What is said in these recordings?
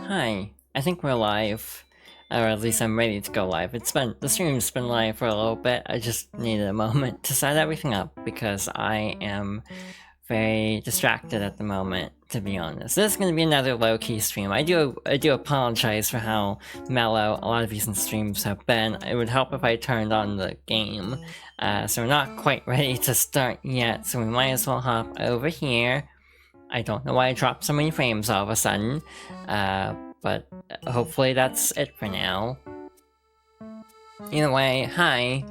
Hi. I think we're live. Or at least I'm ready to go live. The stream's been live for a little bit. I just needed a moment to set everything up because I am very distracted at the moment, to be honest. This is gonna be another low-key stream. I do apologize for how mellow a lot of recent streams have been. It would help if I turned on the game. So we're not quite ready to start yet, so we might as well hop over here. I don't know why I dropped so many frames all of a sudden, but hopefully that's it for now. Either way, hi,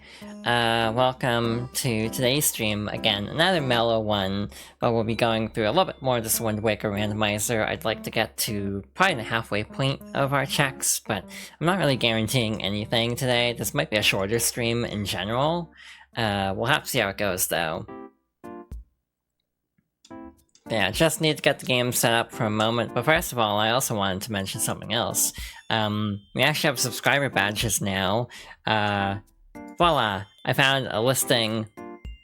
welcome to today's stream. Again, another mellow one, but we'll be going through a little bit more of this Wind Waker Randomizer. I'd like to get to probably the halfway point of our checks, but I'm not really guaranteeing anything today. This might be a shorter stream in general. We'll have to see how it goes, though. Yeah, just need to get the game set up for a moment, but first of all, I also wanted to mention something else. We actually have subscriber badges now. Voila! I found a listing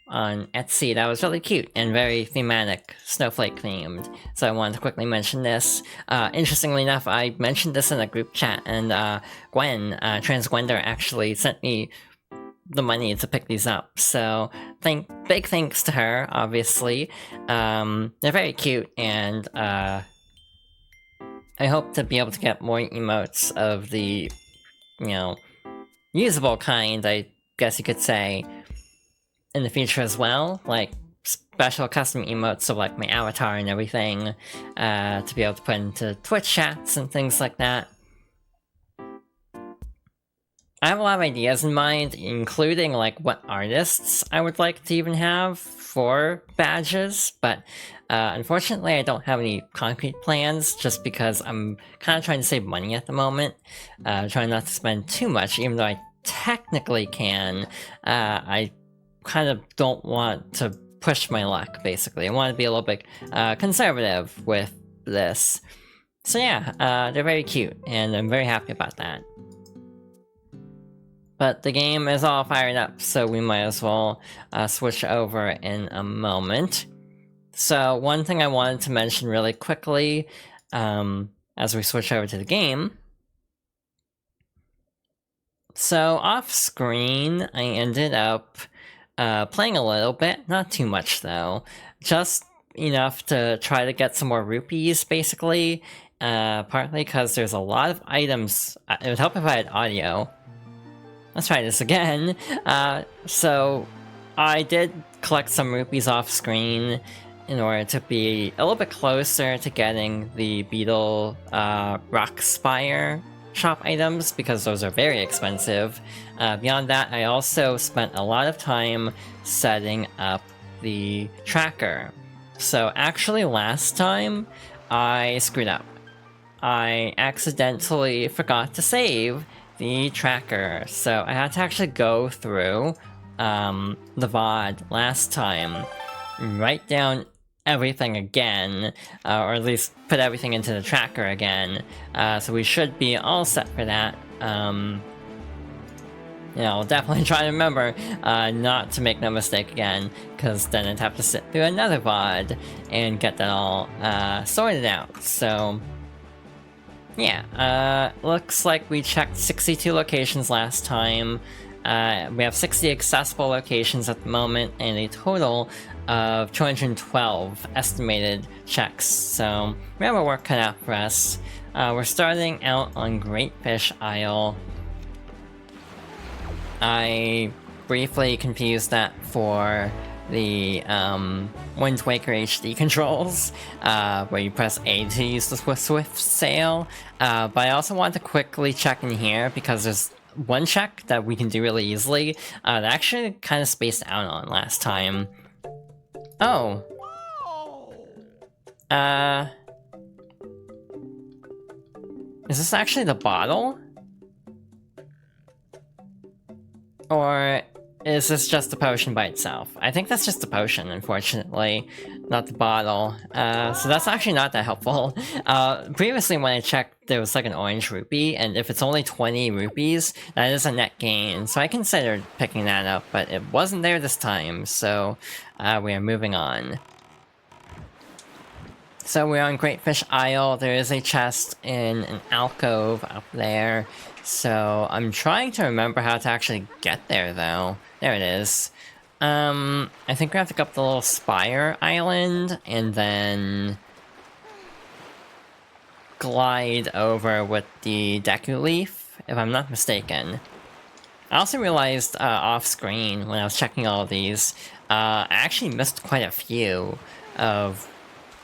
on Etsy that was really cute and very thematic, snowflake themed, so I wanted to quickly mention this. Interestingly enough, I mentioned this in a group chat, and Gwen, Transgwender, actually sent me the money to pick these up, so big thanks to her, obviously. They're very cute, and I hope to be able to get more emotes of the, usable kind, I guess you could say, in the future as well, like special custom emotes of like my avatar and everything, to be able to put into Twitch chats and things like that. I have a lot of ideas in mind, including like what artists I would like to even have for badges, but unfortunately I don't have any concrete plans just because I'm kind of trying to save money at the moment, trying not to spend too much, even though I technically can. I kind of don't want to push my luck, basically. I want to be a little bit conservative with this. So yeah, they're very cute, and I'm very happy about that. But the game is all fired up, so we might as well switch over in a moment. So one thing I wanted to mention really quickly as we switch over to the game. So off screen, I ended up playing a little bit, not too much though, just enough to try to get some more rupees, basically. Partly because there's a lot of items. It would help if I had audio. Let's try this again. So I did collect some rupees off screen in order to be a little bit closer to getting the Beetle Rock Spire shop items, because those are very expensive. Beyond that, I also spent a lot of time setting up the tracker. So actually last time, I screwed up. I accidentally forgot to save the tracker, so I had to actually go through the VOD last time, write down everything again, or at least put everything into the tracker again, so we should be all set for that. I'll definitely try to remember not to make no mistake again, because then I'd have to sit through another VOD and get that all sorted out, so yeah, looks like we checked 62 locations last time. We have 60 accessible locations at the moment, and a total of 212 estimated checks, so we have our work cut out for us. We're starting out on Great Fish Isle. I briefly confused that for the Wind Waker HD controls, where you press A to use the Swift Sail, but I also want to quickly check in here because there's one check that we can do really easily that I actually kind of spaced out on last time. Oh. Is this actually the bottle? Or is this just the potion by itself? I think that's just the potion, unfortunately, not the bottle. So that's actually not that helpful. Previously when I checked, there was like an orange rupee, and if it's only 20 rupees, that is a net gain. So I considered picking that up, but it wasn't there this time, so we are moving on. So we're on Great Fish Isle. There is a chest in an alcove up there. So I'm trying to remember how to actually get there, though. There it is. I think we have to go up the little spire island and then glide over with the Deku Leaf, if I'm not mistaken. I also realized off screen when I was checking all of these, I actually missed quite a few of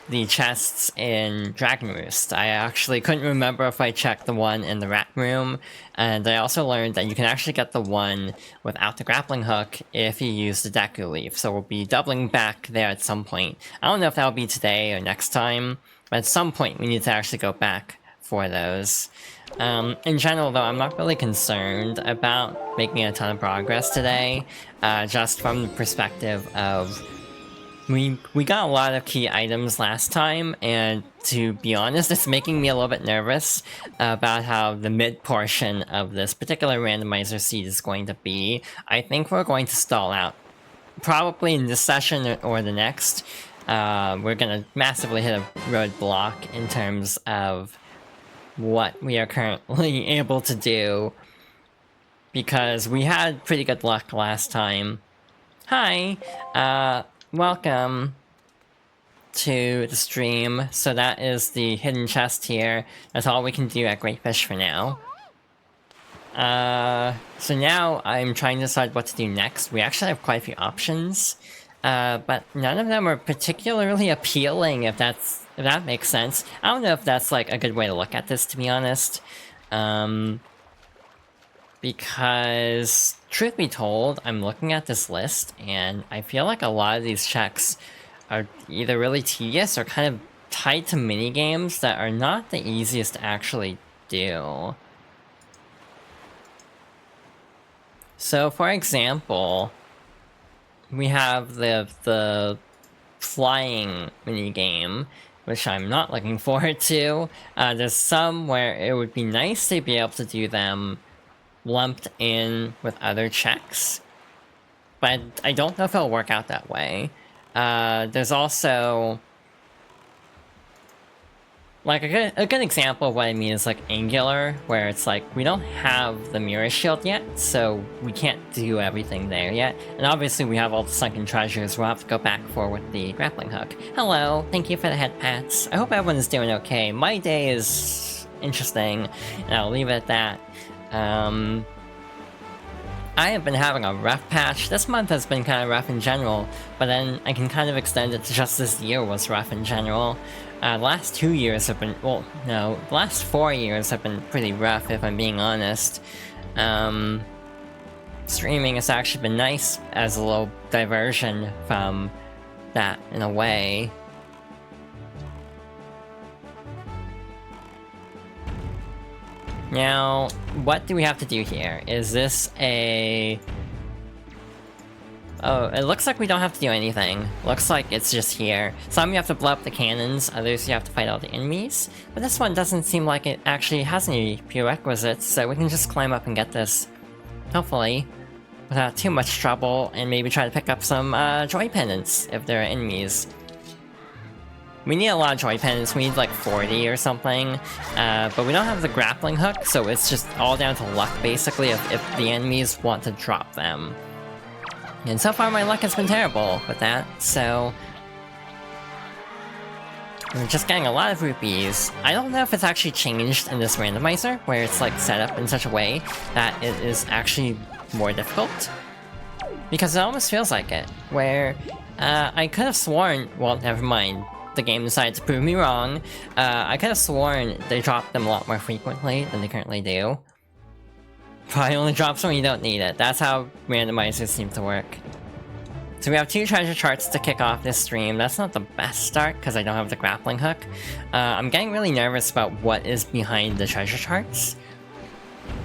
the chests in Dragon Roost. I actually couldn't remember if I checked the one in the rat room, and I also learned that you can actually get the one without the grappling hook if you use the Deku Leaf, so we'll be doubling back there at some point. I don't know if that'll be today or next time, but at some point we need to actually go back for those. In general, though, I'm not really concerned about making a ton of progress today, just from the perspective of we got a lot of key items last time, and to be honest, it's making me a little bit nervous about how the mid portion of this particular randomizer seed is going to be. I think we're going to stall out. Probably in this session or the next, we're gonna massively hit a roadblock in terms of what we are currently able to do, because we had pretty good luck last time. Hi! Welcome to the stream. So that is the hidden chest here. That's all we can do at Great Fish for now. So now I'm trying to decide what to do next. We actually have quite a few options, but none of them are particularly appealing, if that makes sense. I don't know if that's like a good way to look at this, to be honest. Because, truth be told, I'm looking at this list, and I feel like a lot of these checks are either really tedious or kind of tied to minigames that are not the easiest to actually do. So, for example, we have the flying minigame, which I'm not looking forward to. There's some where it would be nice to be able to do them lumped in with other checks, but I don't know if it'll work out that way. There's also like a good example of what I mean is like Angular, where it's like we don't have the mirror shield yet, so we can't do everything there yet, and obviously we have all the sunken treasures we'll have to go back for with the grappling hook. Hello, thank you for the head pats. I hope everyone is doing okay. My day is interesting, and I'll leave it at that. I have been having a rough patch. This month has been kind of rough in general, but then I can kind of extend it to just this year was rough in general. The last 2 years have been, well, no, the last 4 years have been pretty rough, if I'm being honest. Streaming has actually been nice as a little diversion from that, in a way. Now, what do we have to do here? Is this a... Oh, it looks like we don't have to do anything. Looks like it's just here. Some you have to blow up the cannons, others you have to fight all the enemies. But this one doesn't seem like it actually has any prerequisites, so we can just climb up and get this. Hopefully. Without too much trouble, and maybe try to pick up some joy pendants if there are enemies. We need a lot of joy pendants, we need like 40 or something, but we don't have the grappling hook, so it's just all down to luck basically if the enemies want to drop them. And so far my luck has been terrible with that, so... we're just getting a lot of rupees. I don't know if it's actually changed in this randomizer, where it's like set up in such a way that it is actually more difficult. Because it almost feels like it, where I could have sworn, well, never mind. The game decided to prove me wrong. I could have sworn they drop them a lot more frequently than they currently do. Probably only drops when you don't need it. That's how randomizers seem to work. So we have 2 treasure charts to kick off this stream. That's not the best start because I don't have the grappling hook. I'm getting really nervous about what is behind the treasure charts.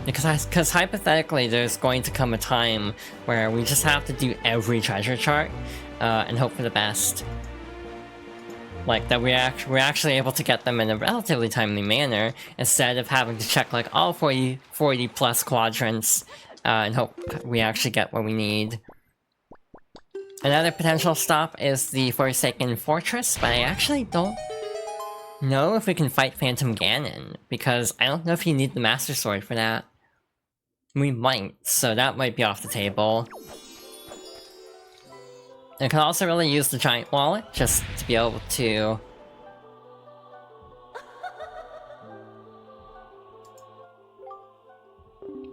Because hypothetically there's going to come a time where we just have to do every treasure chart and hope for the best. Like, that we're actually able to get them in a relatively timely manner, instead of having to check, like, all 40 plus quadrants, and hope we actually get what we need. Another potential stop is the Forsaken Fortress, but I actually don't know if we can fight Phantom Ganon, because I don't know if you need the Master Sword for that. We might, so that might be off the table. I could also really use the giant wallet, just to be able to...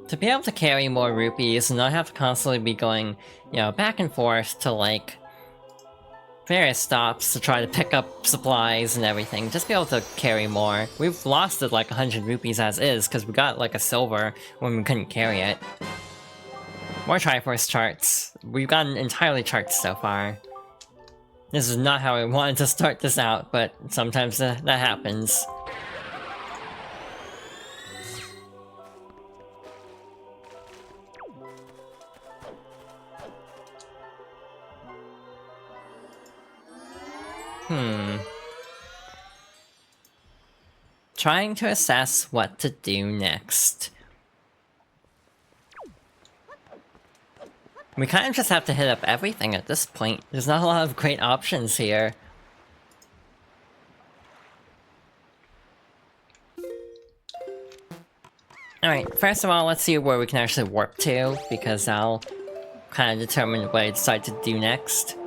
to be able to carry more rupees and not have to constantly be going, you know, back and forth to, like, various stops to try to pick up supplies and everything. Just be able to carry more. We've lost it like 100 rupees as is, because we got like a silver when we couldn't carry it. More Triforce charts. We've gotten entirely charts so far. This is not how I wanted to start this out, but sometimes that happens. Trying to assess what to do next. We kind of just have to hit up everything at this point. There's not a lot of great options here. Alright, first of all, let's see where we can actually warp to, because that'll kind of determine what I decide to do next.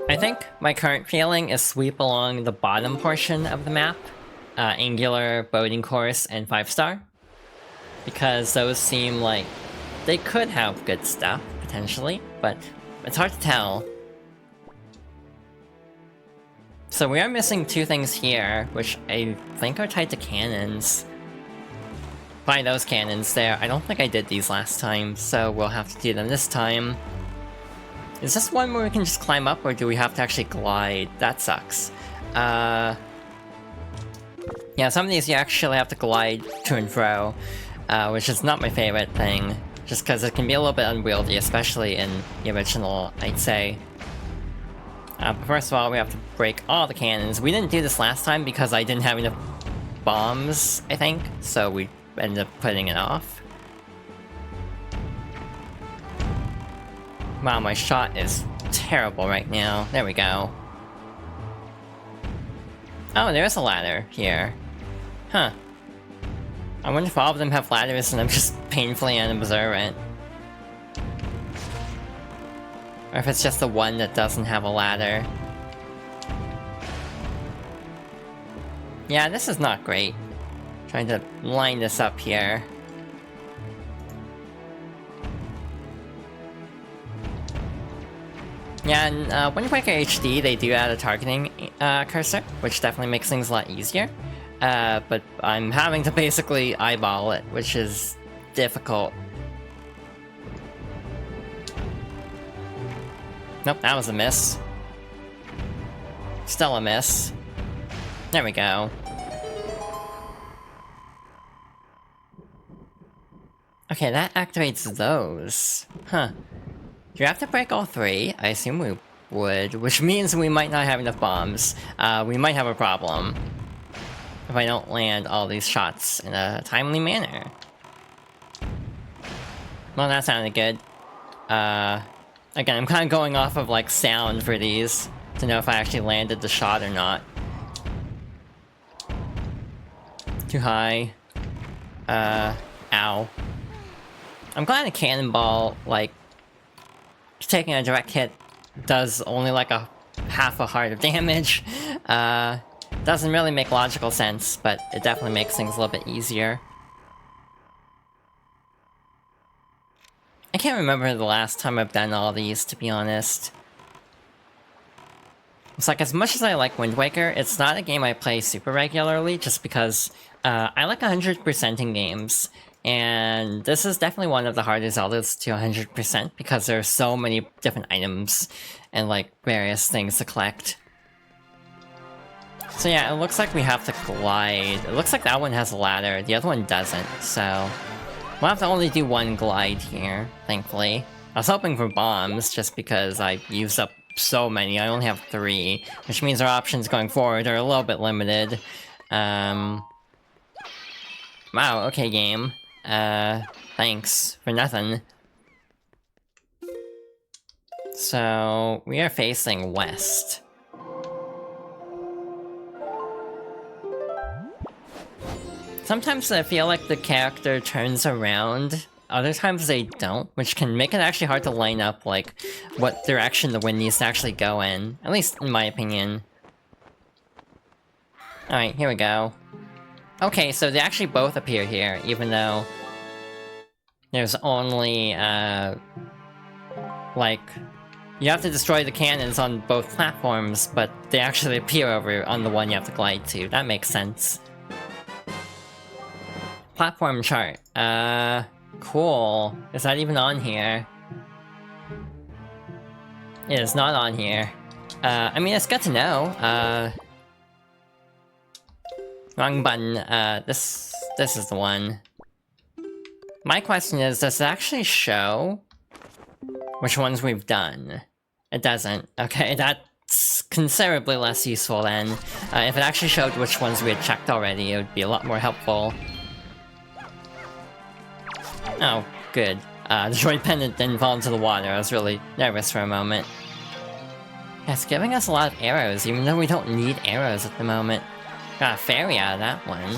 I think my current feeling is sweep along the bottom portion of the map, Angular, Boating Course, and 5-star. Because those seem like they could have good stuff, potentially, but it's hard to tell. So we are missing two things here, which I think are tied to cannons. By those cannons there, I don't think I did these last time, so we'll have to do them this time. Is this one where we can just climb up, or do we have to actually glide? That sucks. Yeah, some of these you actually have to glide to and fro, which is not my favorite thing, just because it can be a little bit unwieldy, especially in the original, I'd say. First of all, we have to break all the cannons. We didn't do this last time because I didn't have enough bombs, I think, so we ended up putting it off. Wow, my shot is terrible right now. There we go. Oh, there's a ladder here. Huh. I wonder if all of them have ladders and I'm just painfully unobservant. Or if it's just the one that doesn't have a ladder. Yeah, this is not great. Trying to line this up here. Yeah, in Wind Waker HD, they do add a targeting cursor, which definitely makes things a lot easier. But I'm having to basically eyeball it, which is difficult. Nope, that was a miss. Still a miss. There we go. Okay, that activates those. Huh. Do you have to break all three? I assume we would, which means we might not have enough bombs. We might have a problem if I don't land all these shots in a timely manner. Well, that sounded good. Again, I'm kind of going off of, like, sound for these to know if I actually landed the shot or not. Too high. Ow. I'm glad a cannonball, like, taking a direct hit does only like half a heart of damage. Doesn't really make logical sense, but it definitely makes things a little bit easier. I can't remember the last time I've done all these, to be honest. It's like, as much as I like Wind Waker, it's not a game I play super regularly, just because I like 100%ing games. And this is definitely one of the hardest Zeldas to 100% because there are so many different items and like various things to collect. So yeah, it looks like we have to glide. It looks like that one has a ladder, the other one doesn't, so we'll have to only do one glide here, thankfully. I was hoping for bombs just because I used up so many. I only have 3, which means our options going forward are a little bit limited. Wow, okay game. Thanks for nothing. So, we are facing west. Sometimes I feel like the character turns around, other times they don't, which can make it actually hard to line up, like, what direction the wind needs to actually go in. At least in my opinion. Alright, here we go. Okay, so they actually both appear here, even though there's only, like, you have to destroy the cannons on both platforms, but they actually appear over on the one you have to glide to. That makes sense. Platform chart. Cool. Is that even on here? It is not on here. I mean, it's good to know. Wrong button. This is the one. My question is, does it actually show which ones we've done? It doesn't. Okay, that's considerably less useful then. If it actually showed which ones we had checked already, it would be a lot more helpful. Oh, good. The droid pendant didn't fall into the water. I was really nervous for a moment. Yeah, it's giving us a lot of arrows, even though we don't need arrows at the moment. Got a fairy out of that one.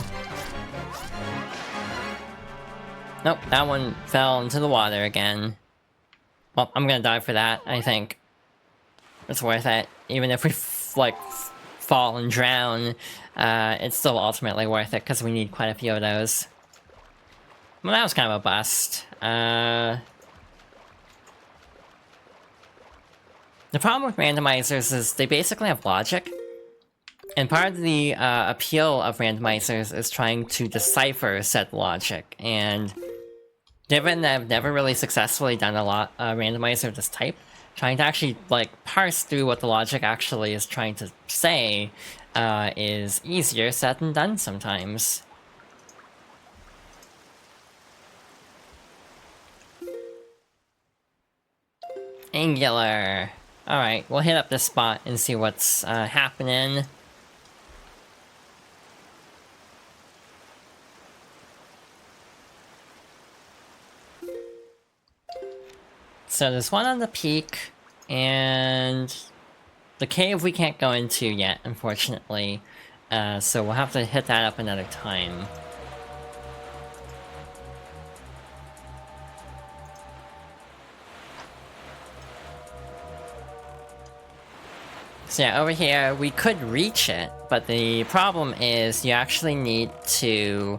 Nope, that one fell into the water again. Well, I'm gonna die for that, I think. It's worth it. Even if we, fall and drown, it's still ultimately worth it, because we need quite a few of those. Well, that was kind of a bust. The problem with randomizers is they basically have logic. And part of the appeal of randomizers is trying to decipher said logic. And given that I've never really successfully done a randomizer of this type, trying to actually, parse through what the logic actually is trying to say is easier said than done sometimes. Angular. Alright, we'll hit up this spot and see what's happening. So there's one on the peak, and the cave we can't go into yet, unfortunately. So we'll have to hit that up another time. So yeah, over here, we could reach it, but the problem is you actually need to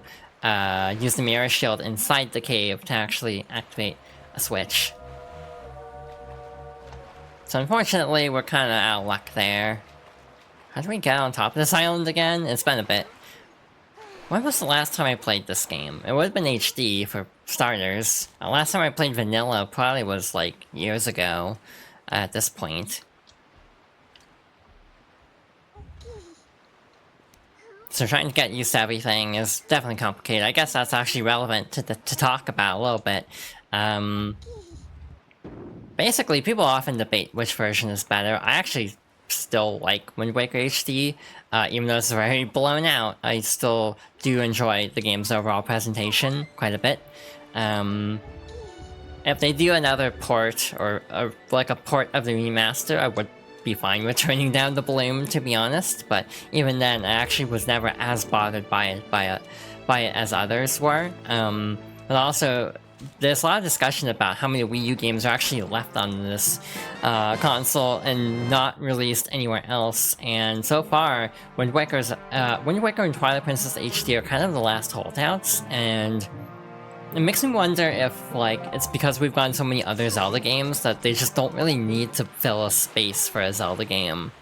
use the mirror shield inside the cave to actually activate a switch. So unfortunately, we're kind of out of luck there. How do we get on top of this island again? It's been a bit. When was the last time I played this game? It would have been HD, for starters. The last time I played vanilla probably was, years ago, at this point. So trying to get used to everything is definitely complicated. I guess that's actually relevant to talk about a little bit. Basically, people often debate which version is better. I actually still like Wind Waker HD, even though it's very blown out. I still do enjoy the game's overall presentation quite a bit. If they do another port, or a port of the remaster, I would be fine with turning down the bloom, to be honest, but even then, I actually was never as bothered by it as others were. But also, there's a lot of discussion about how many Wii U games are actually left on this console and not released anywhere else, and so far, Wind Waker and Twilight Princess HD are kind of the last holdouts, and it makes me wonder if, it's because we've gotten so many other Zelda games that they just don't really need to fill a space for a Zelda game.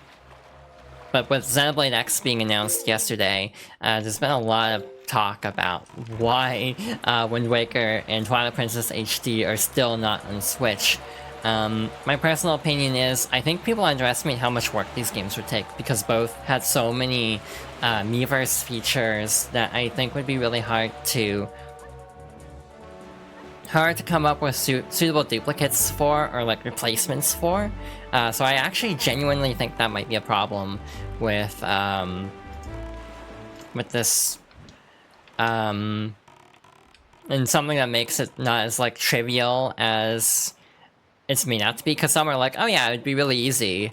But with Xenoblade X being announced yesterday, there's been a lot of talk about why Wind Waker and Twilight Princess HD are still not on Switch. My personal opinion is, I think people underestimate how much work these games would take, because both had so many Miiverse features that I think would be really hard to come up with suitable duplicates for, or replacements for. So I actually genuinely think that might be a problem with this, and something that makes it not as trivial as it's made out to be, because some are like, oh yeah, it'd be really easy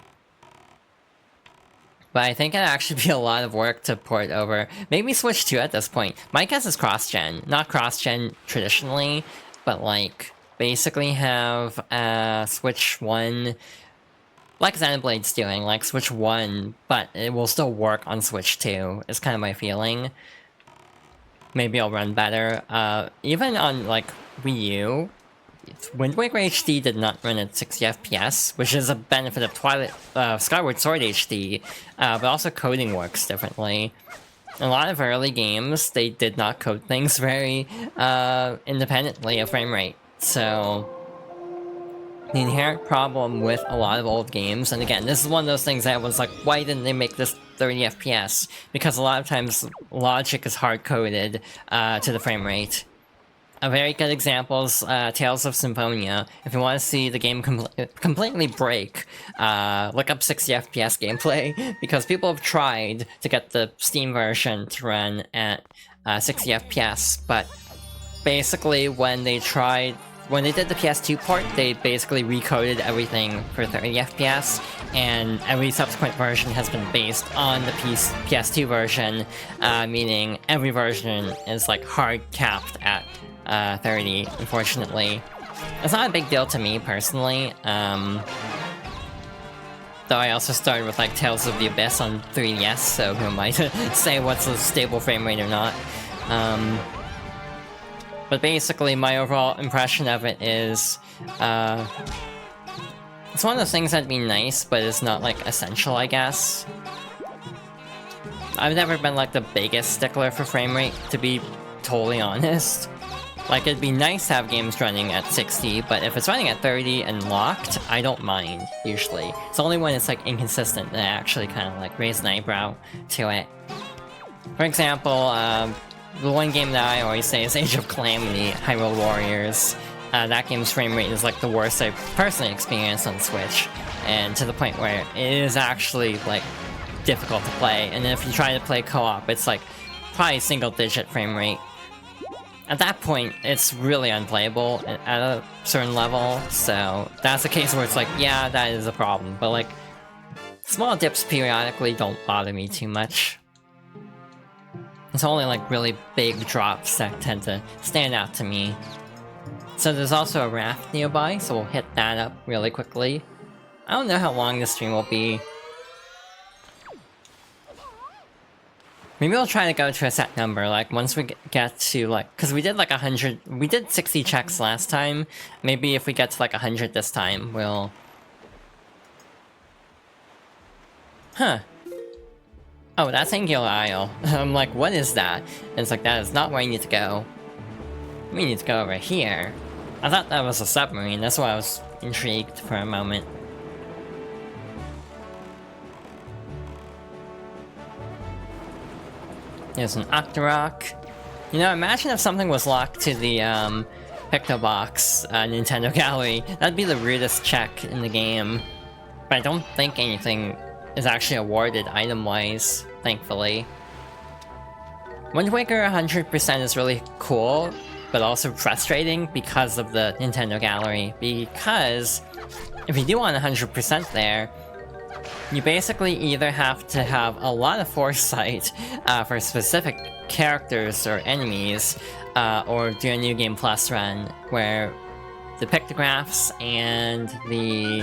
But I think it'd actually be a lot of work to port over. Maybe Switch 2 at this point. My guess is cross-gen. Not cross-gen traditionally, but like basically have Switch 1 like Xenoblade's doing, like Switch 1, but it will still work on Switch 2, is kind of my feeling. Maybe it'll run better. Even on like Wii U, Wind Waker HD did not run at 60 FPS, which is a benefit of Skyward Sword HD, but also coding works differently. A lot of early games, they did not code things very independently of frame rate, so the inherent problem with a lot of old games, and again, this is one of those things that was like, why didn't they make this 30 FPS? Because a lot of times logic is hard-coded to the frame rate. A very good example is Tales of Symphonia. If you want to see the game completely break, look up 60 FPS gameplay, because people have tried to get the Steam version to run at 60 FPS, but basically when they did the PS2 port, they basically recoded everything for 30 FPS, and every subsequent version has been based on the PS2 version, meaning every version is like hard capped at 30, unfortunately. It's not a big deal to me, personally, though I also started with like Tales of the Abyss on 3DS, so who am I to say what's a stable frame rate or not. But basically, my overall impression of it is, it's one of those things that'd be nice, but it's not, like, essential, I guess. I've never been, like, the biggest stickler for frame rate, to be totally honest. Like, it'd be nice to have games running at 60, but if it's running at 30 and locked, I don't mind, usually. It's only when it's, like, inconsistent that I actually kind of, like, raise an eyebrow to it. For example, the one game that I always say is Age of Calamity, Hyrule Warriors. That game's frame rate is like the worst I've personally experienced on Switch, and to the point where it is actually like difficult to play, and then if you try to play co-op, it's like probably single-digit frame rate. At that point, it's really unplayable at a certain level, so that's a case where it's like, yeah, that is a problem, but like, small dips periodically don't bother me too much. It's only like really big drops that tend to stand out to me. So there's also a raft nearby, so we'll hit that up really quickly. I don't know how long this stream will be. Maybe we'll try to go to a set number, like once we get to like, cause we did like 100, we did 60 checks last time. Maybe if we get to like 100 this time, we'll... Huh. Oh, that's Angular Isle. I'm like, what is that? And it's like, that is not where you need to go. We need to go over here. I thought that was a submarine, that's why I was intrigued for a moment. There's an Octorok. You know, imagine if something was locked to the, Pictobox, Nintendo Gallery. That'd be the weirdest check in the game. But I don't think anything is actually awarded item-wise, thankfully. Wind Waker 100% is really cool, but also frustrating because of the Nintendo Gallery. Because if you do want 100% there, you basically either have to have a lot of foresight for specific characters or enemies, or do a New Game Plus run, where the pictographs and the...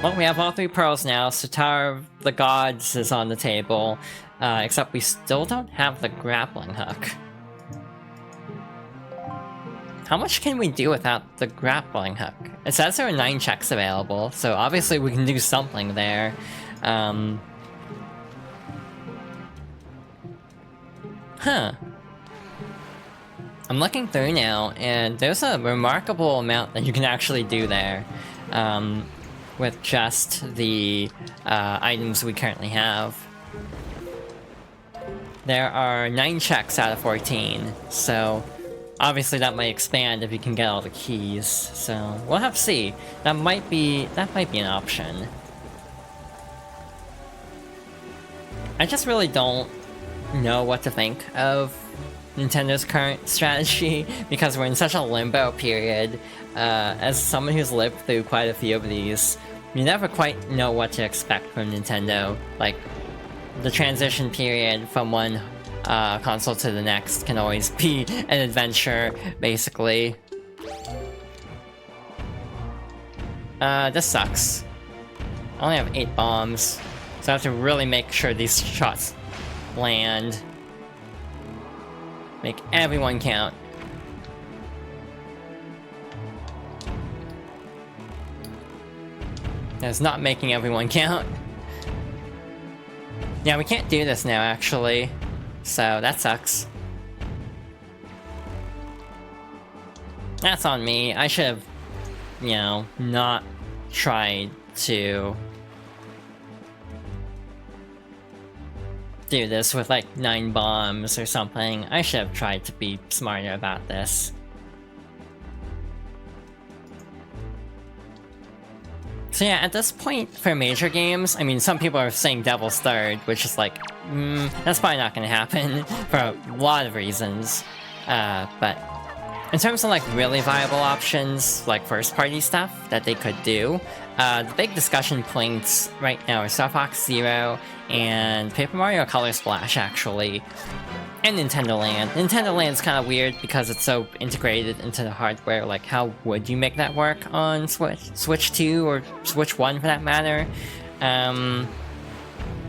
Well, we have all 3 pearls now, so Tower of the Gods is on the table, except we still don't have the grappling hook. How much can we do without the grappling hook? It says there are 9 checks available, so obviously we can do something there. Huh. I'm looking through now, and there's a remarkable amount that you can actually do there. With just the items we currently have. There are 9 checks out of 14, so obviously that might expand if you can get all the keys, so we'll have to see. That might be an option. I just really don't know what to think of Nintendo's current strategy, because we're in such a limbo period. As someone who's lived through quite a few of these, you never quite know what to expect from Nintendo. Like, the transition period from one console to the next can always be an adventure, basically. This sucks. I only have 8 bombs, so I have to really make sure these shots land. Make everyone count. That's not making everyone count. Yeah, we can't do this now, actually. So, that sucks. That's on me. I should have, you know, not tried to do this with like 9 bombs or something. I should have tried to be smarter about this. So yeah, at this point for major games, I mean, some people are saying Devil's Third, which is like, that's probably not gonna happen for a lot of reasons. But in terms of like really viable options, like first-party stuff that they could do, the big discussion points right now are Star Fox Zero and Paper Mario Color Splash, actually, and Nintendo Land. Nintendo Land's kind of weird because it's so integrated into the hardware. Like, how would you make that work on Switch 2 or Switch 1 for that matter? I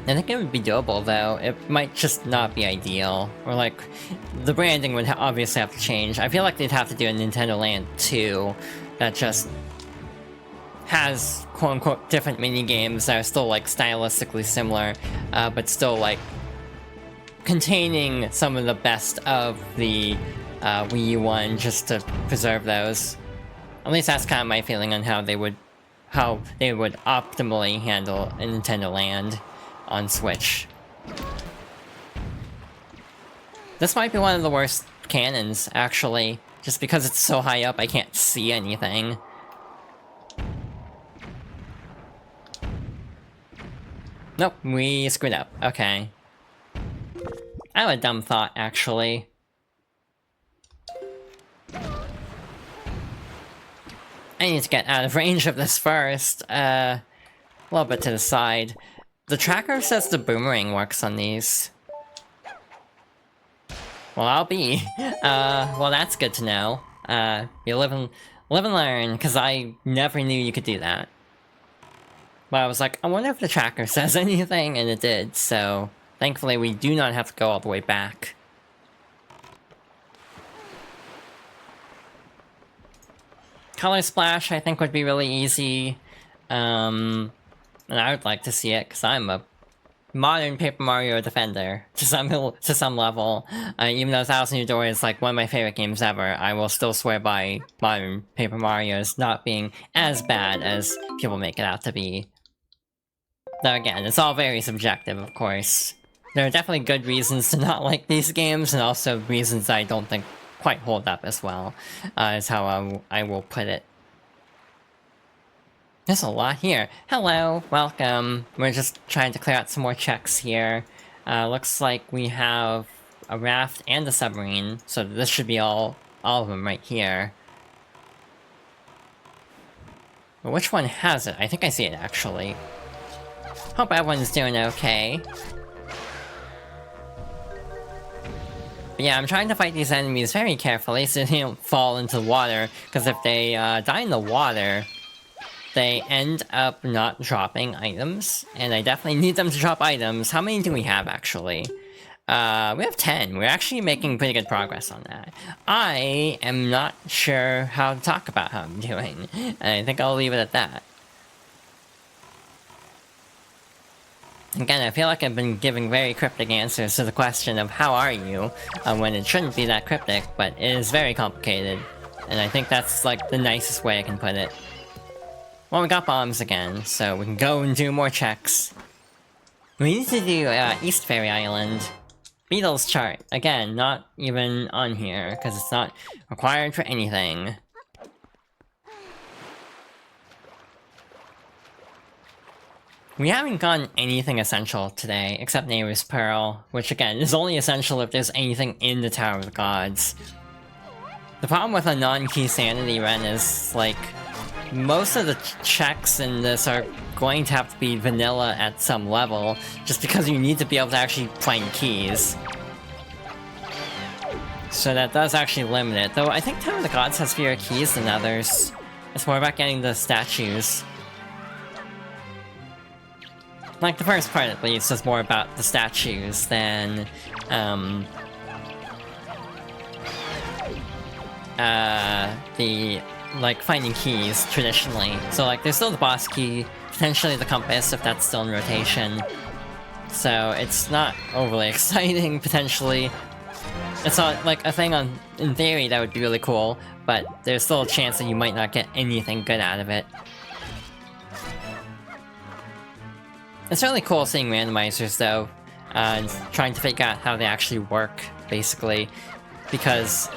think it would be doable, though. It might just not be ideal. Or, like, the branding would obviously have to change. I feel like they'd have to do a Nintendo Land 2 that just has, quote-unquote, different mini-games that are still, like, stylistically similar, but still, like, containing some of the best of the Wii U one, just to preserve those. At least that's kind of my feeling on how they would optimally handle a Nintendo Land on Switch. This might be one of the worst cannons, actually. Just because it's so high up, I can't see anything. Nope, we screwed up. Okay. I have a dumb thought, actually. I need to get out of range of this first. A little bit to the side. The tracker says the boomerang works on these. Well, I'll be. Well, that's good to know. You live and learn, because I never knew you could do that. But I was like, I wonder if the tracker says anything, and it did, so thankfully we do not have to go all the way back. Color Splash, I think, would be really easy. And I would like to see it, because I'm a modern Paper Mario defender, to some level. Even though Thousand Year Door is like one of my favorite games ever, I will still swear by modern Paper Mario as not being as bad as people make it out to be. Though again, it's all very subjective, of course. There are definitely good reasons to not like these games, and also reasons I don't think quite hold up as well, is how I will put it. There's a lot here. Hello, welcome. We're just trying to clear out some more checks here. Looks like we have a raft and a submarine, so this should be all of them right here. But which one has it? I think I see it, actually. Hope everyone's doing okay. But yeah, I'm trying to fight these enemies very carefully so they don't fall into the water, because if they die in the water, they end up not dropping items, and I definitely need them to drop items. How many do we have, actually? We have 10. We're actually making pretty good progress on that. I am not sure how to talk about how I'm doing, and I think I'll leave it at that. Again, I feel like I've been giving very cryptic answers to the question of how are you, when it shouldn't be that cryptic, but it is very complicated. And I think that's, like, the nicest way I can put it. Well, we got bombs again, so we can go and do more checks. We need to do, East Fairy Island. Beatles chart. Again, not even on here, because it's not required for anything. We haven't gotten anything essential today, except Neighbor's Pearl, which again, is only essential if there's anything in the Tower of the Gods. The problem with a non-key sanity run is, like, most of the checks in this are going to have to be vanilla at some level, just because you need to be able to actually find keys. So that does actually limit it, though I think Town of the Gods has fewer keys than others. It's more about getting the statues. Like, the first part at least is more about the statues than, the, like, finding keys, traditionally. So, like, there's still the boss key, potentially the compass, if that's still in rotation. So, it's not overly exciting, potentially. It's not, like, a thing in theory that would be really cool, but there's still a chance that you might not get anything good out of it. It's really cool seeing randomizers, though, and trying to figure out how they actually work, basically, because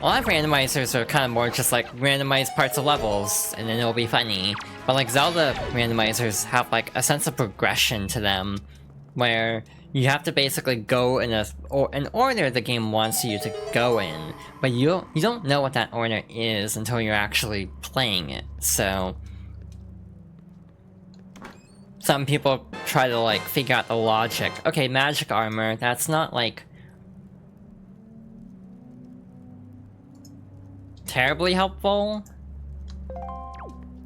a lot of randomizers are kind of more just like randomize parts of levels, and then it'll be funny. But like Zelda randomizers have like a sense of progression to them, where you have to basically go in an order the game wants you to go in, but you don't know what that order is until you're actually playing it. So some people try to like figure out the logic. Okay, magic armor, that's not like terribly helpful.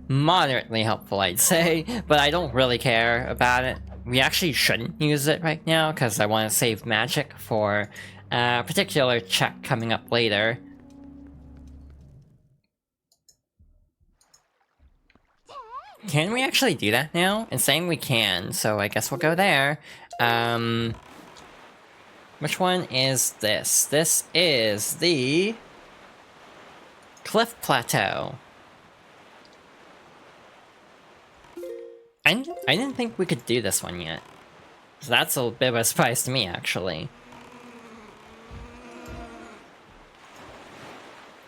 Moderately helpful, I'd say, but I don't really care about it. We actually shouldn't use it right now, because I want to save magic for a particular check coming up later. Can we actually do that now? It's saying we can, so I guess we'll go there. Which one is this? This is the Cliff Plateau. I didn't think we could do this one yet. So that's a bit of a surprise to me, actually.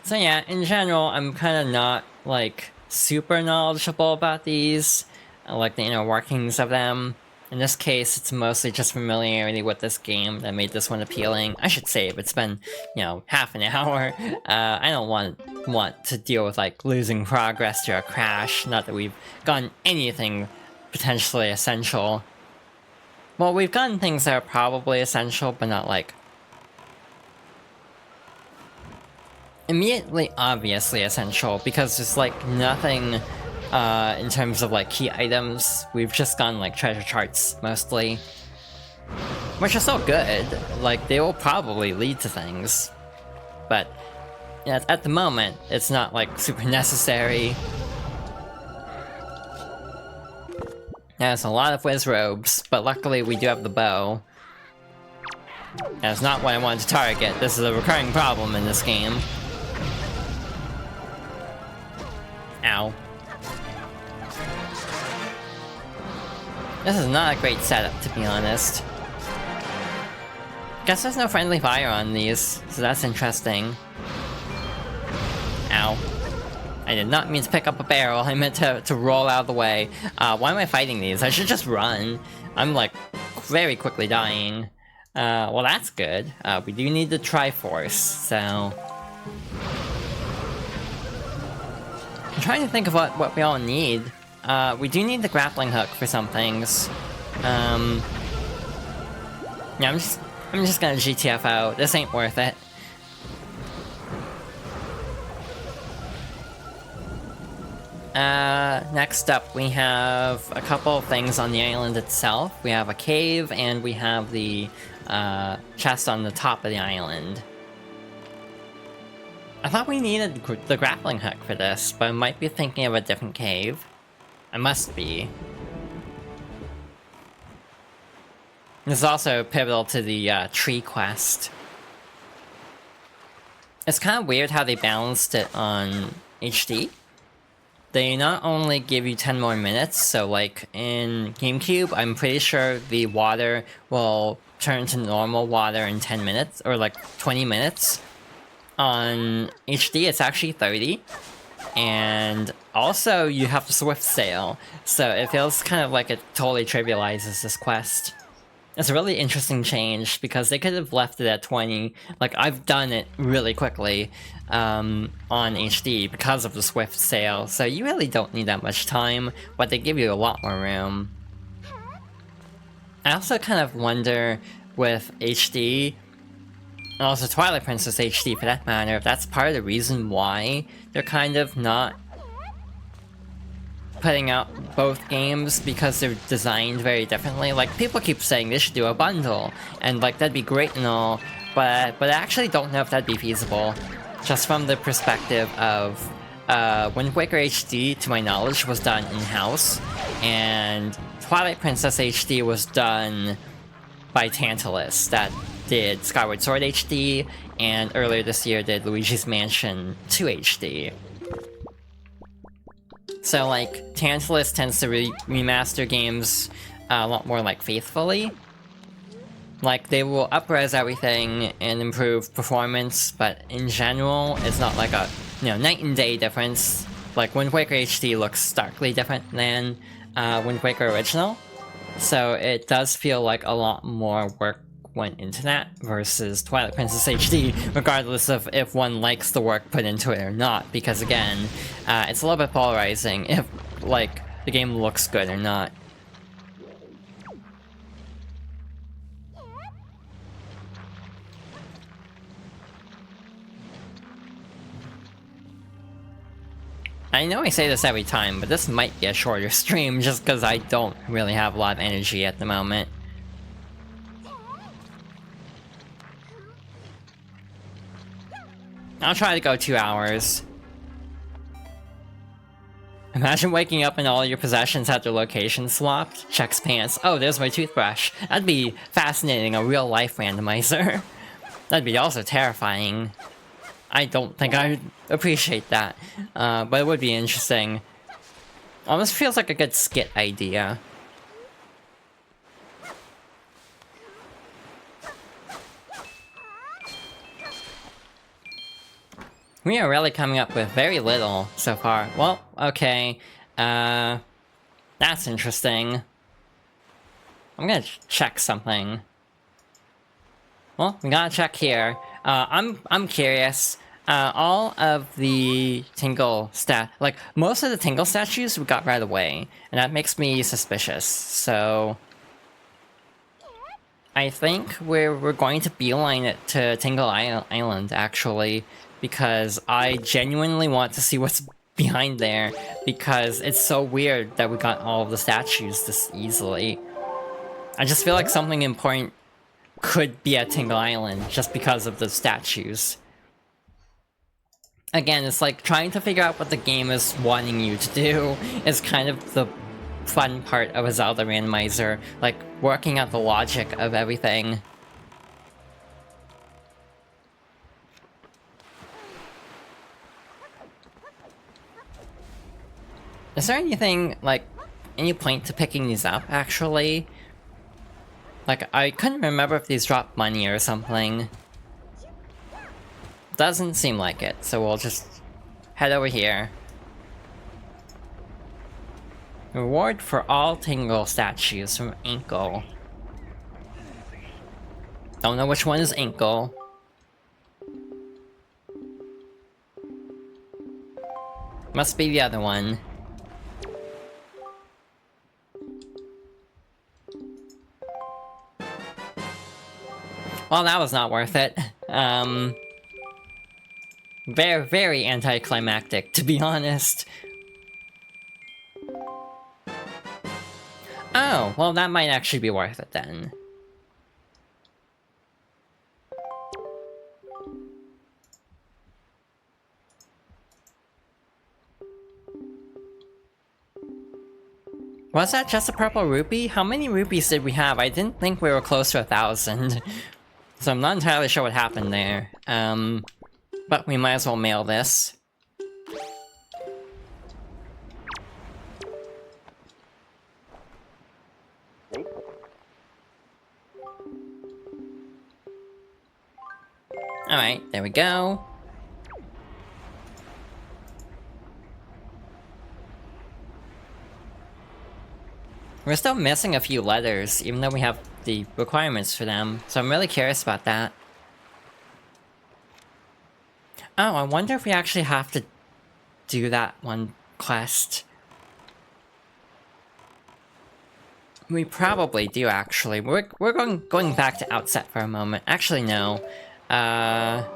So yeah, in general, I'm kind of not, like, super knowledgeable about these, like the inner workings of them. In this case, it's mostly just familiarity with this game that made this one appealing. I should save, it's been, you know, half an hour. I don't want to deal with, like, losing progress to a crash, not that we've gotten anything potentially essential. Well, we've gotten things that are probably essential, but not, like, immediately obviously essential, because there's like nothing in terms of like key items. We've just gotten like treasure charts mostly, which are still good. Like, they will probably lead to things, but yeah, at the moment it's not like super necessary. There's a lot of whiz robes, but luckily we do have the bow. That's not what I wanted to target. This is a recurring problem in this game. Ow. This is not a great setup, to be honest. Guess there's no friendly fire on these, so that's interesting. Ow. I did not mean to pick up a barrel, I meant to roll out of the way. Why am I fighting these? I should just run. I'm like, very quickly dying. Well that's good. We do need the Triforce, so... I'm trying to think of what we all need. We do need the grappling hook for some things. Yeah, I'm just gonna GTF out. This ain't worth it. Next up, we have a couple of things on the island itself. We have a cave, and we have the chest on the top of the island. I thought we needed the grappling hook for this, but I might be thinking of a different cave. I must be. This is also pivotal to the tree quest. It's kind of weird how they balanced it on HD. They not only give you 10 more minutes, so like in GameCube, I'm pretty sure the water will turn to normal water in 10 minutes, or like 20 minutes. On HD, it's actually 30. And also, you have to swift sail, so it feels kind of like it totally trivializes this quest. It's a really interesting change because they could have left it at 20. Like, I've done it really quickly on HD because of the Swift sale, so you really don't need that much time, but they give you a lot more room. I also kind of wonder with HD, and also Twilight Princess HD for that matter, if that's part of the reason why they're kind of not putting out both games, because they're designed very differently. Like, people keep saying they should do a bundle, and like, that'd be great and all, but I actually don't know if that'd be feasible. Just from the perspective of, Wind Waker HD, to my knowledge, was done in-house, and Twilight Princess HD was done by Tantalus, that did Skyward Sword HD, and earlier this year did Luigi's Mansion 2 HD. So, like, Tantalus tends to remaster games a lot more, like, faithfully. Like, they will up-res everything and improve performance, but in general, it's not like a, night and day difference. Like, Wind Waker HD looks starkly different than Wind Waker Original, so it does feel like a lot more work went into that versus Twilight Princess HD, regardless of if one likes the work put into it or not, because again, it's a little bit polarizing if, like, the game looks good or not. I know I say this every time, but this might be a shorter stream just because I don't really have a lot of energy at the moment. I'll try to go 2 hours. Imagine waking up and all your possessions have their location swapped. Checks pants. Oh, there's my toothbrush. That'd be fascinating, a real-life randomizer. That'd be also terrifying. I don't think I'd appreciate that, but it would be interesting. Almost feels like a good skit idea. We are really coming up with very little so far. Well, okay. That's interesting. I'm gonna check something. Well, we gotta check here. I'm curious. All of the Tingle most of the Tingle statues we got right away, and that makes me suspicious. So I think we're going to beeline it to Tingle Island, actually, because I genuinely want to see what's behind there, because it's so weird that we got all of the statues this easily. I just feel like something important could be at Tingle Island, just because of the statues. Again, it's like trying to figure out what the game is wanting you to do is kind of the fun part of a Zelda randomizer, like working out the logic of everything. Is there anything, like, any point to picking these up, actually? Like, I couldn't remember if these drop money or something. Doesn't seem like it, so we'll just head over here. Reward for all Tingle statues from Inkle. Don't know which one is Inkle. Must be the other one. Well, that was not worth it. Very, very anticlimactic, to be honest. Oh, well, that might actually be worth it then. Was that just a purple rupee? How many rupees did we have? I didn't think we were close to 1,000. So I'm not entirely sure what happened there. But we might as well mail this. Alright, there we go. We're still missing a few letters, even though we have the requirements for them, so I'm really curious about that. Oh, I wonder if we actually have to do that one quest. We probably do, actually. We're going back to Outset for a moment. Actually, no. How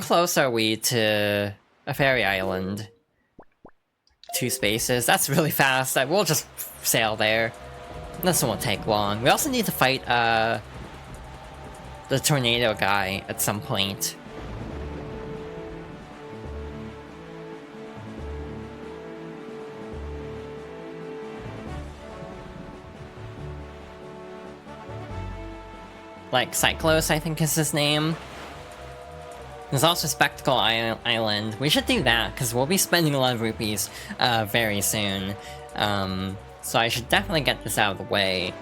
close are we to a fairy island? 2 spaces. That's really fast. We'll just sail there. This won't take long. We also need to fight, the tornado guy at some point. Like, Cyclos, I think is his name. There's also Spectacle Island. We should do that, because we'll be spending a lot of rupees very soon. So I should definitely get this out of the way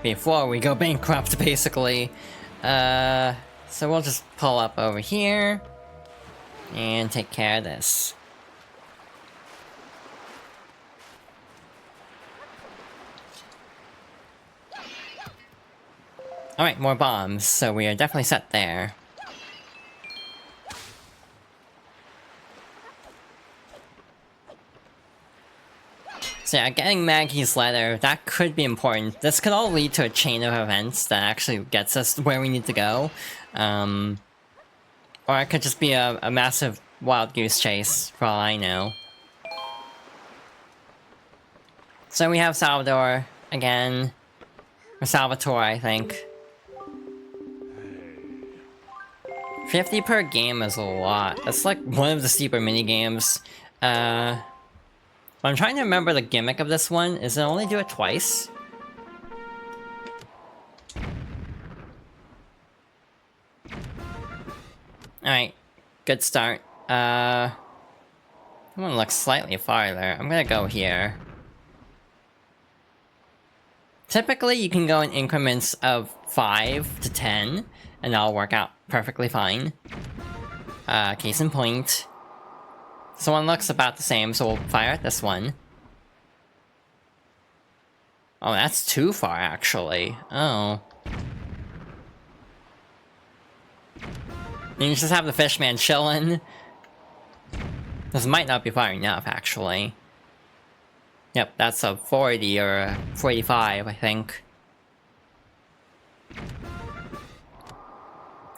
before we go bankrupt, basically. So we'll just pull up over here and take care of this. Alright, more bombs, so we are definitely set there. So yeah, getting Maggie's letter, that could be important. This could all lead to a chain of events that actually gets us where we need to go. Or it could just be a massive wild goose chase, for all I know. So we have Salvador again. Or Salvatore, I think. 50 per game is a lot. That's like one of the steeper minigames. I'm trying to remember the gimmick of this one. Is it only do it twice? Alright, good start. I'm gonna look slightly farther. I'm gonna go here. Typically, you can go in increments of 5 to 10, and that'll work out perfectly fine. Case in point. This one looks about the same, so we'll fire at this one. Oh, that's too far, actually. Oh. You just have the fishman chillin'. This might not be far enough, actually. Yep, that's a 40 or a 45, I think.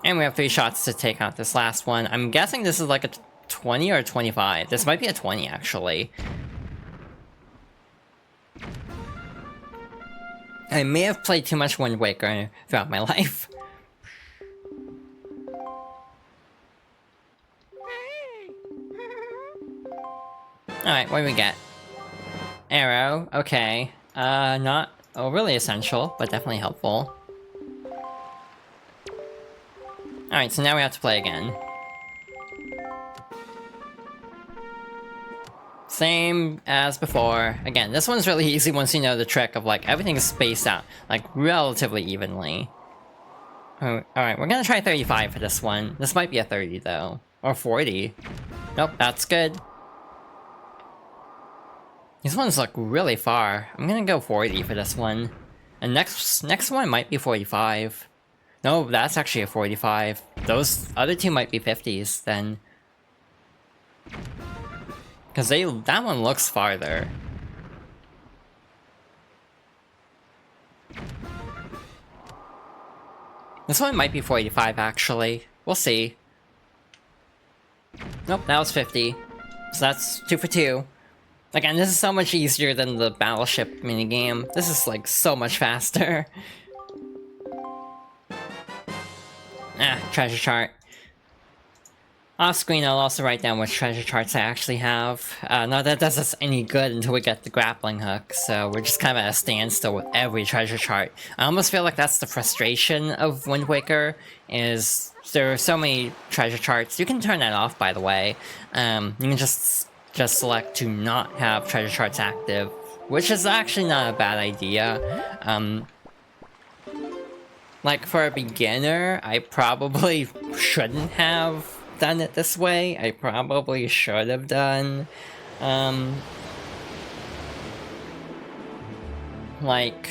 And we have 3 shots to take out this last one. I'm guessing this is like a 20 or 25. This might be a 20, actually. I may have played too much Wind Waker throughout my life. Alright, what do we get? Arrow, okay. Not overly essential, but definitely helpful. Alright, so now we have to play again. Same as before. Again, this one's really easy once you know the trick of, like, everything is spaced out, like, relatively evenly. Alright, we're gonna try 35 for this one. This might be a 30, though. Or 40. Nope, that's good. These ones look really far. I'm gonna go 40 for this one. And next one might be 45. No, that's actually a 45. Those other two might be 50s, then. Because that one looks farther. This one might be 45, actually. We'll see. Nope, that was 50. So that's 2 for 2. Again, this is so much easier than the battleship minigame. This is, like, so much faster. Treasure chart. Off screen, I'll also write down which treasure charts I actually have. Not that does us any good until we get the grappling hook, so we're just kind of at a standstill with every treasure chart. I almost feel like that's the frustration of Wind Waker, is there are so many treasure charts. You can turn that off, by the way. You can just select to not have treasure charts active, which is actually not a bad idea. Like, for a beginner, I probably shouldn't have done it this way. I probably should have done, like,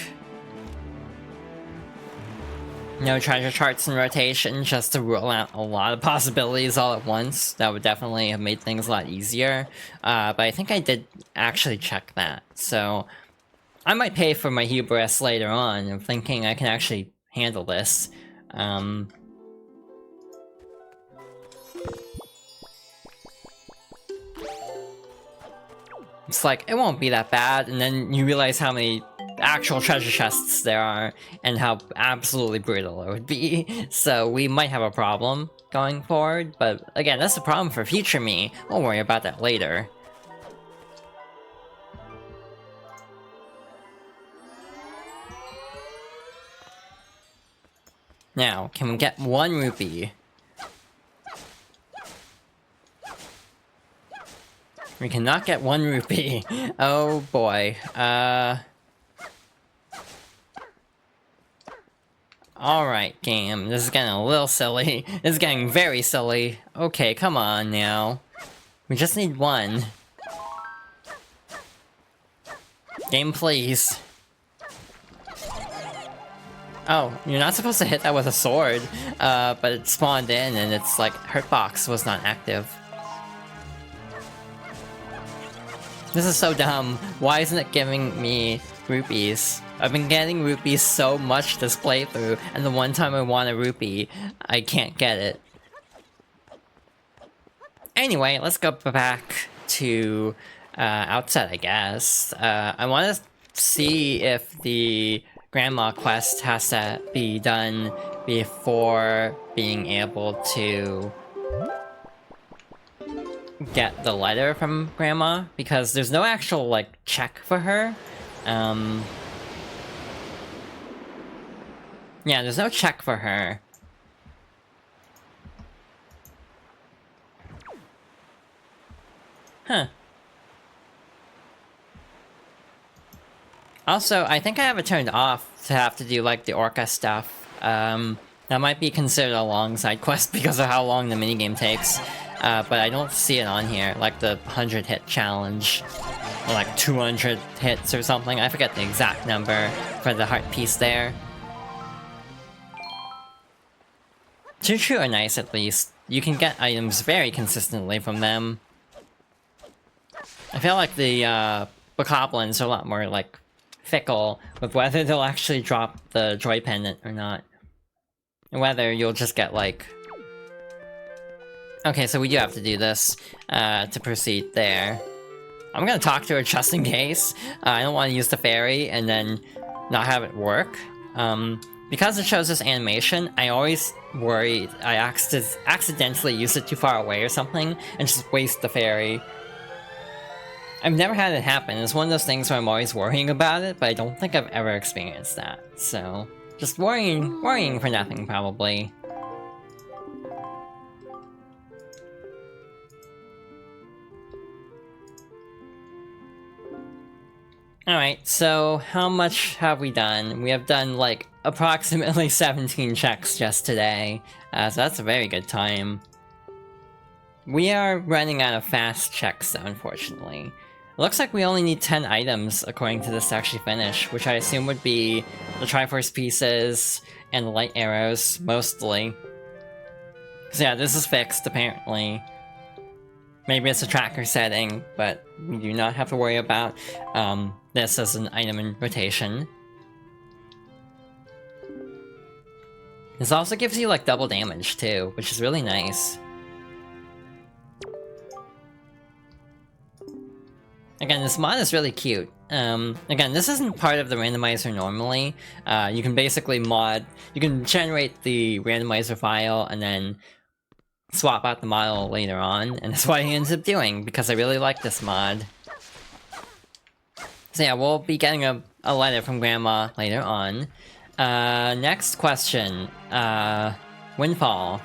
no treasure charts in rotation just to rule out a lot of possibilities all at once. That would definitely have made things a lot easier. But I think I did actually check that. So I might pay for my hubris later on. I'm thinking I can actually handle this. It's like, it won't be that bad, and then you realize how many actual treasure chests there are, and how absolutely brutal it would be. So we might have a problem going forward, but again, that's the problem for future me. We'll worry about that later. Now, can we get 1 rupee? We cannot get 1 rupee. Oh boy. Alright, game. This is getting a little silly. This is getting very silly. Okay, come on now. We just need 1. Game, please. Oh, you're not supposed to hit that with a sword. But it spawned in and it's like, Hurtbox was not active. This is so dumb. Why isn't it giving me rupees? I've been getting rupees so much this playthrough, and the one time I want a rupee, I can't get it. Anyway, let's go back to outset, I guess. I want to see if the grandma quest has to be done before being able to get the letter from grandma, because there's no actual like check for her. Yeah, there's no check for her. Huh. Also, I think I have it turned off to have to do like the Orca stuff. That might be considered a long side quest because of how long the minigame takes. But I don't see it on here, like the 100 hit challenge, or like 200 hits or something. I forget the exact number for the heart piece there. Choo-choo are nice at least. You can get items very consistently from them. I feel like the bokoblins are a lot more like fickle with whether they'll actually drop the joy pendant or not. And whether you'll just get like... Okay, so we do have to do this to proceed there. I'm gonna talk to her just in case. I don't want to use the fairy and then not have it work. Because it shows this animation, I always worry I accidentally use it too far away or something and just waste the fairy. I've never had it happen. It's one of those things where I'm always worrying about it, but I don't think I've ever experienced that. So, just worrying for nothing, probably. Alright, so how much have we done? We have done, like, approximately 17 checks just today, so that's a very good time. We are running out of fast checks, though, unfortunately. It looks like we only need 10 items, according to this, to actually finish, which I assume would be the Triforce pieces and the light arrows, mostly. So yeah, this is fixed, apparently. Maybe it's a tracker setting, but we do not have to worry about this as an item in rotation. This also gives you like double damage too, which is really nice. Again, this mod is really cute. Again, this isn't part of the randomizer normally. You can basically you can generate the randomizer file and then swap out the model later on, and that's what I ended up doing, because I really like this mod. So yeah, we'll be getting a letter from Grandma later on. Next question. Windfall.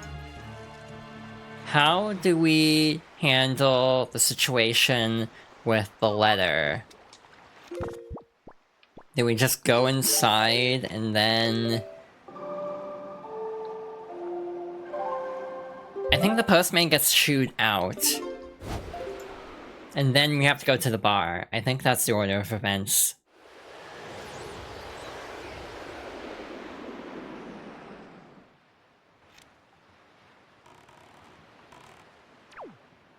How do we handle the situation with the letter? Do we just go inside and then... I think the postman gets shooed out. And then we have to go to the bar. I think that's the order of events.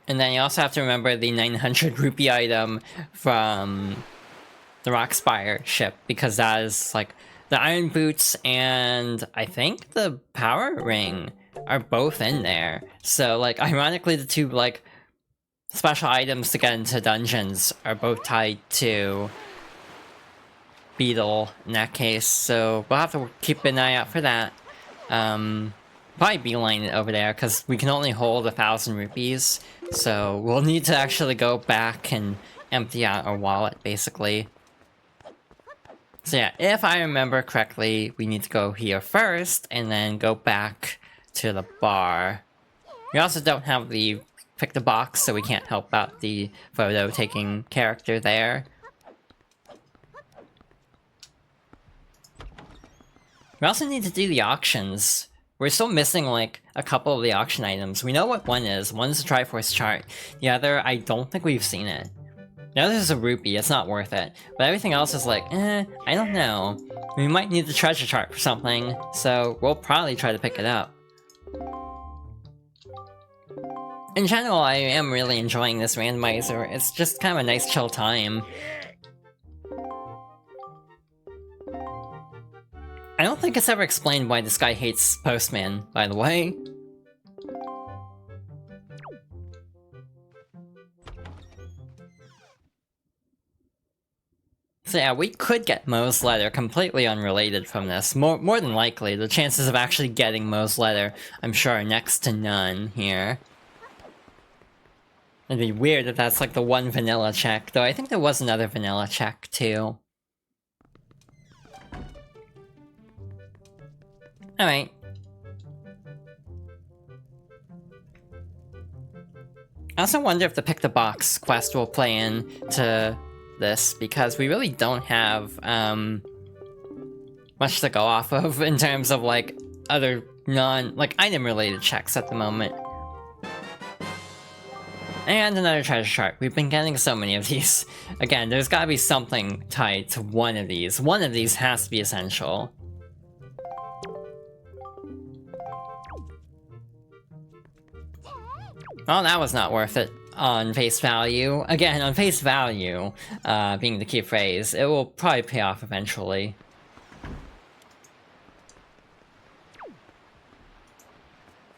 And then you also have to remember the 900 rupee item from the Rockspire ship, because that is like the iron boots and I think the power ring are both in there. So like ironically the two like special items to get into dungeons are both tied to Beetle in that case, so we'll have to keep an eye out for that. Probably beeline it over there, because we can only hold 1,000 rupees, so we'll need to actually go back and empty out our wallet, basically. So yeah, if I remember correctly, we need to go here first, and then go back to the bar. We also don't have the pick the box, so we can't help out the photo-taking character there. We also need to do the auctions. We're still missing, like, a couple of the auction items. We know what one is. One's the Triforce chart. The other, I don't think we've seen it. The other is a rupee, it's not worth it. But everything else is like, I don't know. We might need the treasure chart for something, so we'll probably try to pick it up. In general, I am really enjoying this randomizer. It's just kind of a nice chill time. I don't think it's ever explained why this guy hates Postman, by the way. So yeah, we could get Moe's letter completely unrelated from this. More than likely, the chances of actually getting Moe's letter, I'm sure, are next to none here. It'd be weird if that's like the one vanilla check, though I think there was another vanilla check, too. Alright. I also wonder if the Pick the Box quest will play into this, because we really don't have, much to go off of in terms of, like, other item-related checks at the moment. And another treasure chart. We've been getting so many of these. Again, there's gotta be something tied to one of these. One of these has to be essential. Well, that was not worth it on face value. Again, on face value, being the key phrase, it will probably pay off eventually.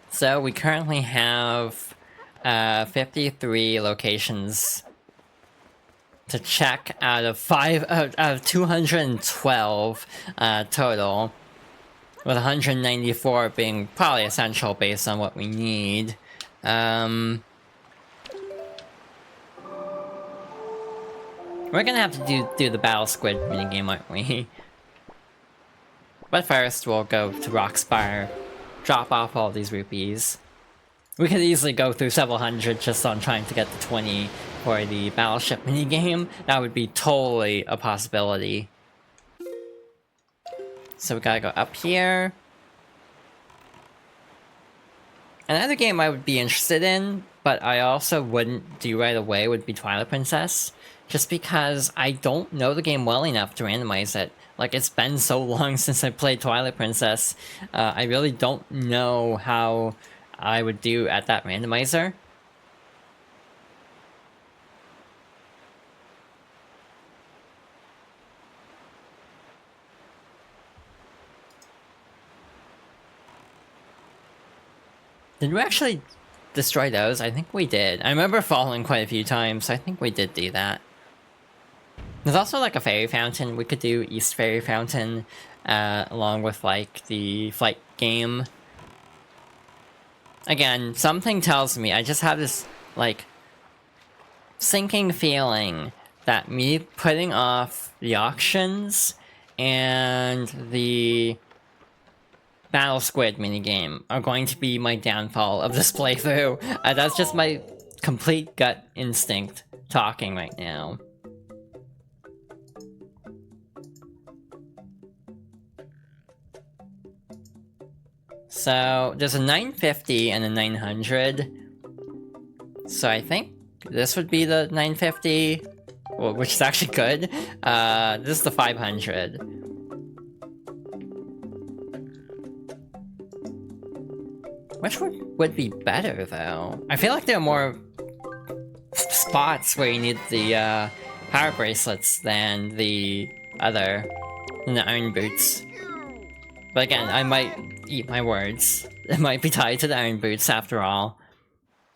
So we currently have 53 locations to check out of 212 total, with 194 being probably essential based on what we need. We're gonna have to do the Battle Squid minigame, aren't we? But first, we'll go to Rockspire, drop off all these rupees. We could easily go through several hundred just on trying to get the 20 for the Battleship minigame. That would be totally a possibility. So we gotta go up here. Another game I would be interested in, but I also wouldn't do right away, would be Twilight Princess. Just because I don't know the game well enough to randomize it. Like, it's been so long since I played Twilight Princess, I really don't know how I would do at that randomizer. Did we actually destroy those? I think we did. I remember falling quite a few times, so I think we did do that. There's also like a fairy fountain. We could do East Fairy Fountain, along with like the flight game. Again, something tells me, I just have this like sinking feeling that me putting off the auctions and the Battle Squid minigame are going to be my downfall of this playthrough. That's just my complete gut instinct talking right now. So, there's a 950 and a 900. So I think this would be the 950, well, which is actually good. This is the 500. Which would be better, though? I feel like they're more spots where you need the power bracelets than the iron boots. But again, I might eat my words. It might be tied to the iron boots after all.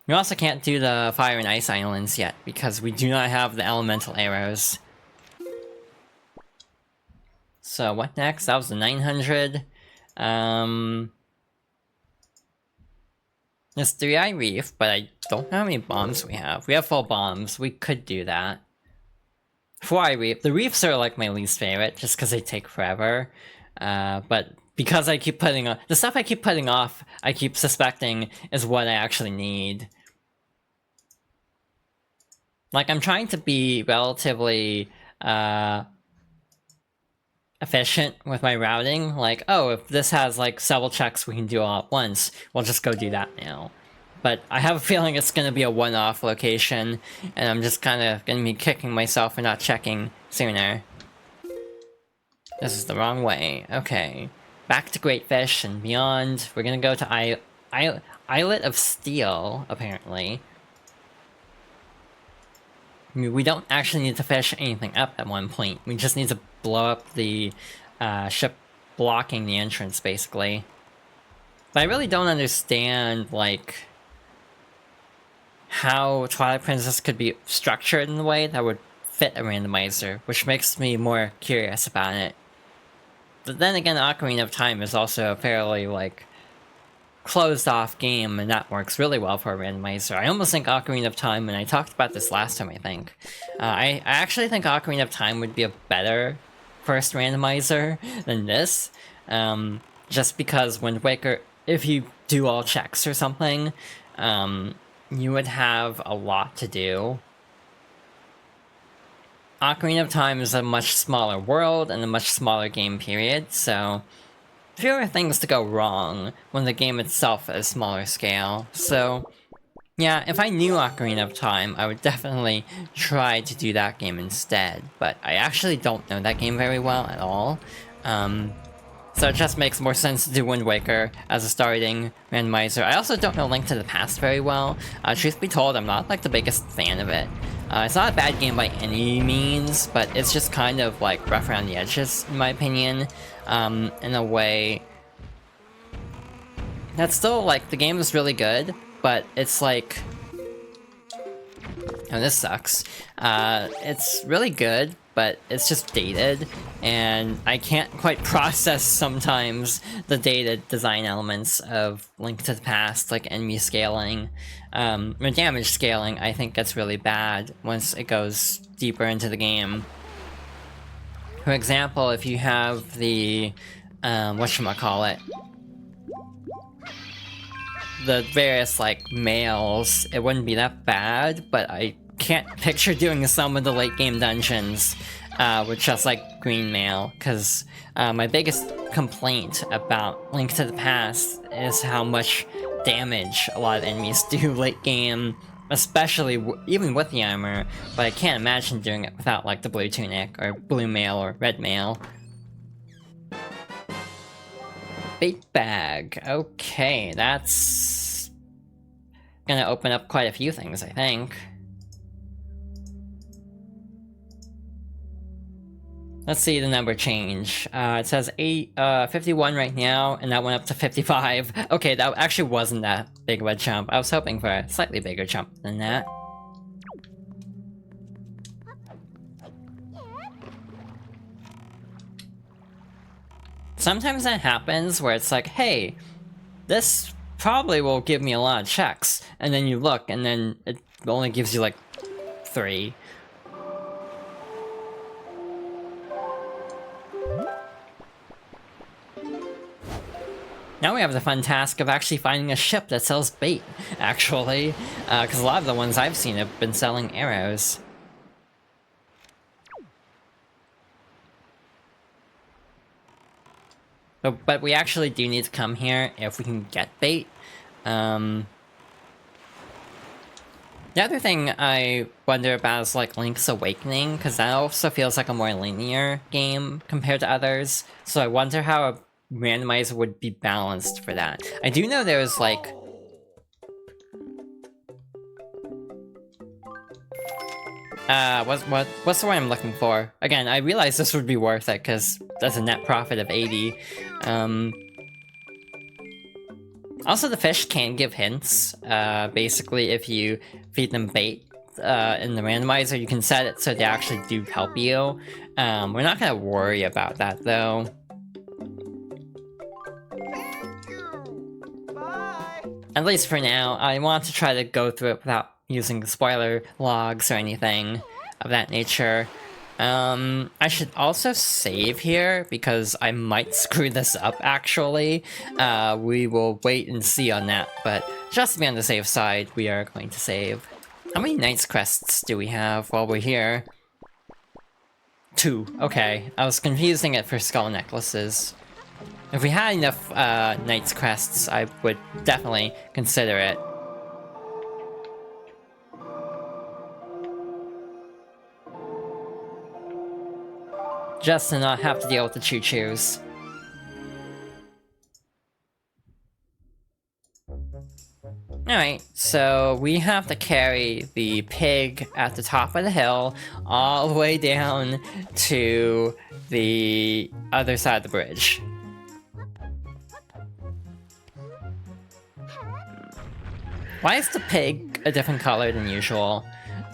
We also can't do the fire and ice islands yet because we do not have the elemental arrows. So what next? That was the 900. There's 3-eye reef, but I don't know how many bombs we have. We have full bombs. We could do that. 4-eye reef. The reefs are like my least favorite, just because they take forever. But because I keep putting off... The stuff I keep putting off, I keep suspecting is what I actually need. Like, I'm trying to be relatively... efficient with my routing, like, oh, if this has like several checks we can do all at once, we'll just go do that now. But I have a feeling it's gonna be a one-off location, and I'm just kind of gonna be kicking myself for not checking sooner. This is the wrong way. Okay. Back to Great Fish and beyond. We're gonna go to Islet of Steel, apparently. I mean, we don't actually need to fish anything up at one point. We just need to blow up the ship blocking the entrance, basically. But I really don't understand, like, how Twilight Princess could be structured in a way that would fit a randomizer, which makes me more curious about it. But then again, Ocarina of Time is also a fairly, like, closed-off game, and that works really well for a randomizer. I almost think Ocarina of Time, and I talked about this last time, I think. I actually think Ocarina of Time would be a better first randomizer than this, just because Wind Waker, if you do all checks or something, you would have a lot to do. Ocarina of Time is a much smaller world and a much smaller game period, so fewer things to go wrong when the game itself is smaller scale. So yeah, if I knew Ocarina of Time, I would definitely try to do that game instead, but I actually don't know that game very well at all. So it just makes more sense to do Wind Waker as a starting randomizer. I also don't know Link to the Past very well. Truth be told, I'm not like the biggest fan of it. It's not a bad game by any means, but it's just kind of like rough around the edges, in my opinion. In a way that's still, like, the game is really good, but it's like... Oh, this sucks. It's really good, but it's just dated, and I can't quite process sometimes the dated design elements of Link to the Past, like enemy scaling. Or damage scaling, I think gets really bad once it goes deeper into the game. For example, if you have the, whatchamacallit, the various, like, males, it wouldn't be that bad, but I can't picture doing some of the late game dungeons with just, like, green male, because my biggest complaint about Link to the Past is how much damage a lot of enemies do late game, especially even with the armor, but I can't imagine doing it without, like, the blue tunic, or blue mail, or red mail. Bait bag. Okay, that's gonna open up quite a few things, I think. Let's see the number change. It says 51 right now, and that went up to 55. Okay, that actually wasn't that big of a jump. I was hoping for a slightly bigger jump than that. Sometimes that happens where it's like, hey, this probably will give me a lot of checks, and then you look, and then it only gives you like 3. Now we have the fun task of actually finding a ship that sells bait, actually, because a lot of the ones I've seen have been selling arrows. But we actually do need to come here if we can get bait. The other thing I wonder about is, like, Link's Awakening, because that also feels like a more linear game compared to others. So I wonder how a randomizer would be balanced for that. I do know there's, like... What's the word I'm looking for? Again, I realized this would be worth it, because that's a net profit of 80. Also, the fish can give hints. Basically, if you feed them bait in the randomizer, you can set it so they actually do help you. We're not gonna worry about that, though. At least for now, I want to try to go through it without using spoiler logs or anything of that nature. I should also save here, because I might screw this up, actually. We will wait and see on that, but just to be on the safe side, we are going to save. How many Knight's Crests do we have while we're here? 2. Okay, I was confusing it for skull necklaces. If we had enough Knight's Crests, I would definitely consider it. Just to not have to deal with the choo-choos. Alright, so we have to carry the pig at the top of the hill all the way down to the other side of the bridge. Why is the pig a different color than usual?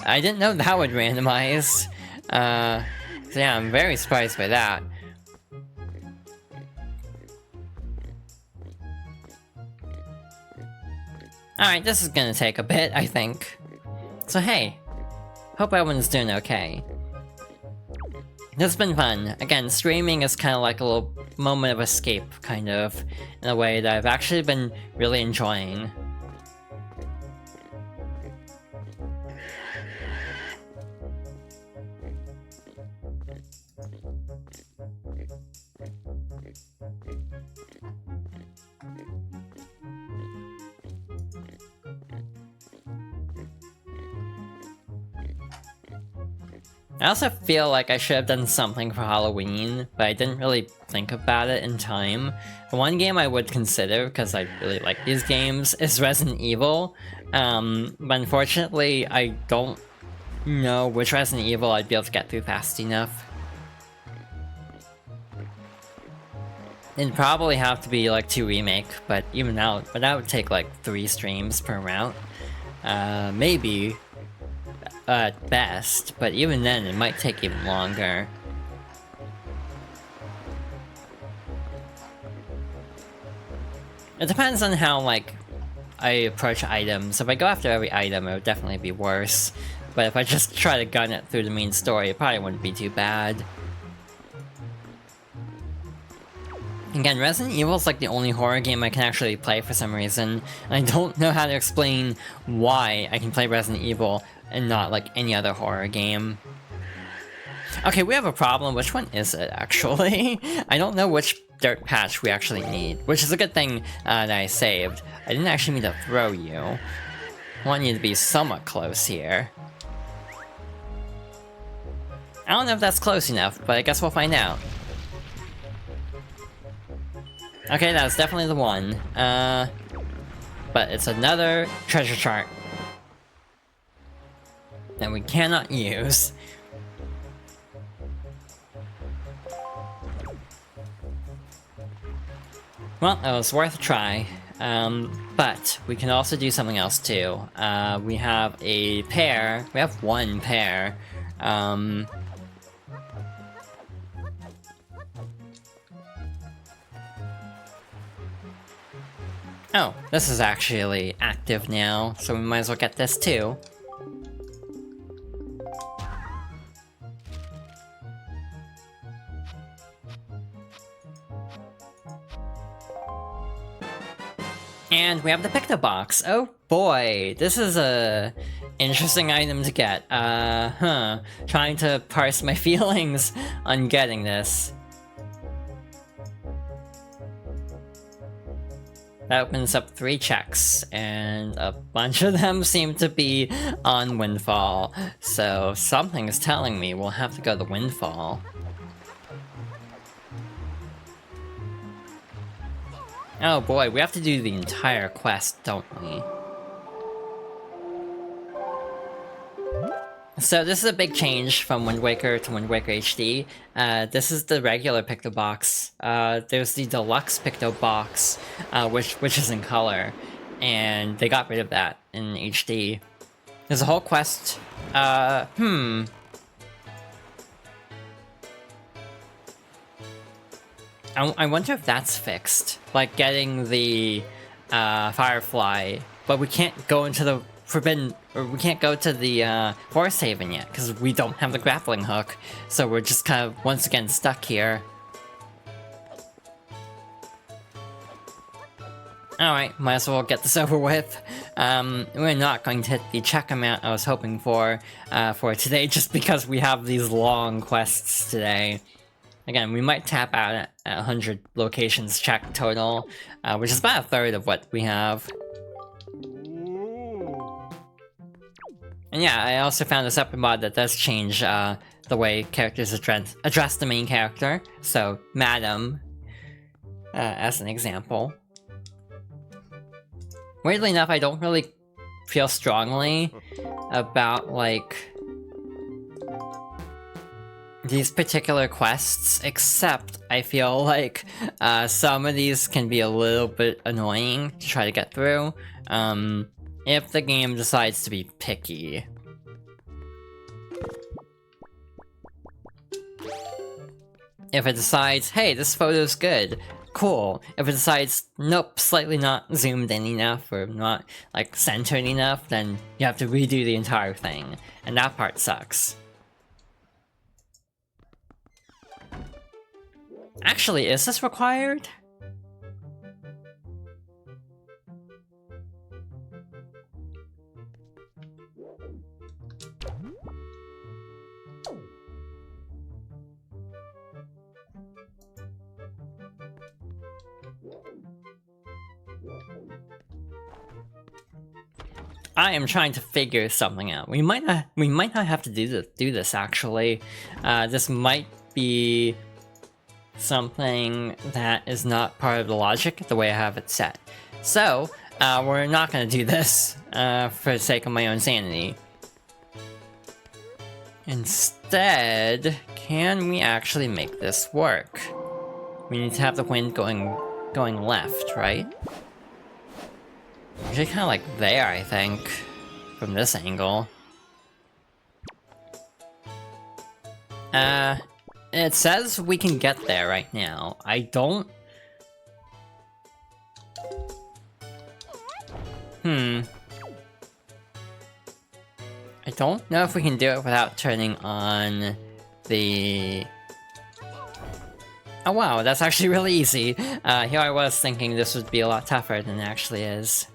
I didn't know that would randomize. So yeah, I'm very surprised by that. Alright, this is gonna take a bit, I think. So hey, hope everyone's doing okay. This has been fun. Again, streaming is kind of like a little moment of escape, kind of, in a way that I've actually been really enjoying. I also feel like I should have done something for Halloween, but I didn't really think about it in time. The one game I would consider, because I really like these games, is Resident Evil. But unfortunately, I don't know which Resident Evil I'd be able to get through fast enough. It'd probably have to be like 2 Remake, but even now, but that would take like 3 streams per route. Maybe. At best, but even then it might take even longer. It depends on how, like, I approach items. If I go after every item, it would definitely be worse. But if I just try to gun it through the main story, it probably wouldn't be too bad. Again, Resident Evil is like the only horror game I can actually play for some reason, and I don't know how to explain why I can play Resident Evil and not like any other horror game. Okay, we have a problem. Which one is it, actually? I don't know which dirt patch we actually need, which is a good thing that I saved. I didn't actually mean to throw you. I want you to be somewhat close here. I don't know if that's close enough, but I guess we'll find out. Okay, that's definitely the one. But it's another treasure chart that we cannot use. Well, it was worth a try. But we can also do something else too. We have a pair. We have 1 pair. Oh, this is actually active now, so we might as well get this too. And we have the Picto Box. Oh boy, this is a interesting item to get. Trying to parse my feelings on getting this. That opens up 3 checks, and a bunch of them seem to be on Windfall. So something is telling me we'll have to go to Windfall. Oh boy, we have to do the entire quest, don't we? So this is a big change from Wind Waker to Wind Waker HD. This is the regular Picto Box. There's the Deluxe Picto Box, which is in color, and they got rid of that in HD. There's a whole quest. I wonder if that's fixed. Like getting the Firefly, but we can't go into the Forbidden, or we can't go to the Forest Haven yet, because we don't have the grappling hook. So we're just kind of, once again, stuck here. Alright, might as well get this over with. We're not going to hit the check amount I was hoping for today, just because we have these long quests today. Again, we might tap out at 100 locations checked total, which is about a third of what we have. And yeah, I also found a separate mod that does change the way characters address the main character. So, Madam, as an example. Weirdly enough, I don't really feel strongly about, like, these particular quests, except I feel like some of these can be a little bit annoying to try to get through. If the game decides to be picky. If it decides, hey, this photo's good, cool. If it decides, nope, slightly not zoomed in enough, or not, like, centered enough, then you have to redo the entire thing. And that part sucks. Actually, is this required? I am trying to figure something out. We might not have to do this actually. This might be something that is not part of the logic the way I have it set. So, we're not gonna do this for the sake of my own sanity. Instead, can we actually make this work? We need to have the wind going left, right? Actually kind of like there, I think, from this angle. It says we can get there right now. I don't... I don't know if we can do it without turning on the... Oh wow, that's actually really easy. Here I was thinking this would be a lot tougher than it actually is.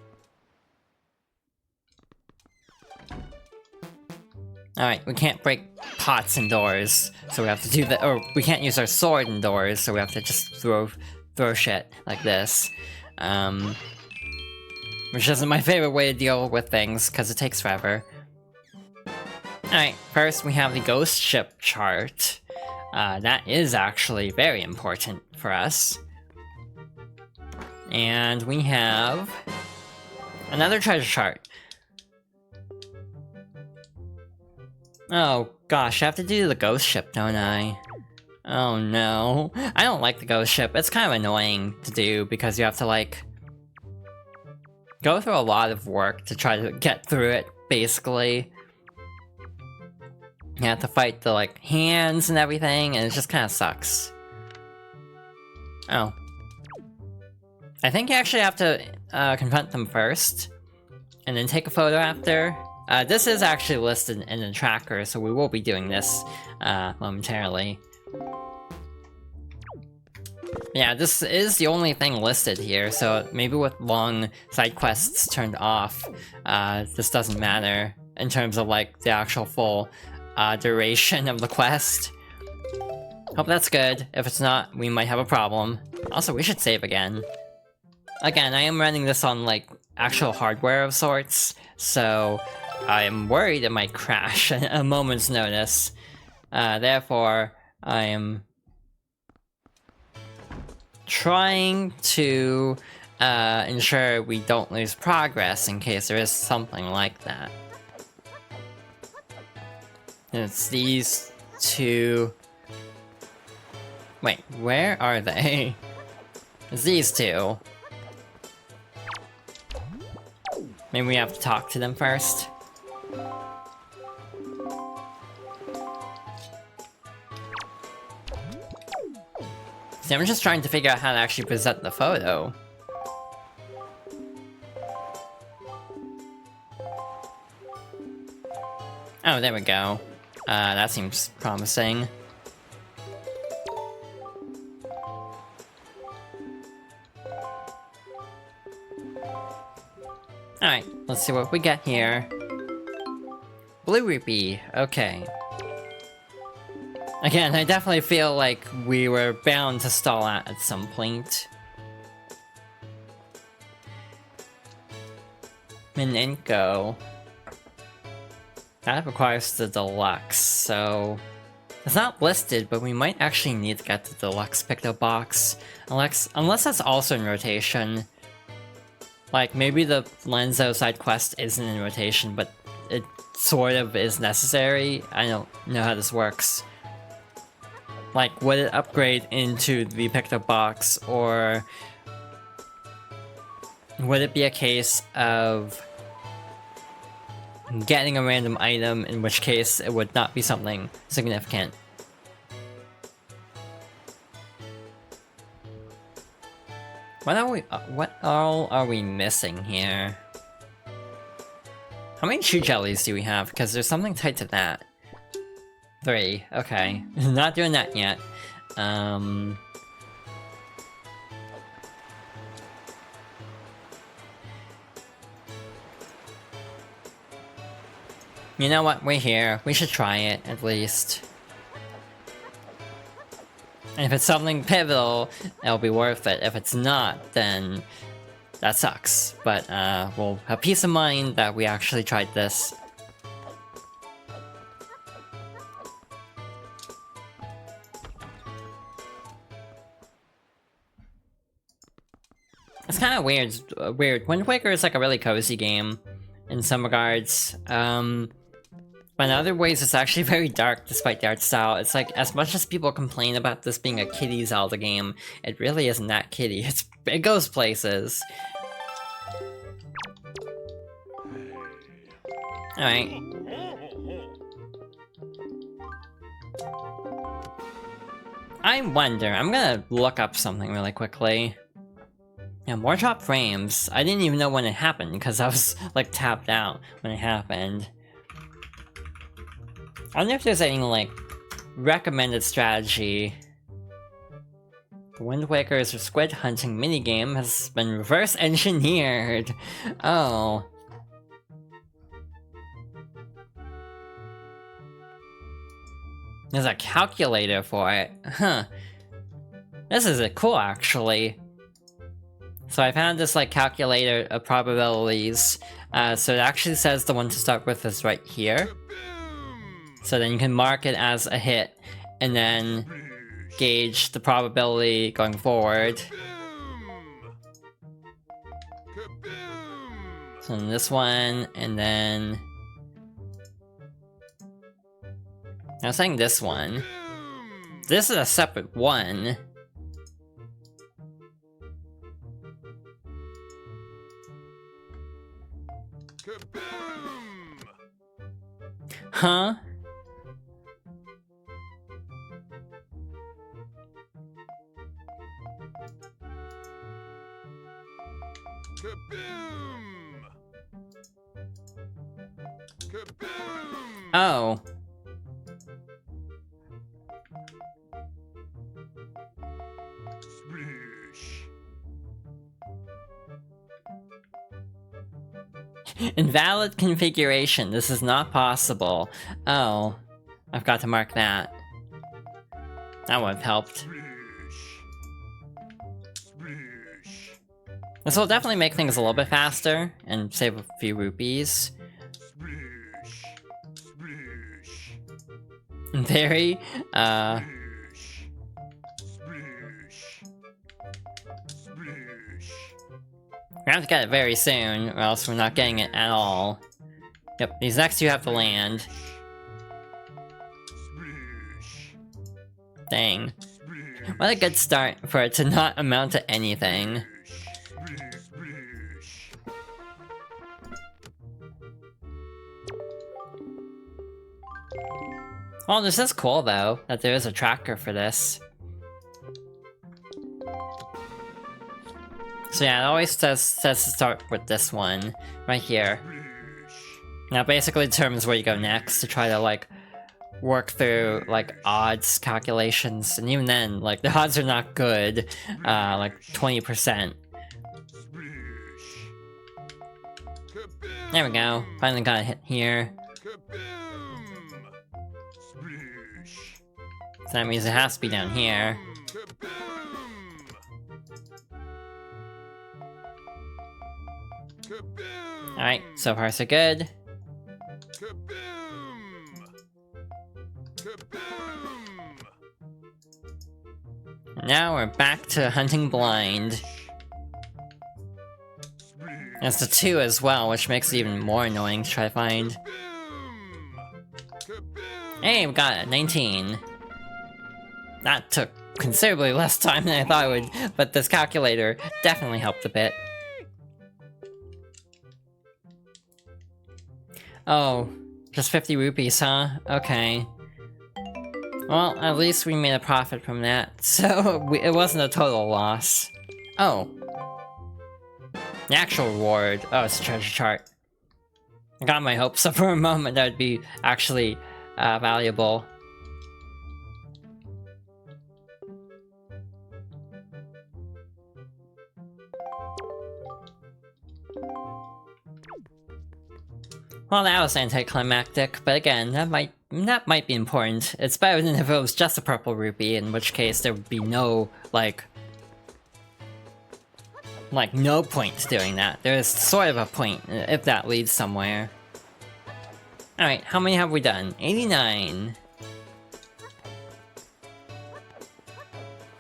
Alright, we can't break pots and doors, so we have to do that, or we can't use our sword indoors, so we have to just throw shit like this. Which isn't my favorite way to deal with things, because it takes forever. Alright, first we have the ghost ship chart. That is actually very important for us. And we have another treasure chart. Oh gosh, I have to do the ghost ship, don't I? Oh no. I don't like the ghost ship. It's kind of annoying to do because you have to, like, go through a lot of work to try to get through it, basically. You have to fight the, like, hands and everything, and it just kind of sucks. Oh. I think you actually have to confront them first, and then take a photo after. This is actually listed in the tracker, so we will be doing this momentarily. Yeah, this is the only thing listed here, so maybe with long side quests turned off, this doesn't matter in terms of, like, the actual full duration of the quest. Hope that's good. If it's not, we might have a problem. Also, we should save again. Again, I am running this on, like, actual hardware of sorts, so I am worried it might crash at a moment's notice. Therefore, I am trying to ensure we don't lose progress in case there is something like that. It's these two... Wait, where are they? It's these two. Maybe we have to talk to them first. See, I'm just trying to figure out how to actually present the photo. Oh, there we go. That seems promising. Alright, let's see what we get here. Blue rupee, okay. Again, I definitely feel like we were bound to stall out at some point. Minenko. That requires the deluxe, so... It's not listed, but we might actually need to get the deluxe picked-up box. Unless that's also in rotation. Like, maybe the Lenzo side quest isn't in rotation, but it sort of is necessary. I don't know how this works. Like, would it upgrade into the picked-up box, or... would it be a case of... getting a random item, in which case it would not be something significant? What all are we missing here? How many chew jellies do we have? Because there's something tied to that. 3, okay. Not doing that yet. You know what, we're here. We should try it, at least. And if it's something pivotal, it'll be worth it. If it's not, then that sucks. But we'll have peace of mind that we actually tried this. It's kind of weird. Wind Waker is like a really cozy game in some regards. But in other ways, it's actually very dark despite the art style. It's like, as much as people complain about this being a kiddie Zelda game, it really isn't that kiddie. It goes places. Alright. I wonder, I'm gonna look up something really quickly. Yeah, more drop frames. I didn't even know when it happened, because I was, like, tapped out when it happened. I wonder if there's any, like, recommended strategy. The Wind Waker's squid hunting minigame has been reverse engineered. Oh. There's a calculator for it. Huh. This is cool, actually. So I found this, like, calculator of probabilities. So it actually says the one to start with is right here. So then you can mark it as a hit, and then gauge the probability going forward. So then this one, and then... I was saying this one. This is a separate one. Huh? Oh. Invalid configuration. This is not possible. Oh. I've got to mark that. That would have helped. This will definitely make things a little bit faster and save a few rupees. In theory, we have to get it very soon, or else we're not getting it at all. Yep, these next two have to land. Dang. What a good start for it to not amount to anything. Well, this is cool though, that there is a tracker for this. So yeah, it always says to start with this one, right here. Now basically determines where you go next to try to like work through like odds calculations, and even then, like the odds are not good, like 20%. There we go, finally got a hit here. So that means it has to be down here. Alright, so far so good. Now we're back to hunting blind. There's the 2 as well, which makes it even more annoying to try to find. Hey, we got it, 19. That took considerably less time than I thought it would, but this calculator definitely helped a bit. Oh, just 50 rupees, huh? Okay. Well, at least we made a profit from that, so it wasn't a total loss. Oh. The actual reward. Oh, it's a treasure chart. I got my hopes up for a moment that would be actually valuable. Well, that was anticlimactic, but again, that might be important. It's better than if it was just a purple rupee, in which case there would be no, like, no point to doing that. There is sort of a point, if that leads somewhere. Alright, how many have we done? 89.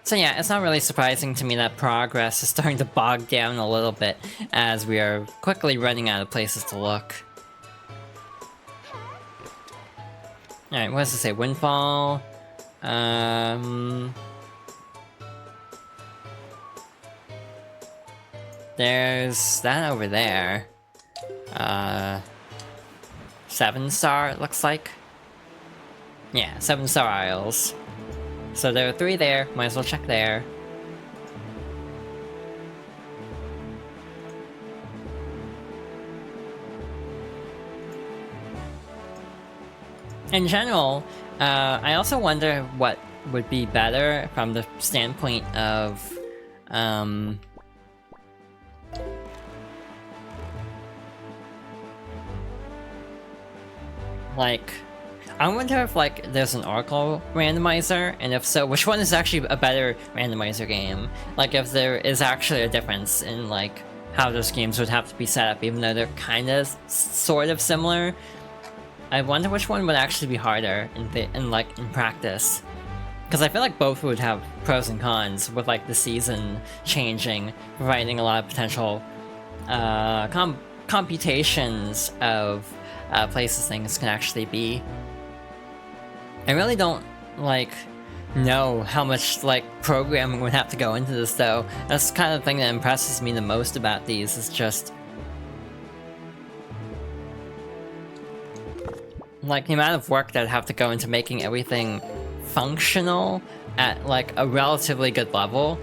So yeah, it's not really surprising to me that progress is starting to bog down a little bit, as we are quickly running out of places to look. Alright, what does it say? Windfall? There's that over there. 7-star, it looks like. Yeah, 7-star Isles. So there are 3 there, might as well check there. In general, I also wonder what would be better from the standpoint of, like, I wonder if, like, there's an Oracle randomizer, and if so, which one is actually a better randomizer game? Like, if there is actually a difference in, like, how those games would have to be set up, even though they're kinda, sort of similar. I wonder which one would actually be harder in practice. Because I feel like both would have pros and cons, with like the season changing, providing a lot of potential computations of places things can actually be. I really don't know how much programming would have to go into this though. That's the kind of thing that impresses me the most about these, is just the amount of work that would have to go into making everything functional at, a relatively good level.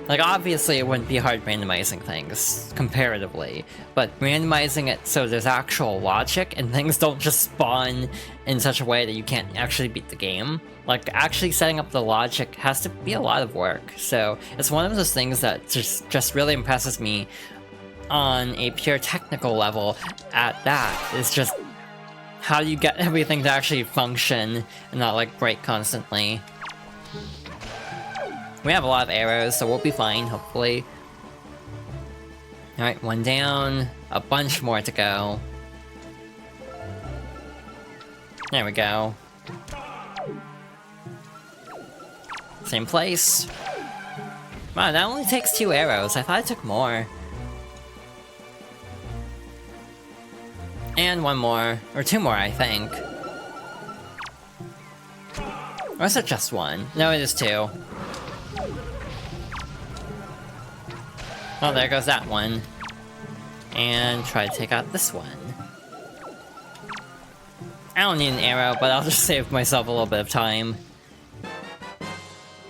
Obviously it wouldn't be hard randomizing things, comparatively, but randomizing it so there's actual logic and things don't just spawn in such a way that you can't actually beat the game. Actually setting up the logic has to be a lot of work, so it's one of those things that just really impresses me on a pure technical level at that. It's just, how do you get everything to actually function and not, break constantly? We have a lot of arrows, so we'll be fine, hopefully. Alright, 1 down. A bunch more to go. There we go. Same place. Wow, that only takes 2 arrows. I thought it took more. And 1 more. Or 2 more, I think. Or is it just one? No, it is two. Oh, there goes that one. And try to take out this one. I don't need an arrow, but I'll just save myself a little bit of time.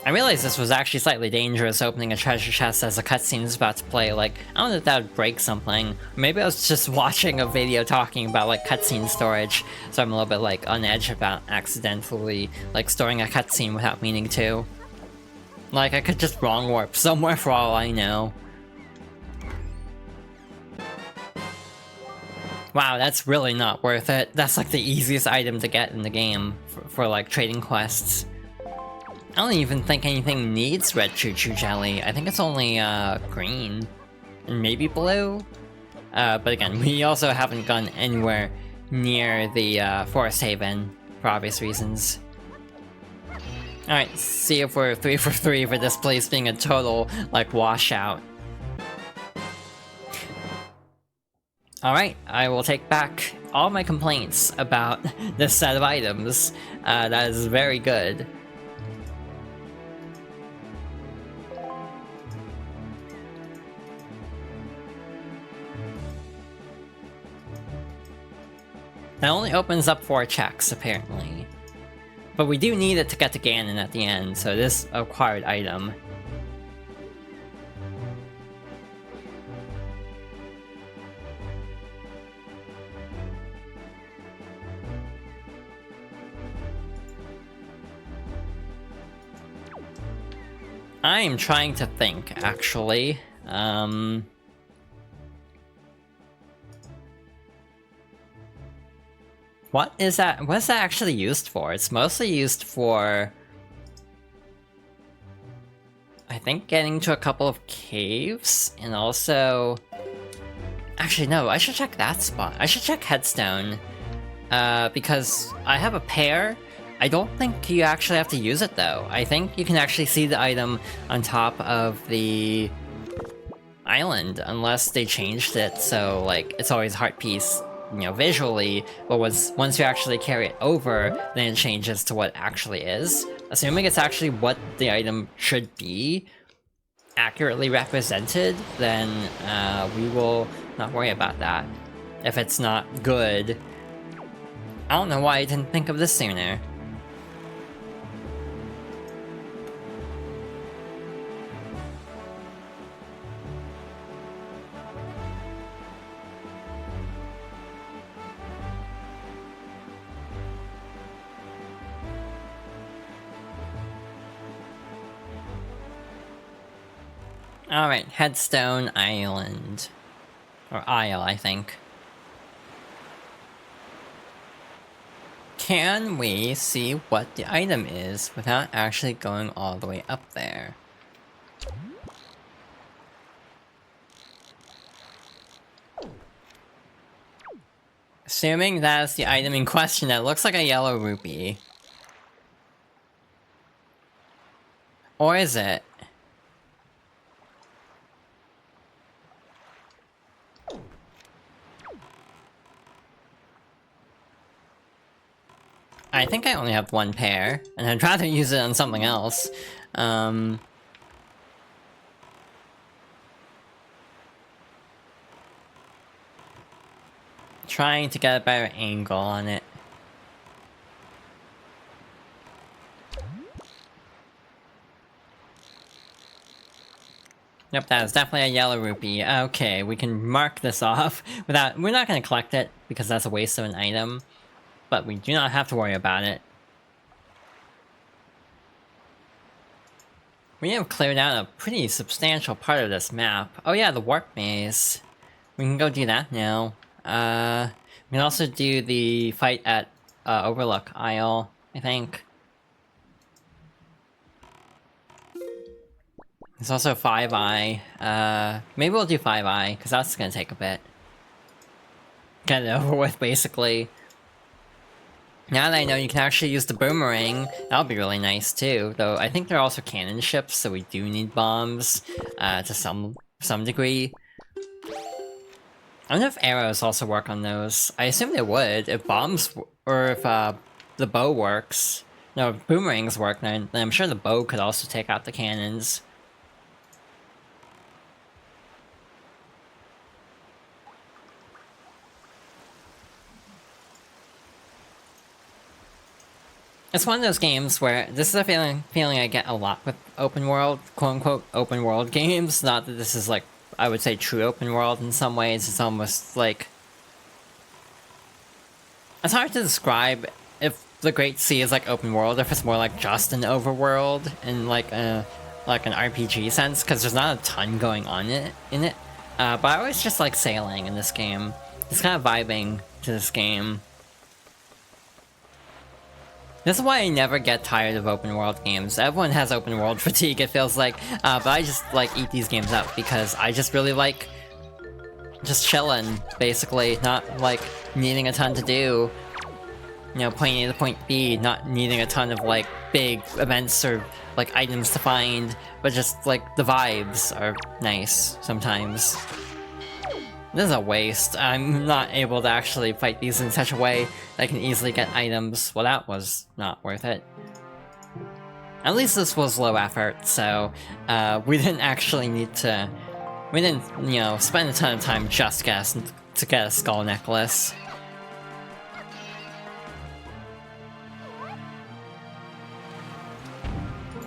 I realized this was actually slightly dangerous, opening a treasure chest as a cutscene is about to play. Like, I don't know if that would break something. Maybe I was just watching a video talking about, like, cutscene storage, so I'm a little bit, like, on edge about accidentally, like, storing a cutscene without meaning to. Like, I could just wrong warp somewhere for all I know. Wow, that's really not worth it. That's like the easiest item to get in the game for like trading quests. I don't even think anything needs red choo-choo jelly. I think it's only green and maybe blue. But again, we also haven't gone anywhere near the Forest Haven for obvious reasons. Alright, see if we're 3 for 3 for this place being a total like washout. Alright, I will take back all my complaints about this set of items. That is very good. That only opens up 4 checks, apparently. But we do need it to get to Ganon at the end, so it is a required item. I am trying to think, actually. What is that? What is that actually used for? It's mostly used for, I think, getting to a couple of caves, and also... Actually, no, I should check that spot. I should check Headstone, because I have a pair. I don't think you actually have to use it, though. I think you can actually see the item on top of the island, unless they changed it, so, like, it's always heart piece, you know, visually, but once you actually carry it over, then it changes to what it actually is. Assuming it's actually what the item should be, accurately represented, then we will not worry about that. If it's not good. I don't know why I didn't think of this sooner. Alright, Headstone Island. Or Isle, I think. Can we see what the item is without actually going all the way up there? Assuming that is the item in question, that looks like a yellow rupee. Or is it? I think I only have one pair, and I'd rather use it on something else. Trying to get a better angle on it. Yep, that is definitely a yellow rupee. Okay, we can mark this off without... We're not going to collect it, because that's a waste of an item. But we do not have to worry about it. We have cleared out a pretty substantial part of this map. Oh yeah, the warp maze. We can go do that now. We can also do the fight at Overlook Isle, I think. There's also 5-Eye. Maybe we'll do 5-Eye, because that's gonna take a bit. Get it over with, basically. Now that I know you can actually use the boomerang, that'll be really nice too. Though I think they're also cannon ships, so we do need bombs to some degree. I don't know if arrows also work on those. I assume they would if bombs or if the bow works. No, boomerangs work, then I'm sure the bow could also take out the cannons. It's one of those games where this is a feeling I get a lot with open world, quote unquote, open world games. Not that this is like, I would say, true open world in some ways. It's almost like, it's hard to describe if the Great Sea is like open world, if it's more like just an overworld in like an RPG sense, because there's not a ton going on in it. But I always just like sailing in this game. Just kind of vibing to this game. This is why I never get tired of open world games. Everyone has open world fatigue, it feels like, but I just like eat these games up because I just really like just chilling, basically, not like needing a ton to do. You know, point A to point B, not needing a ton of like big events or like items to find, but just like the vibes are nice sometimes. This is a waste. I'm not able to actually fight these in such a way that I can easily get items. Well, that was not worth it. At least this was low effort, so we didn't actually need to... We didn't, you know, spend a ton of time just to get a skull necklace.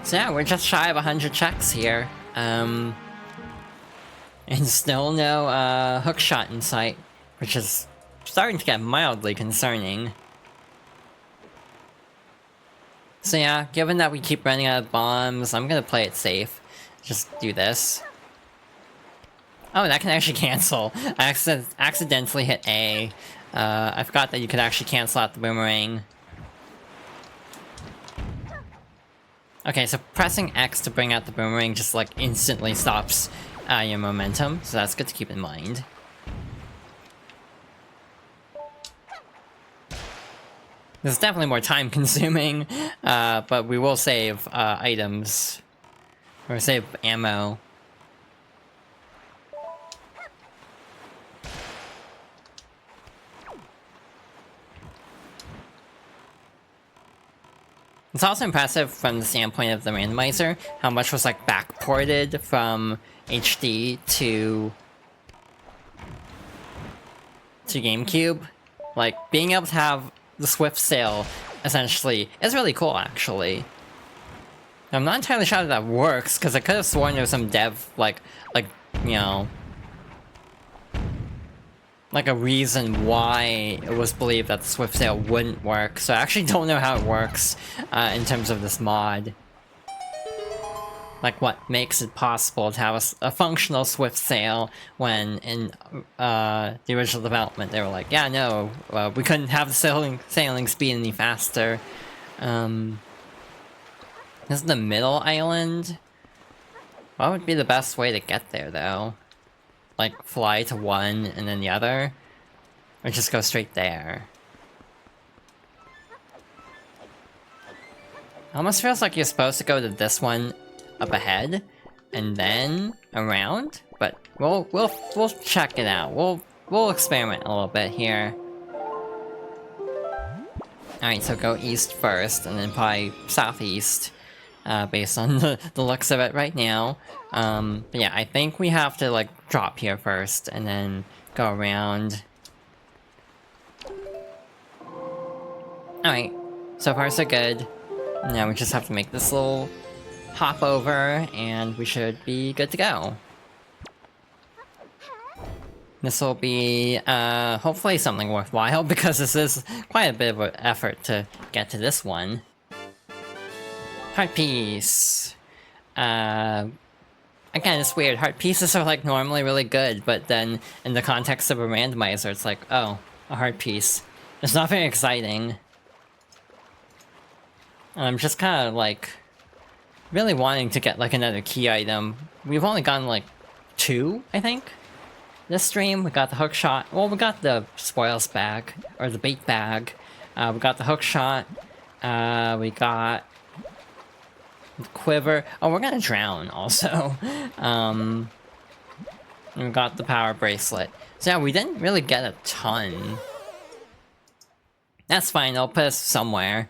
So yeah, we're just shy of 100 checks here. And still no hookshot in sight, which is starting to get mildly concerning. So yeah, given that we keep running out of bombs, I'm gonna play it safe. Just do this. Oh, that can actually cancel. I accidentally hit A. I forgot that you could actually cancel out the boomerang. Okay, so pressing X to bring out the boomerang just like instantly stops your momentum, so that's good to keep in mind. This is definitely more time consuming, but we will save items. Or save ammo. It's also impressive from the standpoint of the randomizer, how much was like backported from HD to GameCube. Like, being able to have the Swift Sail, essentially, is really cool, actually. I'm not entirely sure how that works, because I could have sworn there was some dev, like, you know... like a reason why it was believed that the Swift Sail wouldn't work, so I actually don't know how it works in terms of this mod. Like, what makes it possible to have a functional Swift Sail when in the original development they were like, yeah, no, we couldn't have the sailing speed any faster. This is the middle island? What would be the best way to get there, though? Like, fly to one and then the other? Or just go straight there? Almost feels like you're supposed to go to this one up ahead and then around, but we'll check it out. We'll experiment a little bit here. Alright, so go east first and then probably southeast. Based on the looks of it right now. But yeah, I think we have to, like, drop here first, and then go around. Alright, so far so good. Now we just have to make this little hop over, and we should be good to go. This will be, hopefully something worthwhile, because this is quite a bit of an effort to get to this one. Heart piece. Again, it's weird. Heart pieces are like normally really good, but then in the context of a randomizer, it's like, oh, a heart piece. It's not very exciting. And I'm just kind of like really wanting to get like another key item. We've only gotten like 2, I think. This stream, we got the hook shot. Well, we got the spoils bag, or the bait bag. We got the hook shot. We got the quiver. Oh, we're gonna drown also. We got the power bracelet. So yeah, we didn't really get a ton. That's fine, they'll put us somewhere.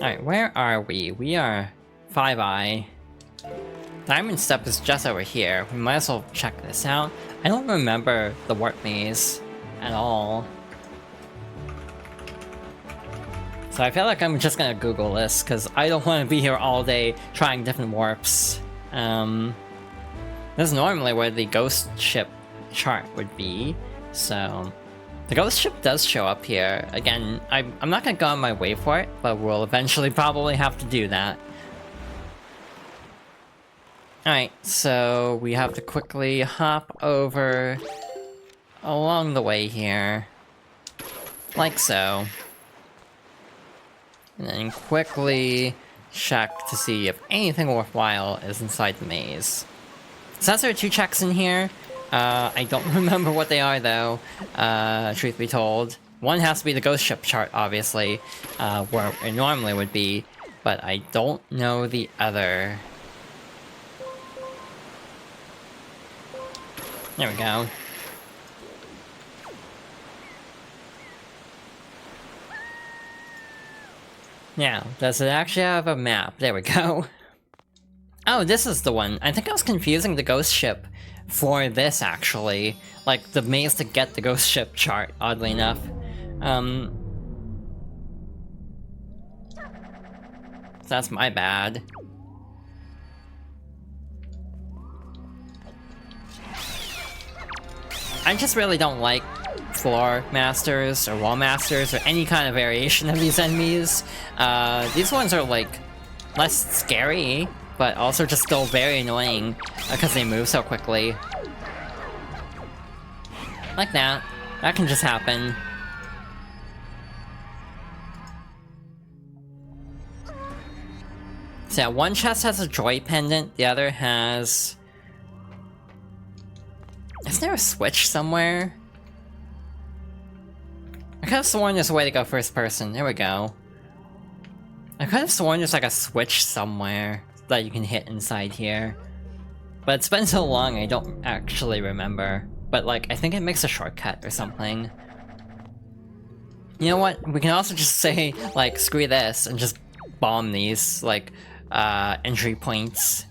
Alright, where are we? We are 5i. Diamond Step is just over here. We might as well check this out. I don't remember the warp maze at all. So I feel like I'm just gonna Google this, because I don't want to be here all day trying different warps. This is normally where the ghost ship chart would be, so... The ghost ship does show up here. Again, I'm not gonna go on my way for it, but we'll eventually probably have to do that. Alright, so we have to quickly hop over along the way here. Like so. And then quickly check to see if anything worthwhile is inside the maze. Since there are 2 checks in here, I don't remember what they are though, truth be told. One has to be the ghost ship chart, obviously, where it normally would be, but I don't know the other. There we go. Now, does it actually have a map? There we go. Oh, this is the one. I think I was confusing the ghost ship for this, actually. Like, the maze to get the ghost ship chart, oddly enough. That's my bad. I just really don't like floor masters or wall masters or any kind of variation of these enemies. These ones are like less scary, but also just still very annoying because they move so quickly. Like that. That can just happen. So yeah, one chest has a joy pendant, the other has... Is there a switch somewhere? I could have sworn there's a way to go first person. There we go. I could have sworn there's like a switch somewhere that you can hit inside here. But it's been so long I don't actually remember. But like, I think it makes a shortcut or something. You know what? We can also just say, like, screw this and just bomb these, like, entry points.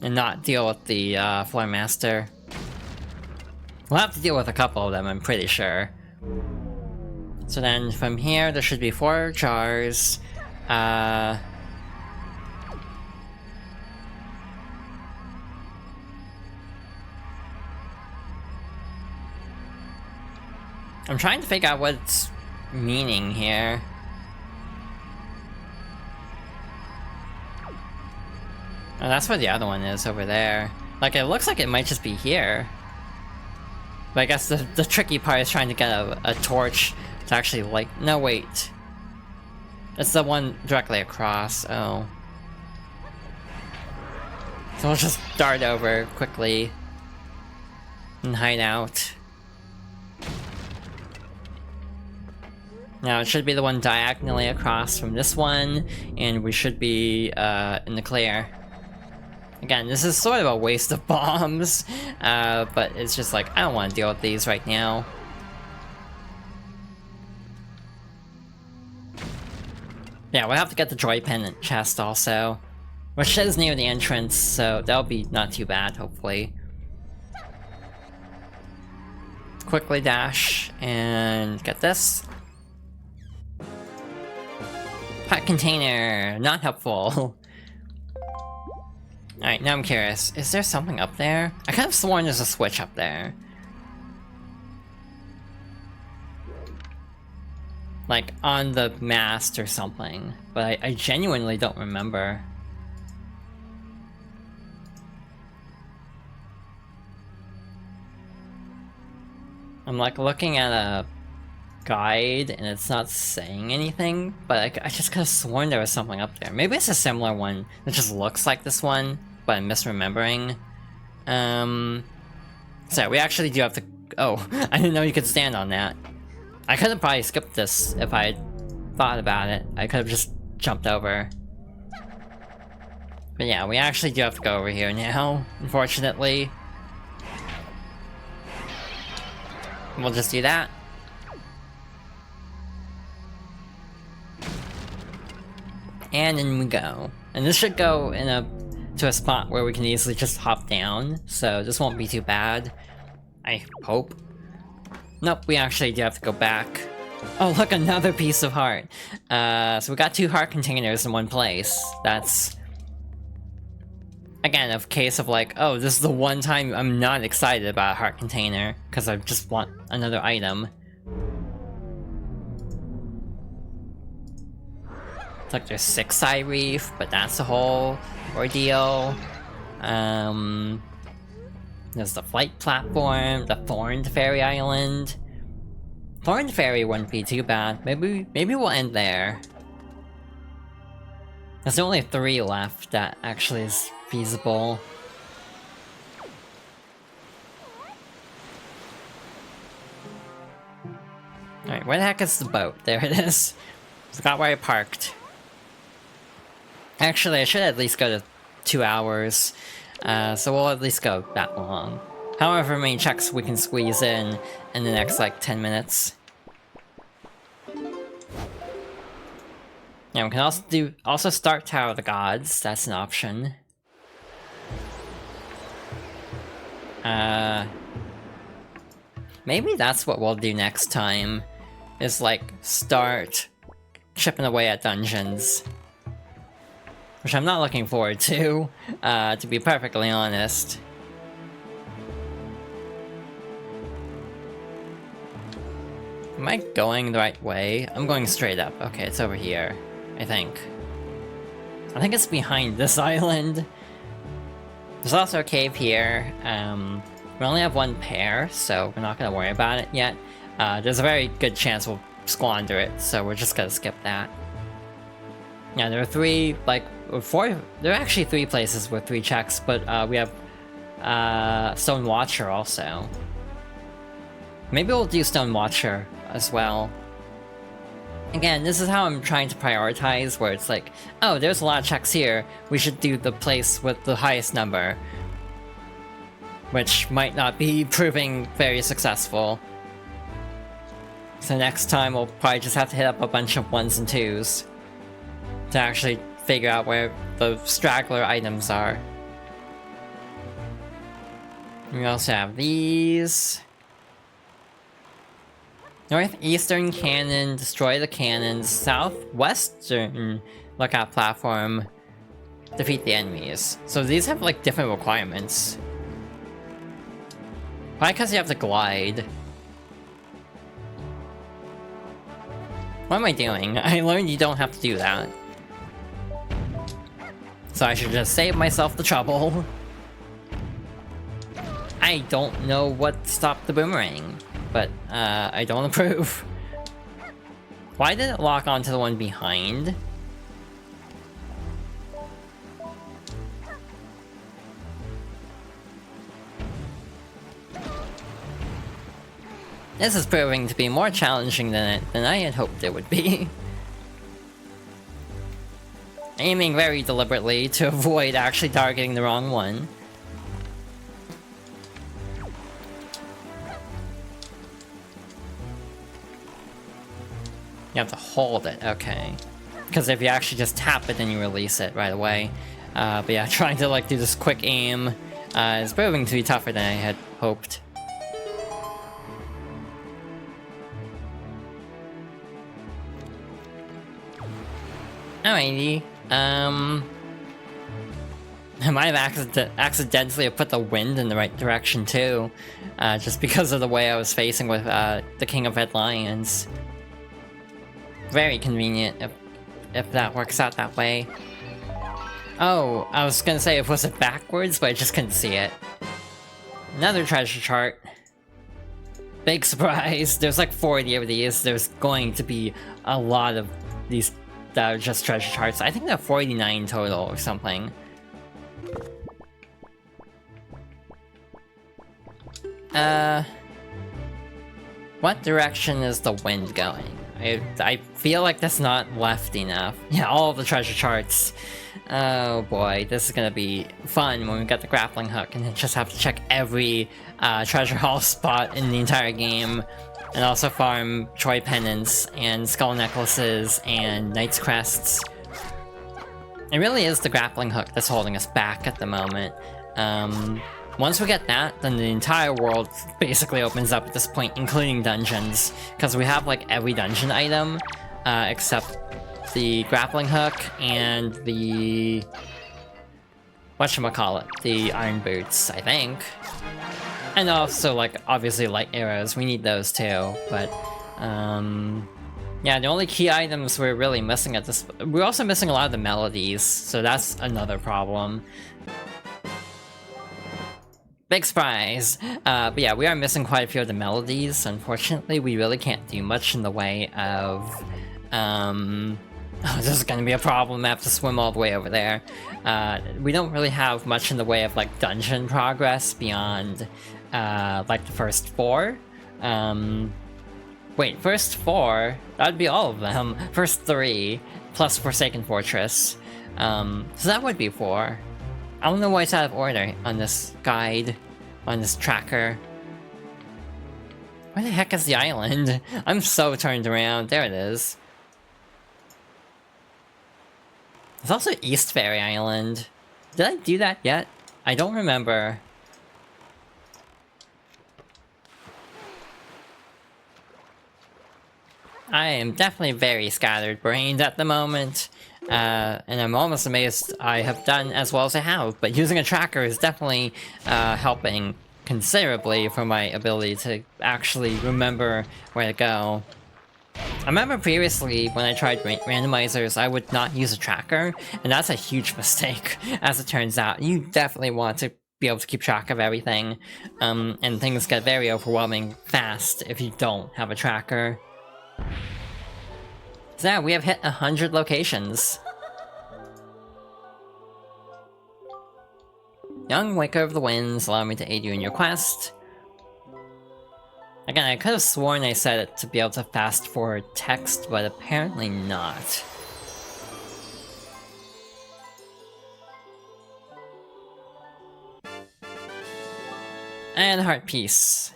And not deal with the, floor master. We'll have to deal with a couple of them, I'm pretty sure. So then, from here, there should be 4 jars. I'm trying to figure out what's meaning here. Oh, that's where the other one is, over there. Like, it looks like it might just be here. But I guess the tricky part is trying to get a torch to actually light... No, wait. It's the one directly across, oh. So we'll just dart over quickly. And hide out. Now, it should be the one diagonally across from this one, and we should be in the clear. Again, this is sort of a waste of bombs, but it's just like, I don't want to deal with these right now. Yeah, we'll have to get the Joy Pendant chest also, which is near the entrance, so that'll be not too bad, hopefully. Quickly dash and get this. Hot container, not helpful. Alright, now I'm curious. Is there something up there? I could have sworn there's a switch up there. Like, on the mast or something. But I genuinely don't remember. I'm like looking at a guide and it's not saying anything, but I just could have sworn there was something up there. Maybe it's a similar one that just looks like this one, but I'm misremembering. So we actually do have to... Oh, I didn't know you could stand on that. I could have probably skipped this if I had thought about it. I could have just jumped over. But yeah, we actually do have to go over here now, unfortunately. We'll just do that. And in we go. And this should go to a spot where we can easily just hop down, so this won't be too bad. I hope. Nope, we actually do have to go back. Oh look, another piece of heart! So we got 2 heart containers in one place. That's... again, a case of like, oh, this is the one time I'm not excited about a heart container, because I just want another item. It's like there's 6-side reef, but that's a whole ordeal. There's the flight platform, the Thorned Fairy Island. Thorned Fairy wouldn't be too bad. Maybe we'll end there. There's only 3 left that actually is feasible. Alright, where the heck is the boat? There it is. Forgot where I parked. Actually, I should at least go to 2 hours. So we'll at least go that long. However many checks we can squeeze in the next, like, 10 minutes. Yeah, we can also start Tower of the Gods. That's an option. Maybe that's what we'll do next time. Is, like, start chipping away at dungeons. Which I'm not looking forward to be perfectly honest. Am I going the right way? I'm going straight up. Okay, it's over here, I think. I think it's behind this island. There's also a cave here. We only have 1 pair, so we're not gonna worry about it yet. There's a very good chance we'll squander it, so we're just gonna skip that. Yeah, there are 3, like, 4, there are actually 3 places with 3 checks, but we have Stone Watcher also. Maybe we'll do Stone Watcher as well. Again, this is how I'm trying to prioritize, where it's like, oh, there's a lot of checks here, we should do the place with the highest number. Which might not be proving very successful. So next time we'll probably just have to hit up a bunch of 1s and 2s. To actually figure out where the straggler items are. We also have these. Northeastern cannon, destroy the cannons. Southwestern lookout platform, defeat the enemies. So these have like different requirements. Probably because you have to glide. What am I doing? I learned you don't have to do that. So I should just save myself the trouble. I don't know what stopped the boomerang, but I don't approve. Why did it lock onto the one behind? This is proving to be more challenging than I had hoped it would be. Aiming very deliberately to avoid actually targeting the wrong one. You have to hold it, okay. Because if you actually just tap it, then you release it right away. But yeah, trying to like do this quick aim is proving to be tougher than I had hoped. Alrighty. I might have accidentally put the wind in the right direction too, just because of the way I was facing with the King of Red Lions. Very convenient if that works out that way. Oh, I was gonna say it was it backwards, but I just couldn't see it. Another treasure chart. Big surprise. There's like 40 of these. There's going to be a lot of these that are just treasure charts. I think there are 49 total or something. What direction is the wind going? I feel like that's not left enough. Yeah, all of the treasure charts. Oh boy, this is gonna be fun when we get the grappling hook and just have to check every treasure haul spot in the entire game. And also farm Troy Pennants and Skull Necklaces and Knight's Crests. It really is the grappling hook that's holding us back at the moment. Once we get that, then the entire world basically opens up at this point, including dungeons. Because we have like every dungeon item, except the grappling hook and the... whatchamacallit? The iron boots, I think. And also, like, obviously light arrows, we need those too, but... yeah, the only key items we're really missing at this... We're also missing a lot of the melodies, so that's another problem. Big surprise! But yeah, we are missing quite a few of the melodies. Unfortunately, we really can't do much in the way of... Oh, this is gonna be a problem, I have to swim all the way over there. We don't really have much in the way of, like, dungeon progress beyond, like, the first 4. Wait, first 4? That'd be all of them. First 3, plus Forsaken Fortress. So that would be 4. I don't know why it's out of order on this guide, on this tracker. Where the heck is the island? I'm so turned around. There it is. There's also East Fairy Island. Did I do that yet? I don't remember. I am definitely very scattered-brained at the moment. And I'm almost amazed I have done as well as I have, but using a tracker is definitely helping considerably for my ability to actually remember where to go. I remember previously when I tried randomizers, I would not use a tracker, and that's a huge mistake, as it turns out. You definitely want to be able to keep track of everything, and things get very overwhelming fast if you don't have a tracker. So yeah, we have hit 100 locations. Young Waker of the Winds, allow me to aid you in your quest. Again, I could have sworn I said it to be able to fast forward text, but apparently not. And Heart Piece.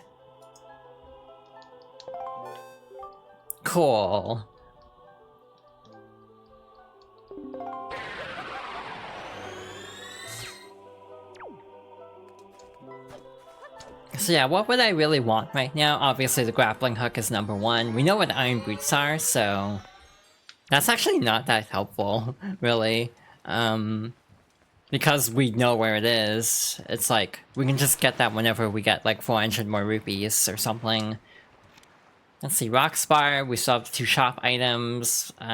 Cool. So yeah, what would I really want right now? Obviously the grappling hook is number 1. We know what iron boots are, so... That's actually not that helpful, really. Because we know where it is. It's like, we can just get that whenever we get like 400 more rupees or something. Let's see, Rock Spire, we still have 2 shop items. We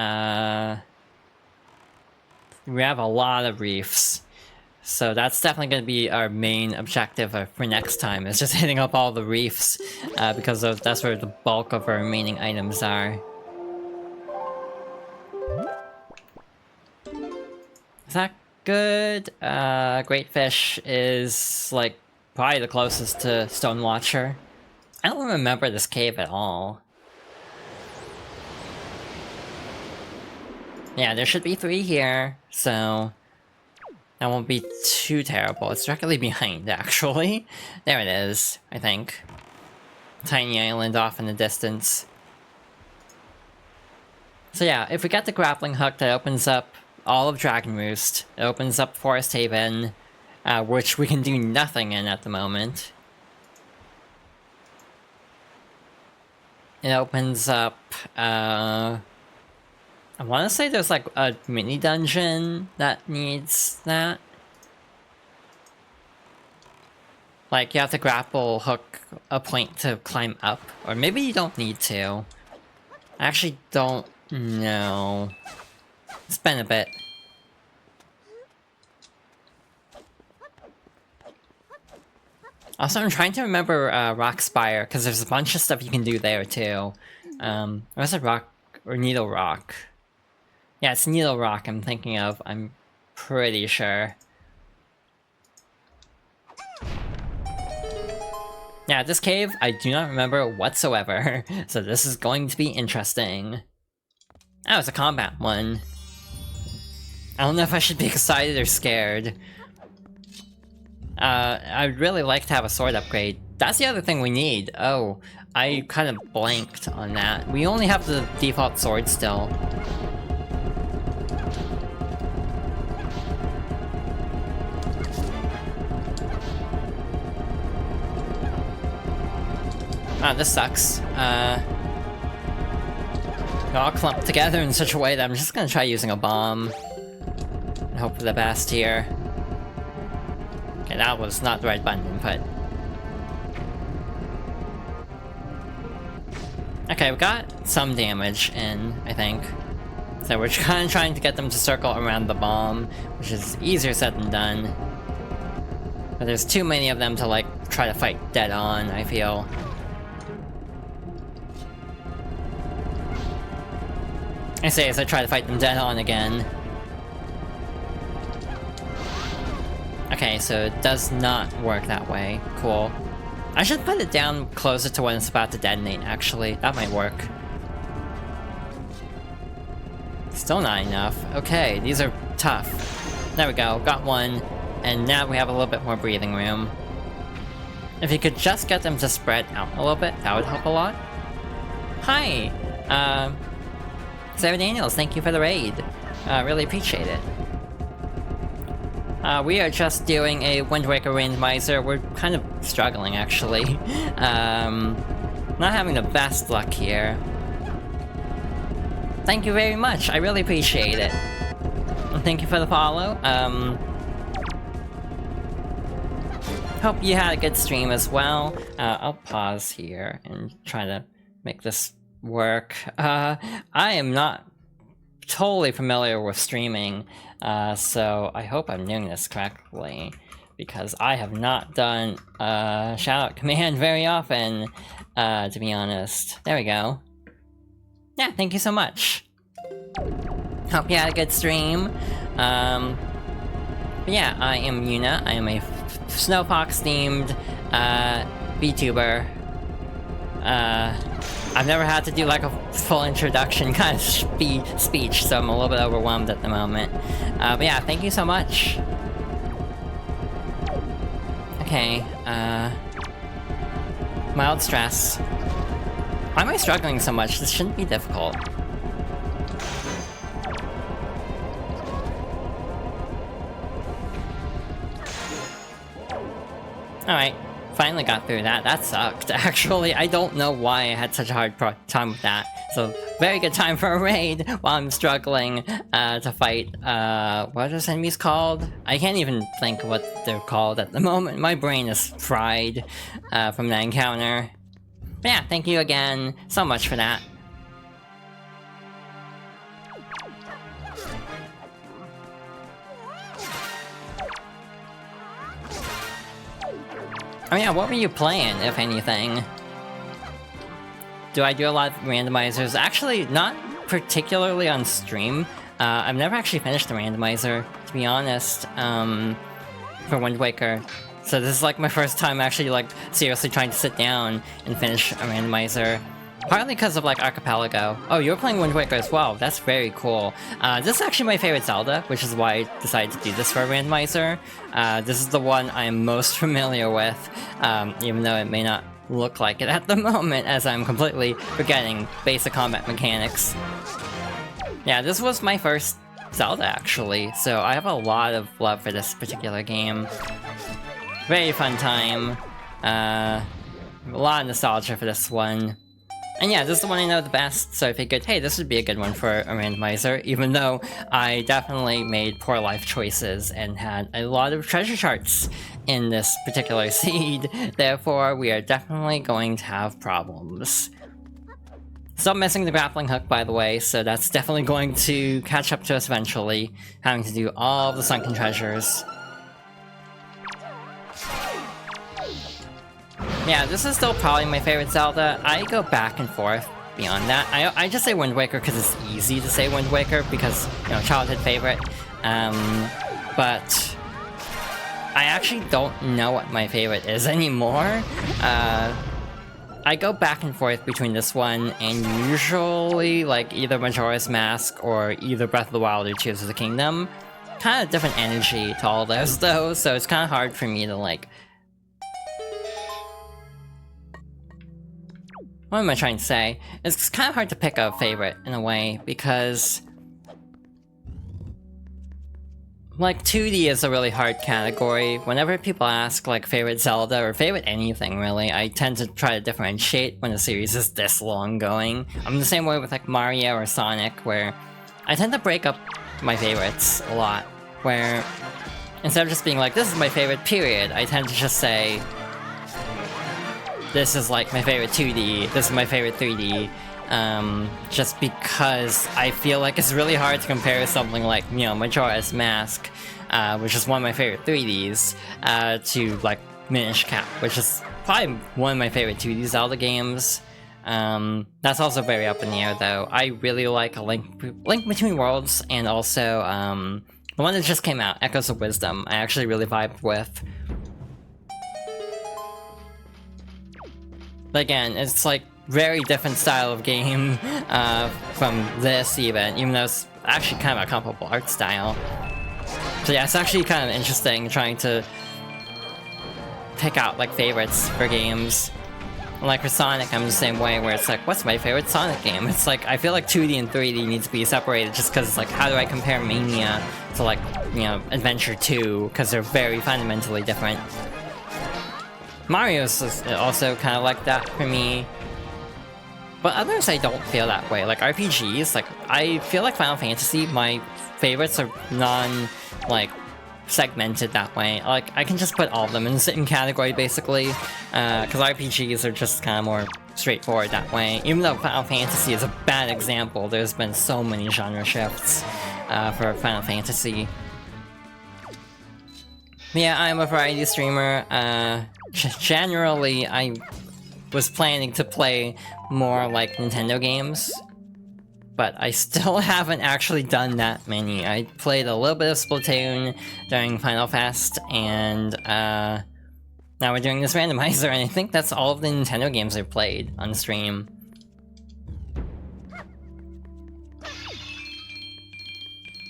have a lot of reefs. So that's definitely going to be our main objective for next time, is just hitting up all the reefs, because that's where the bulk of our remaining items are. Is that good? Great Fish is, like, probably the closest to Stone Watcher. I don't remember this cave at all. Yeah, there should be 3 here, so... that won't be too terrible. It's directly behind, actually. There it is, I think. Tiny island off in the distance. So yeah, if we get the grappling hook, that opens up all of Dragon Roost. It opens up Forest Haven, which we can do nothing in at the moment. It opens up, I want to say there's like a mini dungeon that needs that. Like, you have to grapple hook a point to climb up. Or maybe you don't need to. I actually don't know. It's been a bit. Also, I'm trying to remember Rock Spire, because there's a bunch of stuff you can do there too. Or is it Rock or Needle Rock? Yeah, it's Needle Rock I'm thinking of, I'm pretty sure. Yeah, this cave, I do not remember whatsoever, so this is going to be interesting. Oh, it's a combat one. I don't know if I should be excited or scared. I'd really like to have a sword upgrade. That's the other thing we need. Oh, I kind of blanked on that. We only have the default sword still. Oh, this sucks. They're all clumped together in such a way that I'm just gonna try using a bomb. And hope for the best here. Okay, that was not the right button input. Okay, we got some damage in, I think. So we're kind of trying to get them to circle around the bomb, which is easier said than done. But there's too many of them to, like, try to fight dead on, I feel. I say as I try to fight them dead on again. Okay, so it does not work that way. Cool. I should put it down closer to when it's about to detonate, actually. That might work. Still not enough. Okay, these are tough. There we go, got one. And now we have a little bit more breathing room. If you could just get them to spread out a little bit, that would help a lot. Hi! Sarah Daniels, thank you for the raid. Really appreciate it. We are just doing a Wind Waker randomizer. We're kind of struggling, actually. Not having the best luck here. Thank you very much, I really appreciate it. And thank you for the follow. Hope you had a good stream as well. I'll pause here and try to make this work. I am not totally familiar with streaming, so I hope I'm doing this correctly, because I have not done shoutout command very often, to be honest. There we go. Yeah, thank you so much. Hope you had a good stream. But yeah, I am Yuna. I am a Snow Fox themed VTuber. I've never had to do like a full introduction kind of speech, so I'm a little bit overwhelmed at the moment. But yeah, thank you so much. Okay, mild stress. Why am I struggling so much? This shouldn't be difficult. Alright, finally got through that. That sucked, actually. I don't know why I had such a hard time with that. So, very good time for a raid while I'm struggling to fight, what are those enemies called? I can't even think what they're called at the moment. My brain is fried from that encounter. But yeah, thank you again so much for that. Oh yeah, what were you playing, if anything? Do I do a lot of randomizers? Actually, not particularly on stream. I've never actually finished the randomizer, to be honest, for Wind Waker. So this is like my first time actually like seriously trying to sit down and finish a randomizer. Partly because of like Archipelago. Oh, you're playing Wind Waker as well. That's very cool. This is actually my favorite Zelda, which is why I decided to do this for a randomizer. This is the one I'm most familiar with, even though it may not look like it at the moment, as I'm completely forgetting basic combat mechanics. Yeah, this was my first Zelda, actually, so I have a lot of love for this particular game. Very fun time. A lot of nostalgia for this one. And yeah, this is the one I know the best, so I figured, hey, this would be a good one for a randomizer, even though I definitely made poor life choices and had a lot of treasure charts in this particular seed. Therefore, we are definitely going to have problems. Still missing the grappling hook, by the way, so that's definitely going to catch up to us eventually, having to do all of the sunken treasures. Yeah, this is still probably my favorite Zelda. I go back and forth beyond that. I just say Wind Waker because it's easy to say Wind Waker because, you know, childhood favorite. But I actually don't know what my favorite is anymore. I go back and forth between this one and usually like either Majora's Mask or either Breath of the Wild or Tears of the Kingdom. Kind of different energy to all those though, so it's kind of hard for me to like... What am I trying to say? It's kind of hard to pick a favorite, in a way, because... like 2D is a really hard category. Whenever people ask like favorite Zelda or favorite anything really, I tend to try to differentiate when a series is this long going. I'm the same way with like Mario or Sonic, where I tend to break up my favorites a lot, where instead of just being like, this is my favorite period, I tend to just say, this is like my favorite 2D, this is my favorite 3D. Just because I feel like it's really hard to compare something like, you know, Majora's Mask, which is one of my favorite 3Ds, to like Minish Cap, which is probably one of my favorite 2D Zelda games. That's also very up in the air though. I really like a Link Between Worlds, and also the one that just came out, Echoes of Wisdom, I actually really vibed with. But again, it's like very different style of game from this even though it's actually kind of a comparable art style. So yeah, it's actually kind of interesting trying to pick out like favorites for games. Like for Sonic, I'm the same way, where it's like, what's my favorite Sonic game? It's like, I feel like 2D and 3D need to be separated just because it's like, how do I compare Mania to like, you know, Adventure 2? Because they're very fundamentally different. Mario's also kind of like that for me. But others I don't feel that way. Like RPGs, like I feel like Final Fantasy, my favorites are like segmented that way. Like I can just put all of them in the same category basically, because RPGs are just kind of more straightforward that way. Even though Final Fantasy is a bad example, there's been so many genre shifts for Final Fantasy. But yeah, I'm a variety streamer. Generally, I was planning to play more like Nintendo games, but I still haven't actually done that many. I played a little bit of Splatoon during Final Fest, and now we're doing this randomizer, and I think that's all of the Nintendo games I've played on stream.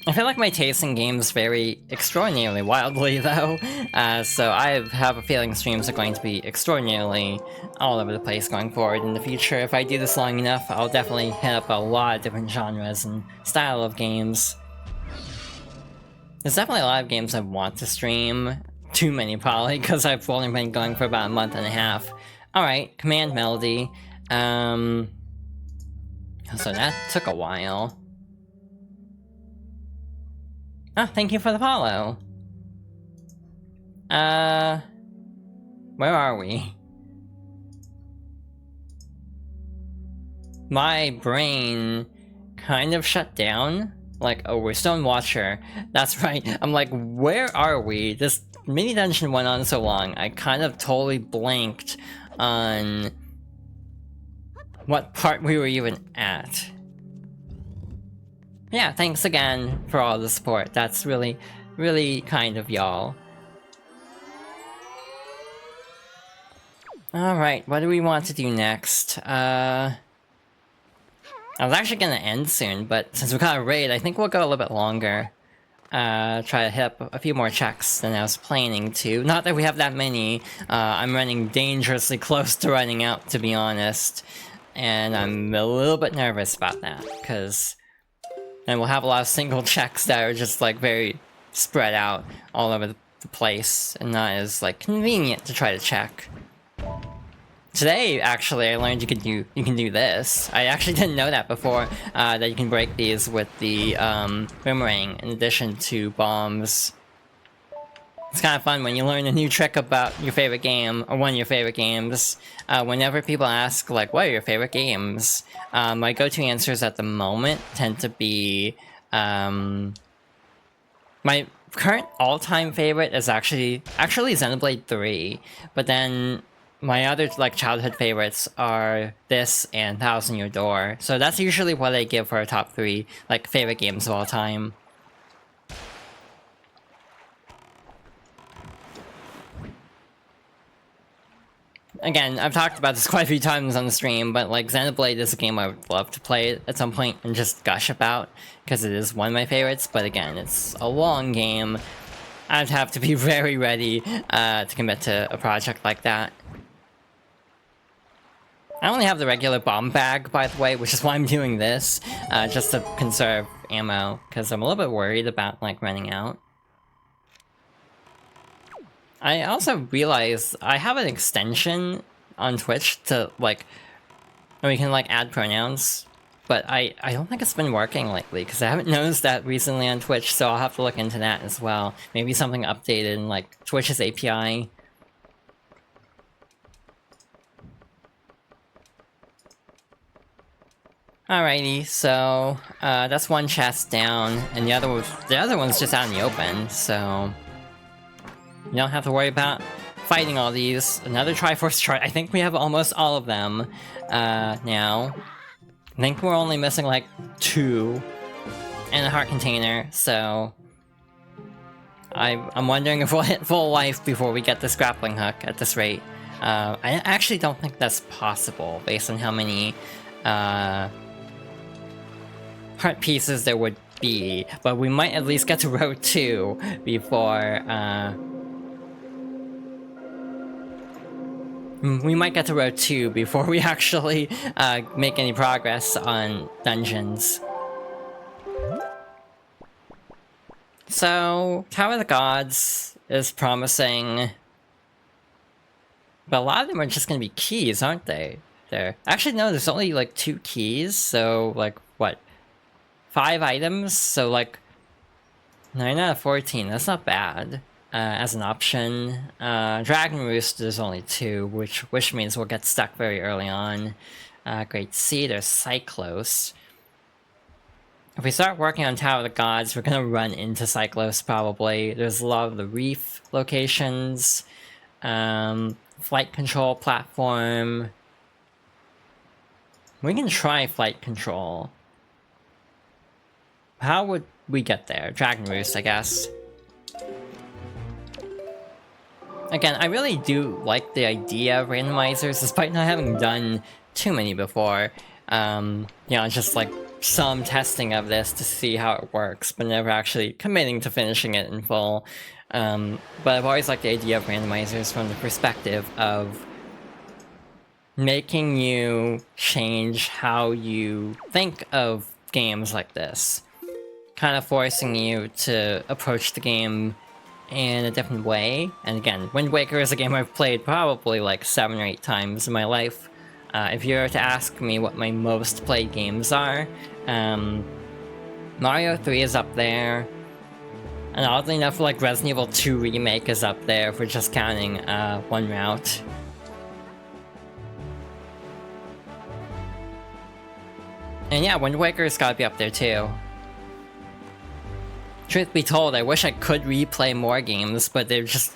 I feel like my taste in games vary extraordinarily wildly, though, so I have a feeling streams are going to be extraordinarily all over the place going forward in the future. If I do this long enough, I'll definitely hit up a lot of different genres and style of games. There's definitely a lot of games I want to stream. Too many, probably, because I've only been going for about a month and a half. Alright, Command Melody. So that took a while. Ah, thank you for the follow. Where are we? My brain kind of shut down. Like, oh, we're Stone Watcher. That's right. I'm like, where are we? This mini dungeon went on so long, I kind of totally blanked on what part we were even at. Yeah, thanks again for all the support. That's really, really kind of y'all. Alright, what do we want to do next? I was actually gonna end soon, but since we got a raid, I think we'll go a little bit longer. Try to hit up a few more checks than I was planning to. Not that we have that many. I'm running dangerously close to running out, to be honest. And I'm a little bit nervous about that, because then we'll have a lot of single checks that are just like very spread out all over the place, and not as like convenient to try to check. Today, actually, I learned you can do this. I actually didn't know that before, that you can break these with the boomerang in addition to bombs. It's kind of fun when you learn a new trick about your favorite game, or one of your favorite games. Whenever people ask, like, what are your favorite games? My go-to answers at the moment tend to be, my current all-time favorite is actually Xenoblade 3, but then my other, like, childhood favorites are this and Thousand Year Door. So that's usually what I give for a top 3, like, favorite games of all time. Again, I've talked about this quite a few times on the stream, but like Xenoblade is a game I would love to play at some point and just gush about, because it is one of my favorites, but again, it's a long game. I'd have to be very ready to commit to a project like that. I only have the regular bomb bag, by the way, which is why I'm doing this, just to conserve ammo, because I'm a little bit worried about, like, running out. I also realized I have an extension on Twitch to, like, where we can, like, add pronouns. But I don't think it's been working lately, because I haven't noticed that recently on Twitch, so I'll have to look into that as well. Maybe something updated in, like, Twitch's API. Alrighty, so that's one chest down, and the other one's just out in the open, so you don't have to worry about fighting all these. Another Triforce chart. I think we have almost all of them now. I think we're only missing like 2 and a heart container, so I'm wondering if we'll hit full life before we get this grappling hook at this rate. I actually don't think that's possible based on how many heart pieces there would be, but we might at least get to row 2 before we might get to row 2 before we actually make any progress on dungeons. So, Tower of the Gods is promising, but a lot of them are just gonna be keys, aren't they? Actually, no, there's only like 2 keys, so like, what? 5 items, so like 9 out of 14, that's not bad as an option. Dragon Roost, there's only 2, which means we'll get stuck very early on. Great Sea, there's Cyclos. If we start working on Tower of the Gods, we're gonna run into Cyclos probably. There's a lot of the reef locations, flight control platform. We can try flight control. How would we get there? Dragon Roost, I guess. Again, I really do like the idea of randomizers, despite not having done too many before. You know, just like some testing of this to see how it works, but never actually committing to finishing it in full. But I've always liked the idea of randomizers from the perspective of making you change how you think of games like this. Kind of forcing you to approach the game in a different way. And again, Wind Waker is a game I've played probably like 7 or 8 times in my life. If you were to ask me what my most played games are, Mario 3 is up there. And oddly enough, like Resident Evil 2 Remake is up there if we're just counting one route. And yeah, Wind Waker's gotta be up there too. Truth be told, I wish I could replay more games, but they're just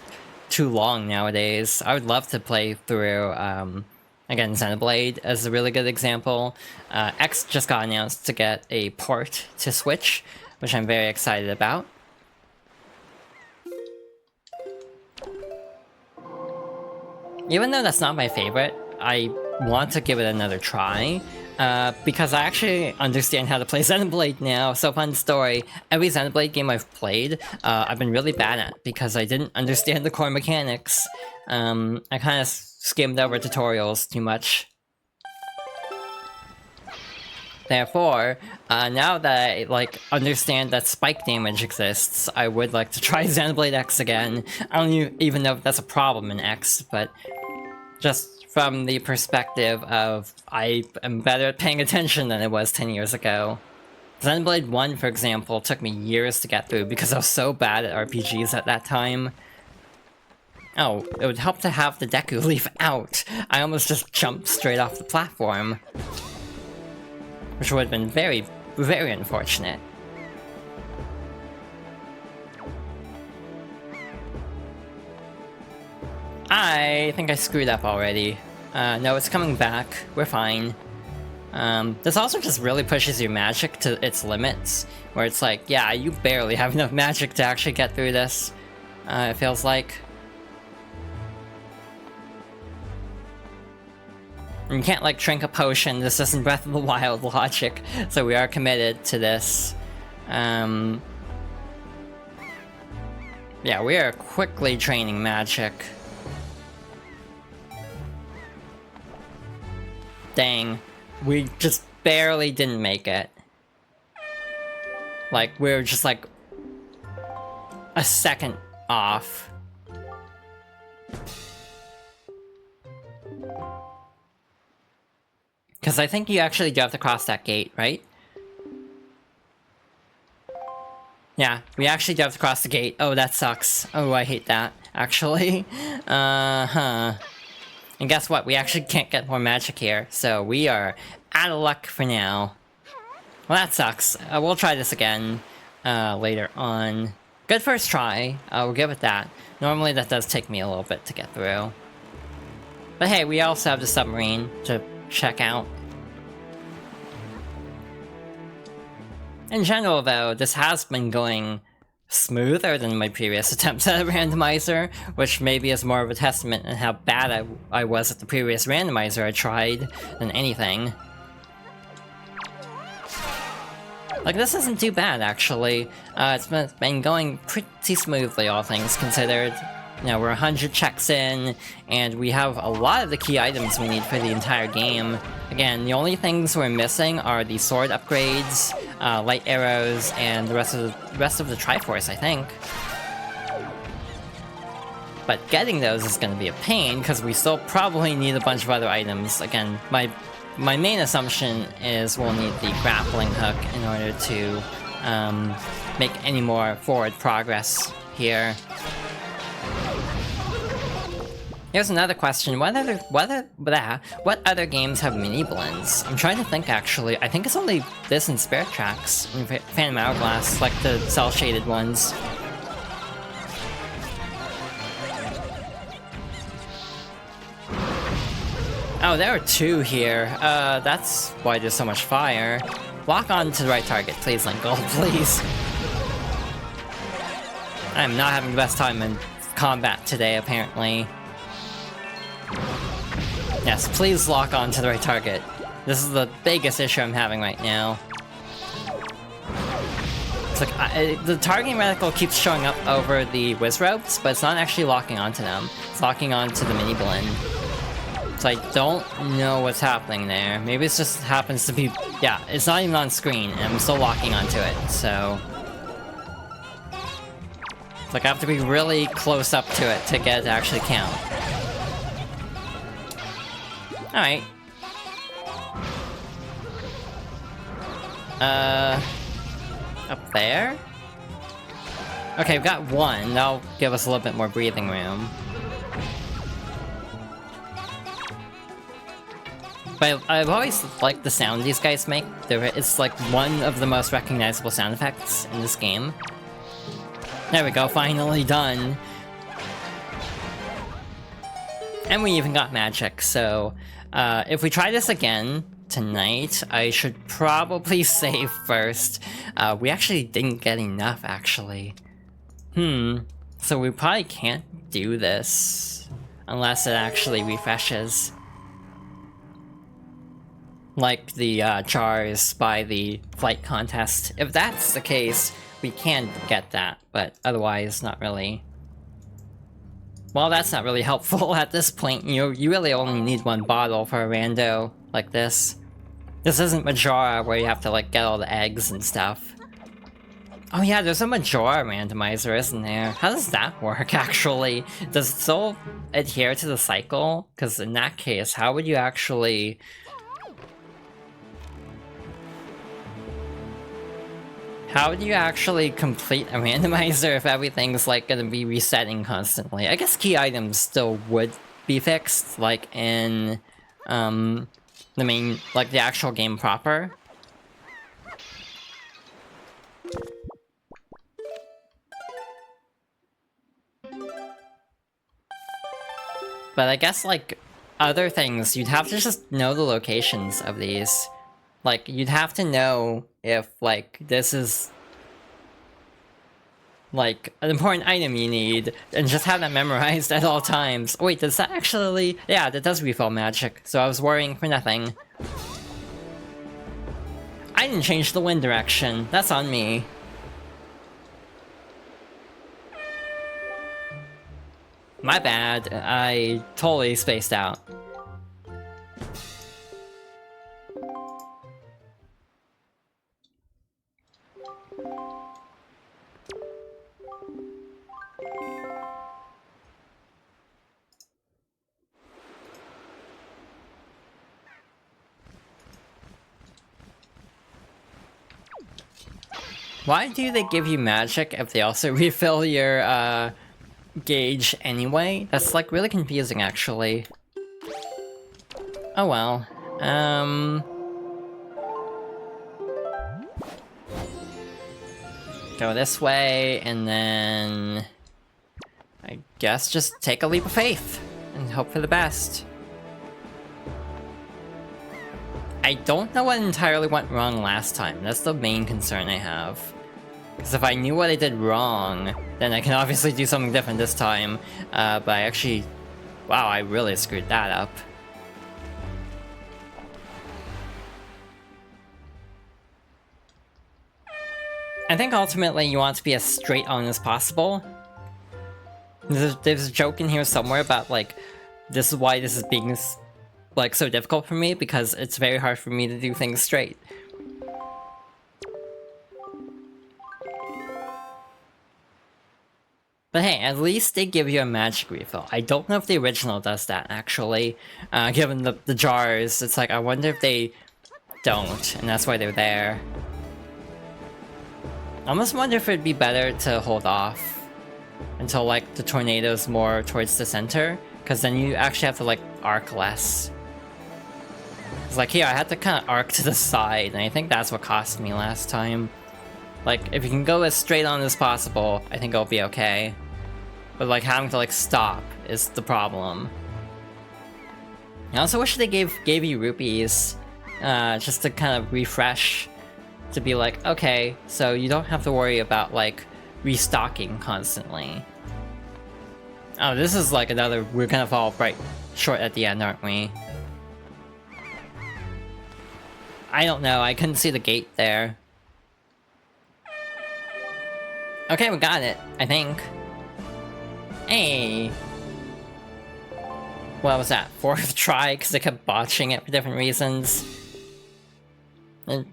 too long nowadays. I would love to play through, again, Xenoblade as a really good example. X just got announced to get a port to Switch, which I'm very excited about. Even though that's not my favorite, I want to give it another try. Because I actually understand how to play Xenoblade now, so fun story. Every Xenoblade game I've played, I've been really bad at, because I didn't understand the core mechanics. I kind of skimmed over tutorials too much. Therefore, now that I, like, understand that spike damage exists, I would like to try Xenoblade X again. I don't even know if that's a problem in X, but just from the perspective of I am better at paying attention than I was 10 years ago. Xenoblade 1, for example, took me years to get through because I was so bad at RPGs at that time. Oh, it would help to have the Deku Leaf out. I almost just jumped straight off the platform. Which would have been very, very unfortunate. I think I screwed up already. No, it's coming back. We're fine. This also just really pushes your magic to its limits, where it's like, yeah, you barely have enough magic to actually get through this, it feels like. And you can't, like, drink a potion, this isn't Breath of the Wild logic, so we are committed to this. Yeah, we are quickly draining magic. Dang, we just barely didn't make it. Like, we were just like a second off. Because I think you actually do have to cross that gate, right? Yeah, we actually do have to cross the gate. Oh, that sucks. Oh, I hate that, actually. And guess what? We actually can't get more magic here, so we are out of luck for now. Well, that sucks. We'll try this again later on. Good first try. We'll give it that. Normally that does take me a little bit to get through. But hey, we also have the submarine to check out. In general, though, this has been going smoother than my previous attempts at a randomizer, which maybe is more of a testament in how bad I was at the previous randomizer I tried than anything. Like, this isn't too bad, actually. It's been going pretty smoothly, all things considered. You know, we're 100 checks in, and we have a lot of the key items we need for the entire game. Again, the only things we're missing are the sword upgrades, light arrows, and the rest of the Triforce, I think. But getting those is going to be a pain, because we still probably need a bunch of other items. Again, my main assumption is we'll need the grappling hook in order to make any more forward progress here. Here's another question, what other games have mini blends? I'm trying to think, actually. I think it's only this and Spirit Tracks, and Phantom Hourglass, like the cel-shaded ones. Oh, there are two here. That's why there's so much fire. Lock on to the right target, please, Linkle, please. I'm not having the best time in combat today, apparently. Yes, please lock on to the right target. This is the biggest issue I'm having right now. It's like, the targeting reticle keeps showing up over the whiz ropes, but it's not actually locking onto them. It's locking onto the mini blend. So I don't know what's happening there. Maybe it just happens to be... Yeah, it's not even on screen, and I'm still locking onto it, so... It's like I have to be really close up to it to get it to actually count. Alright. Up there? Okay, we've got one. That'll give us a little bit more breathing room. But I've always liked the sound these guys make. It's like one of the most recognizable sound effects in this game. There we go, finally done. And we even got magic, so... if we try this again tonight, I should probably save first. We actually didn't get enough, actually. So we probably can't do this unless it actually refreshes. Like the jars by the flight contest. If that's the case, we can get that, but otherwise, not really. Well, that's not really helpful at this point. You really only need one bottle for a rando like this. This isn't Majora where you have to like get all the eggs and stuff. Oh yeah, there's a Majora randomizer, isn't there? How does that work, actually? Does it still adhere to the cycle? Because in that case, how would you actually... How would you actually complete a randomizer if everything's like gonna be resetting constantly? I guess key items still would be fixed, like in the main, like the actual game proper. But I guess like other things, you'd have to just know the locations of these. Like, you'd have to know if, like, this is, like, an important item you need, and just have that memorized at all times. Wait, does that actually... Yeah, that does refill magic, so I was worrying for nothing. I didn't change the wind direction. That's on me. My bad. I totally spaced out. Why do they give you magic if they also refill your gauge anyway? That's like really confusing actually. Oh well. Go this way, and then I guess just take a leap of faith and hope for the best. I don't know what entirely went wrong last time. That's the main concern I have. Because if I knew what I did wrong, then I can obviously do something different this time. But I actually... Wow, I really screwed that up. I think ultimately you want to be as straight on as possible. There's a joke in here somewhere about like, this is why this is being like so difficult for me, because it's very hard for me to do things straight. But hey, at least they give you a magic refill. I don't know if the original does that, actually. Given the jars, it's like, I wonder if they don't, and that's why they're there. I almost wonder if it'd be better to hold off until, like, the tornado's more towards the center, because then you actually have to, like, arc less. It's like, here, I had to kind of arc to the side, and I think that's what cost me last time. Like, if you can go as straight on as possible, I think it'll be okay. But, like, having to, like, stop is the problem. I also wish they gave you rupees, just to kind of refresh. To be like, okay, so you don't have to worry about, like, restocking constantly. Oh, this is like another... We're gonna fall right short at the end, aren't we? I don't know, I couldn't see the gate there. Okay, we got it, I think. Hey! What was that? 4th try, because I kept botching it for different reasons. And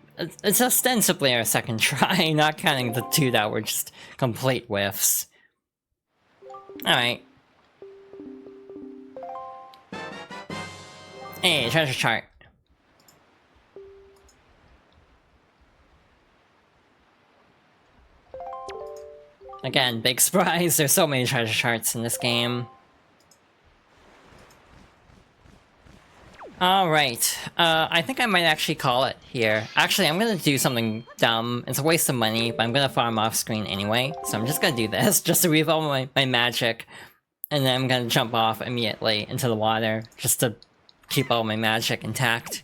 it's ostensibly our 2nd try, not counting the 2 that were just complete whiffs. Alright. Hey, treasure chart. Again, big surprise, there's so many treasure charts in this game. Alright, I think I might actually call it here. Actually, I'm gonna do something dumb. It's a waste of money, but I'm gonna farm off screen anyway. So I'm just gonna do this, just to refill my magic. And then I'm gonna jump off immediately into the water, just to keep all my magic intact.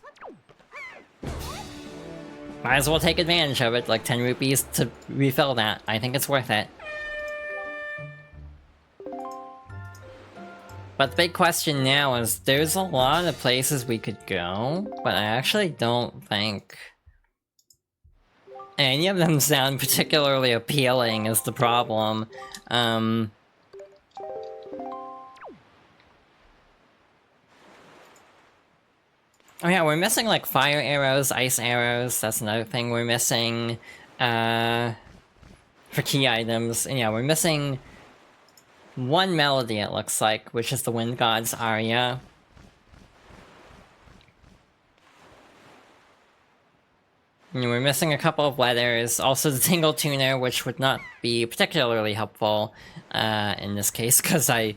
Might as well take advantage of it, like 10 rupees to refill that. I think it's worth it. But the big question now is, there's a lot of places we could go, but I actually don't think any of them sound particularly appealing is the problem. Oh yeah, we're missing like fire arrows, ice arrows, that's another thing we're missing, for key items. And yeah, we're missing one melody, it looks like, which is the Wind God's aria. And we're missing a couple of letters, also the Tingle Tuner, which would not be particularly helpful in this case, because I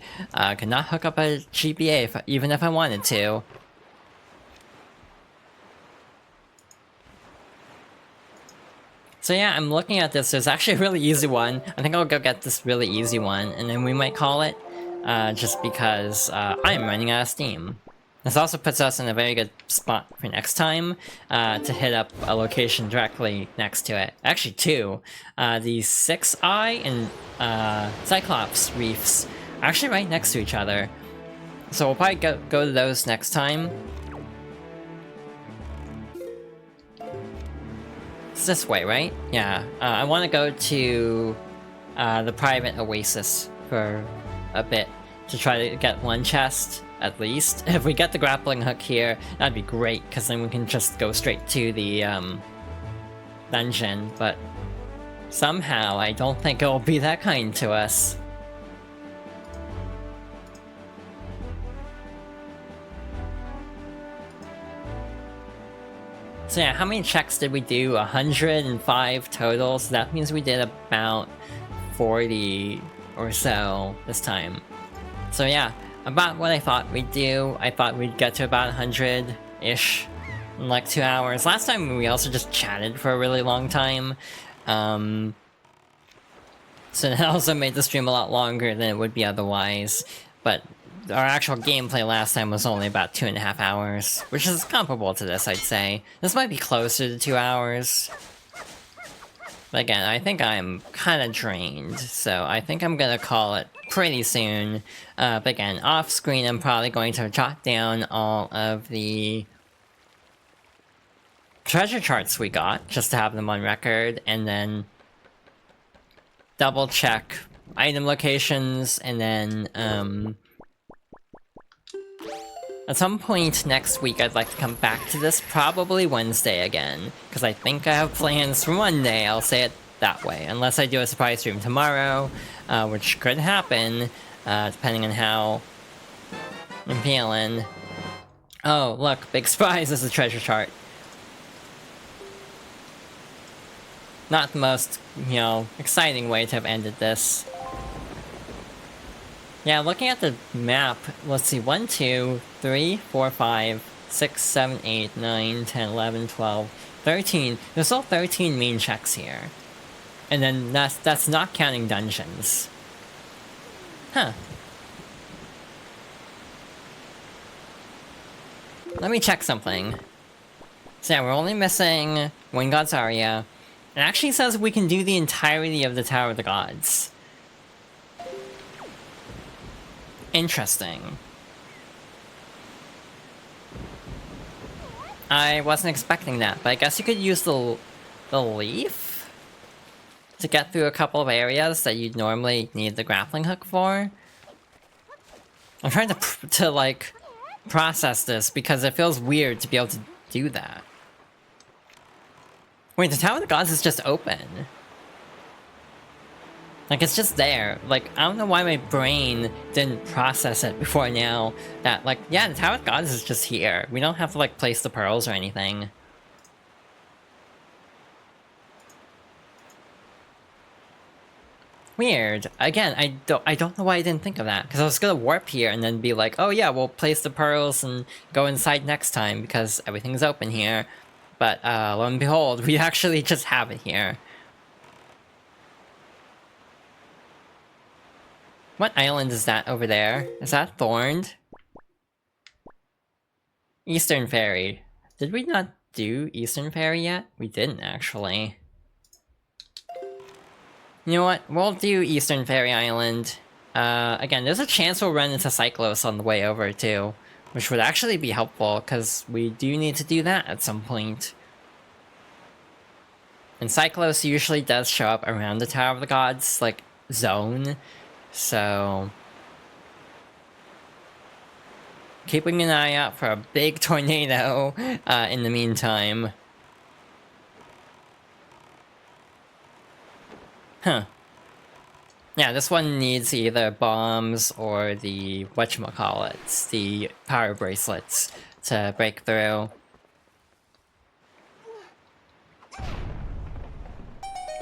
could not hook up a GBA even if I wanted to. So yeah, I'm looking at this, there's actually a really easy one. I think I'll go get this really easy one, and then we might call it, just because I'm running out of steam. This also puts us in a very good spot for next time, to hit up a location directly next to it. Actually 2. The 6-Eye and Cyclops Reefs are actually right next to each other. So we'll probably go to those next time. It's this way, right? Yeah. I want to go to the private oasis for a bit to try to get one chest, at least. If we get the grappling hook here, that'd be great, because then we can just go straight to the dungeon, but somehow I don't think it'll be that kind to us. So yeah, how many checks did we do? 105 total, so that means we did about 40 or so this time. So yeah, about what I thought we'd do. I thought we'd get to about 100-ish in like 2 hours. Last time we also just chatted for a really long time. So that also made the stream a lot longer than it would be otherwise. But our actual gameplay last time was only about 2.5 hours, which is comparable to this, I'd say. This might be closer to 2 hours. But again, I think I'm kind of drained, so I think I'm gonna call it pretty soon. But again, off screen, I'm probably going to jot down all of the treasure charts we got, just to have them on record, and then double check item locations, and then, at some point next week, I'd like to come back to this, probably Wednesday again, because I think I have plans for Monday, I'll say it that way, unless I do a surprise stream tomorrow, which could happen, depending on how I'm feeling. Oh, look, big surprise, this is a treasure chart. Not the most, you know, exciting way to have ended this. Yeah, looking at the map, let's see, 1, 2, 3, 4, 5, 6, 7, 8, 9, 10, 11, 12, 13. There's still 13 main checks here. And then that's not counting dungeons. Huh. Let me check something. So yeah, we're only missing Wind God's Aria. It actually says we can do the entirety of the Tower of the Gods. Interesting. I wasn't expecting that, but I guess you could use the leaf to get through a couple of areas that you'd normally need the grappling hook for. I'm trying to like process this because it feels weird to be able to do that. Wait, the Tower of the Gods is just open. Like, it's just there. Like, I don't know why my brain didn't process it before now. That, like, yeah, the Tower of the Gods is just here. We don't have to, like, place the pearls or anything. Weird. Again, I don't know why I didn't think of that. Because I was gonna warp here and then be like, oh yeah, we'll place the pearls and go inside next time because everything's open here. But, lo and behold, we actually just have it here. What island is that over there? Is that Thorned? Eastern Ferry. Did we not do Eastern Ferry yet? We didn't, actually. You know what? We'll do Eastern Ferry Island. Again, there's a chance we'll run into Cyclos on the way over, too. Which would actually be helpful, because we do need to do that at some point. And Cyclos usually does show up around the Tower of the Gods, like, zone. So, keeping an eye out for a big tornado in the meantime. Huh. Yeah, this one needs either bombs or the whatchamacallits, the power bracelets, to break through.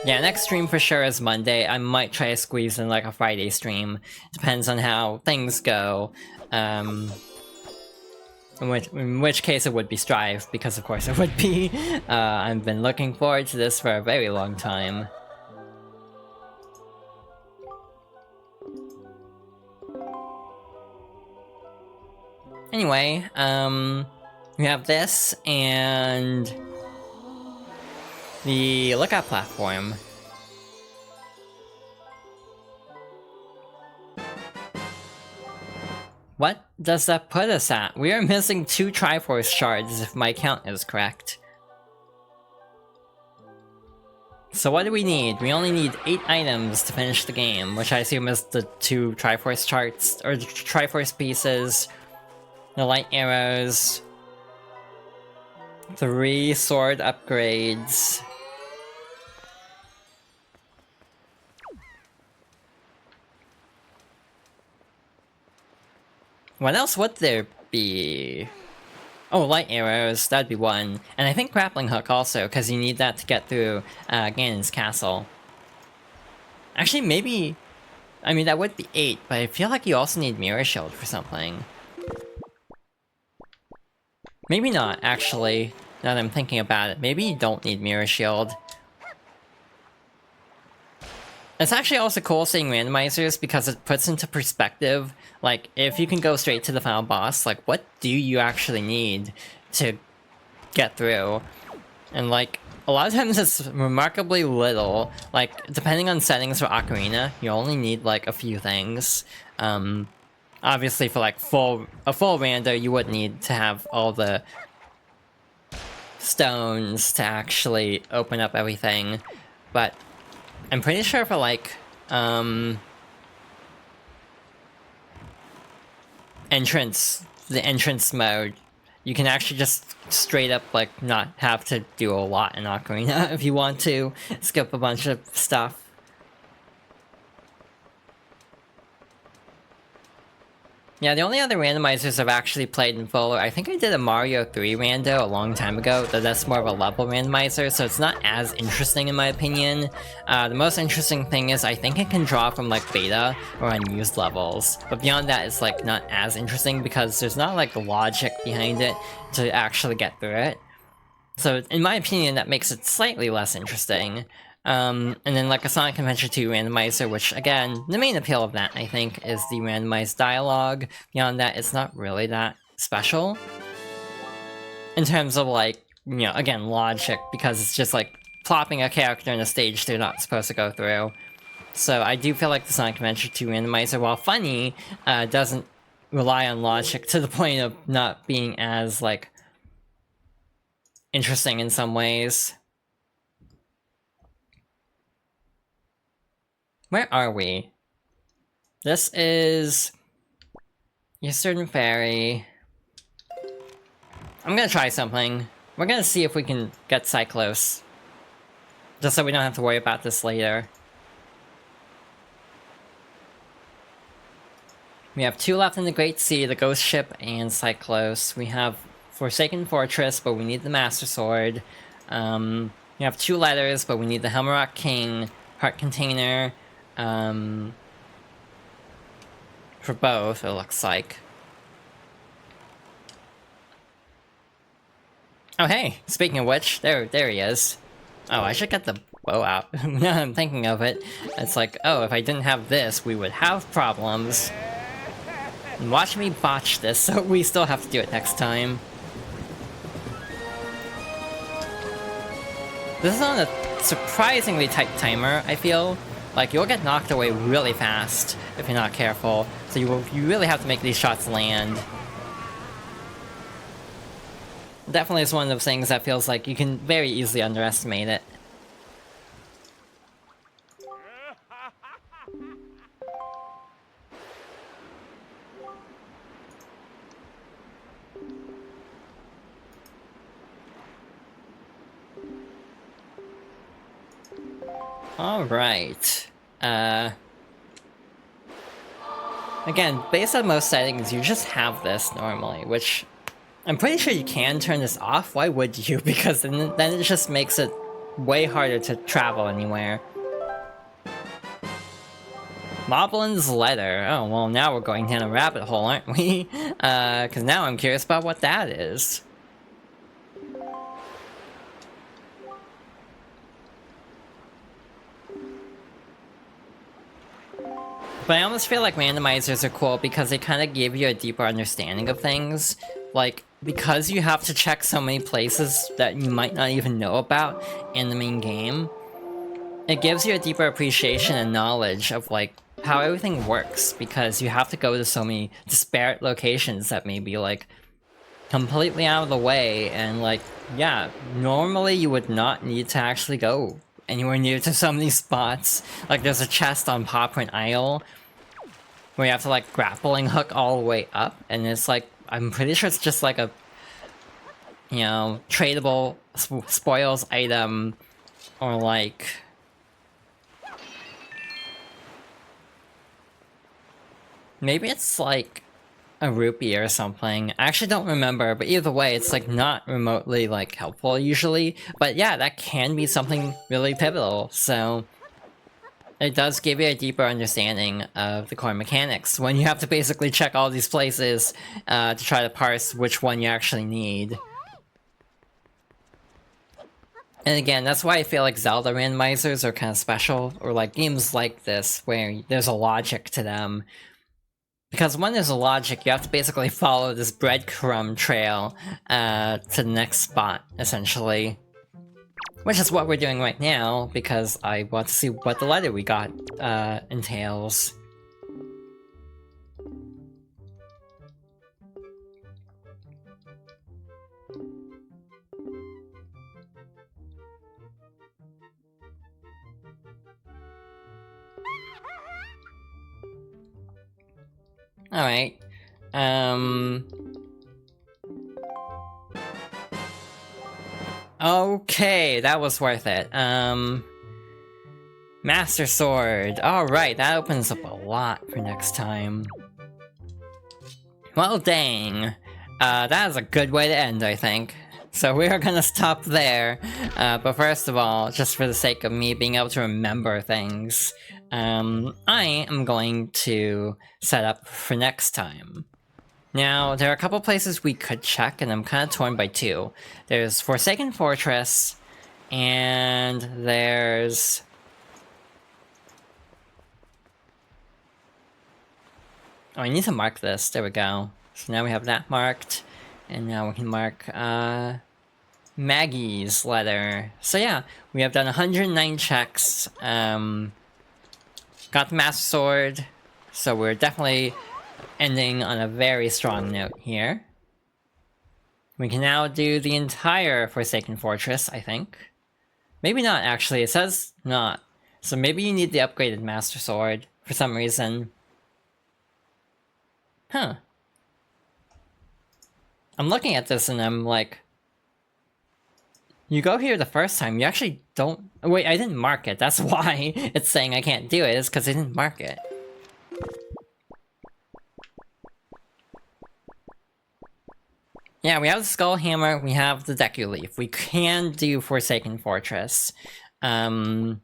Yeah, next stream for sure is Monday. I might try to squeeze in like a Friday stream. Depends on how things go. In which case it would be Strive, because of course it would be. I've been looking forward to this for a very long time. Anyway, we have this, and the lookout platform. What does that put us at? We are missing 2 Triforce shards if my count is correct. So what do we need? We only need 8 items to finish the game, which I assume is the 2 Triforce charts, or Triforce pieces, the light arrows, 3 sword upgrades. What else would there be? Oh, light arrows, that'd be one. And I think grappling hook also, because you need that to get through Ganon's castle. Actually, maybe... I mean, that would be 8, but I feel like you also need Mirror Shield for something. Maybe not, actually, now that I'm thinking about it. Maybe you don't need Mirror Shield. It's actually also cool seeing randomizers because it puts into perspective, like, if you can go straight to the final boss, like, what do you actually need to get through? And, like, a lot of times it's remarkably little. Like, depending on settings for Ocarina, you only need, like, a few things. Obviously for, like, a full rando, you would need to have all the stones to actually open up everything. But I'm pretty sure for, like, the entrance mode, you can actually just straight up, like, not have to do a lot in Ocarina if you want to skip a bunch of stuff. Yeah, the only other randomizers I've actually played in full, I think I did a Mario 3 rando a long time ago, though that's more of a level randomizer, so it's not as interesting in my opinion. The most interesting thing is I think it can draw from, like, beta or unused levels, but beyond that it's, like, not as interesting because there's not, like, logic behind it to actually get through it. So in my opinion, that makes it slightly less interesting. And then, like, a Sonic Adventure 2 randomizer, which, again, the main appeal of that, I think, is the randomized dialogue. Beyond that, it's not really that special. In terms of, like, you know, again, logic, because it's just, like, plopping a character in a stage they're not supposed to go through. So I do feel like the Sonic Adventure 2 randomizer, while funny, doesn't rely on logic to the point of not being as, like, interesting in some ways. Where are we? This is Eastern Fairy. I'm gonna try something. We're gonna see if we can get Cyclos. Just so we don't have to worry about this later. We have 2 left in the Great Sea, the Ghost Ship and Cyclos. We have Forsaken Fortress, but we need the Master Sword. We have 2 letters, but we need the Helmarock King, Heart Container, for both, it looks like. Oh hey, speaking of which, there he is. Oh, I should get the bow out. Now I'm thinking of it, it's like, oh, if I didn't have this, we would have problems. And watch me botch this, so we still have to do it next time. This is on a surprisingly tight timer, I feel. Like, you'll get knocked away really fast if you're not careful, so you really have to make these shots land. Definitely is one of those things that feels like you can very easily underestimate it. Alright. Again, based on most settings, you just have this normally, which I'm pretty sure you can turn this off. Why would you? Because then it just makes it way harder to travel anywhere. Moblin's letter. Oh, well, now we're going down a rabbit hole, aren't we? Because now I'm curious about what that is. But I almost feel like randomizers are cool because they kind of give you a deeper understanding of things. Like, because you have to check so many places that you might not even know about in the main game, it gives you a deeper appreciation and knowledge of, like, how everything works, because you have to go to so many disparate locations that may be, like, completely out of the way, and, like, yeah, normally you would not need to actually go anywhere near to some of these spots. Like, there's a chest on Popprint Isle where you have to, like, grappling hook all the way up, and it's like, I'm pretty sure it's just like a, you know, tradable spoils item, or like... maybe it's like a rupee or something. I actually don't remember, but either way, it's like not remotely like helpful usually. But yeah, that can be something really pivotal, so it does give you a deeper understanding of the core mechanics when you have to basically check all these places to try to parse which one you actually need. And again, that's why I feel like Zelda randomizers are kind of special, or like games like this, where there's a logic to them. Because when there's a logic, you have to basically follow this breadcrumb trail to the next spot, essentially. Which is what we're doing right now, because I want to see what the letter we got entails. Alright. Okay, that was worth it. Master Sword. Alright, that opens up a lot for next time. Well, dang. That is a good way to end, I think. So we are gonna stop there. But first of all, just for the sake of me being able to remember things, I am going to set up for next time. Now, there are a couple places we could check, and I'm kind of torn by two. There's Forsaken Fortress, and there's... Oh, I need to mark this. There we go. So now we have that marked, and now we can mark, Maggie's letter. So yeah, we have done 109 checks, got the Master Sword, so we're definitely ending on a very strong note here. We can now do the entire Forsaken Fortress, I think. Maybe not, actually. It says not. So maybe you need the upgraded Master Sword for some reason. Huh. I'm looking at this and I'm like... You go here the first time, you actually don't... Wait, I didn't mark it. That's why it's saying I can't do it, is because I didn't mark it. Yeah, we have the Skull Hammer, we have the Deku Leaf. We can do Forsaken Fortress. There's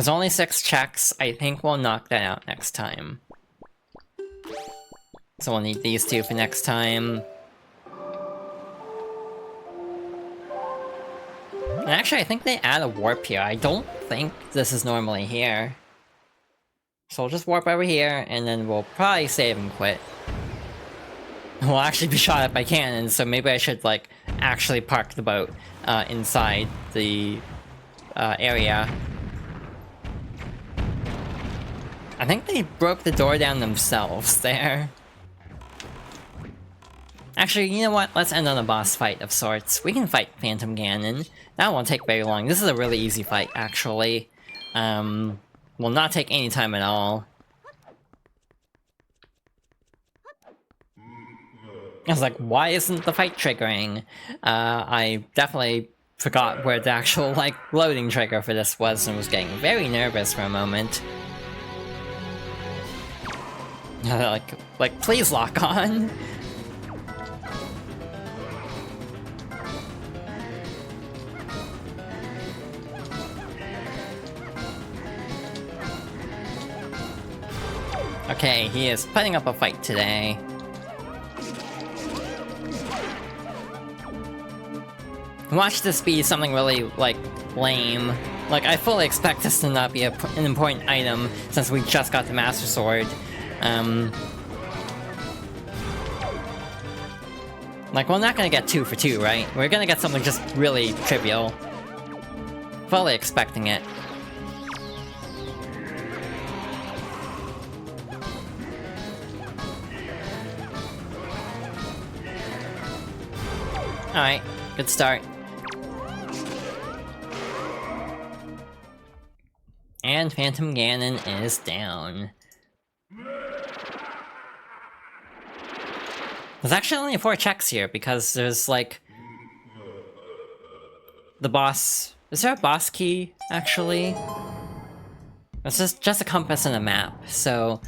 only 6 checks. I think we'll knock that out next time. So we'll need these two for next time. And actually, I think they add a warp here. I don't think this is normally here. So we'll just warp over here, and then we'll probably save and quit. We'll actually be shot at by cannons, so maybe I should, like, actually park the boat inside the area. I think they broke the door down themselves there. Actually, you know what? Let's end on a boss fight of sorts. We can fight Phantom Ganon. That won't take very long. This is a really easy fight, actually. Will not take any time at all. I was like, why isn't the fight triggering? I definitely forgot where the actual, like, loading trigger for this was and was getting very nervous for a moment. like, please lock on! Okay, he is putting up a fight today. Watch this be something really, like, lame. Like, I fully expect this to not be an important item, since we just got the Master Sword. Like, we're not gonna get 2 for 2, right? We're gonna get something just really trivial. Fully expecting it. Alright, good start. And Phantom Ganon is down. There's actually only 4 checks here, because there's, like... The boss... Is there a boss key, actually? It's just a compass and a map, so...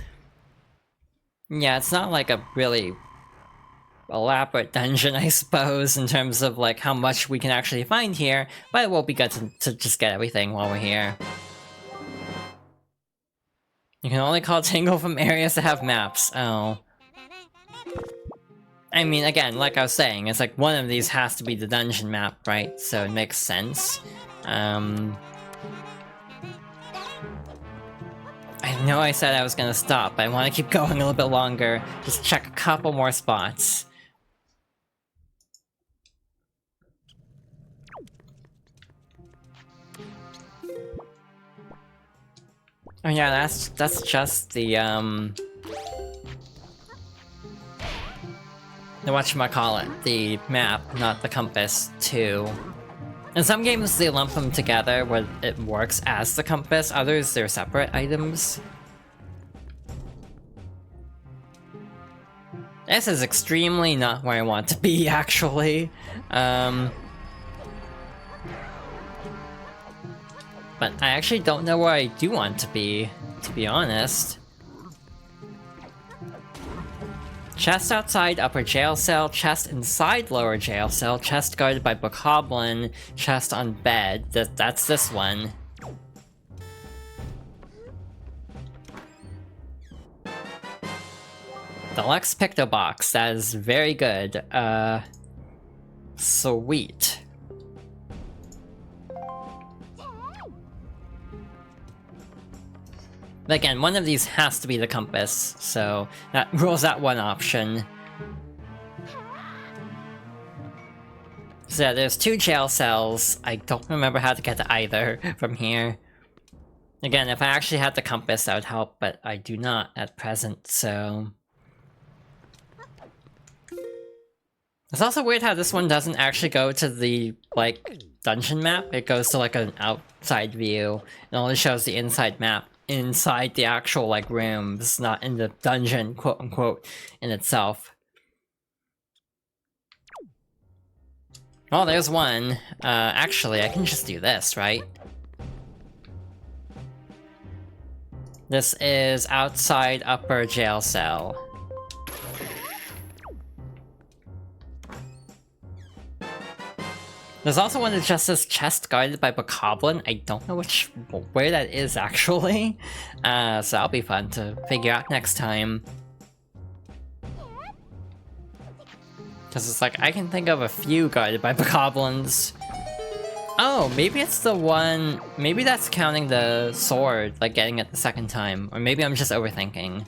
Yeah, it's not like a really elaborate dungeon, I suppose, in terms of like how much we can actually find here, but it will be good to just get everything while we're here. You can only call Tingle from areas that have maps. Oh. I mean, again, like I was saying, it's like one of these has to be the dungeon map, right? So it makes sense. I know I said I was gonna stop, but I want to keep going a little bit longer. Just check a couple more spots. Oh yeah, that's just the whatchamacallit, the map, not the compass, too. In some games, they lump them together where it works as the compass, others, they're separate items. This is extremely not where I want to be, actually. But I actually don't know where I do want to be honest. Chest outside upper jail cell, chest inside lower jail cell, chest guarded by bokoblin, chest on bed. That's this one. Deluxe Picto Box, that is very good. Sweet. But again, one of these has to be the compass, so that rules out one option. So yeah, there's 2 jail cells. I don't remember how to get to either from here. Again, if I actually had the compass, that would help, but I do not at present, so... It's also weird how this one doesn't actually go to the, like, dungeon map. It goes to, like, an outside view. It only shows the inside map inside the actual, like, rooms, not in the dungeon, quote-unquote, in itself. Oh, there's one. Actually, I can just do this, right? This is outside upper jail cell. There's also one that just says chest guarded by bokoblin. I don't know where that is actually. So that'll be fun to figure out next time. Because it's like, I can think of a few guarded by bokoblins. Oh, maybe it's the one... Maybe that's counting the sword, like getting it the second time. Or maybe I'm just overthinking.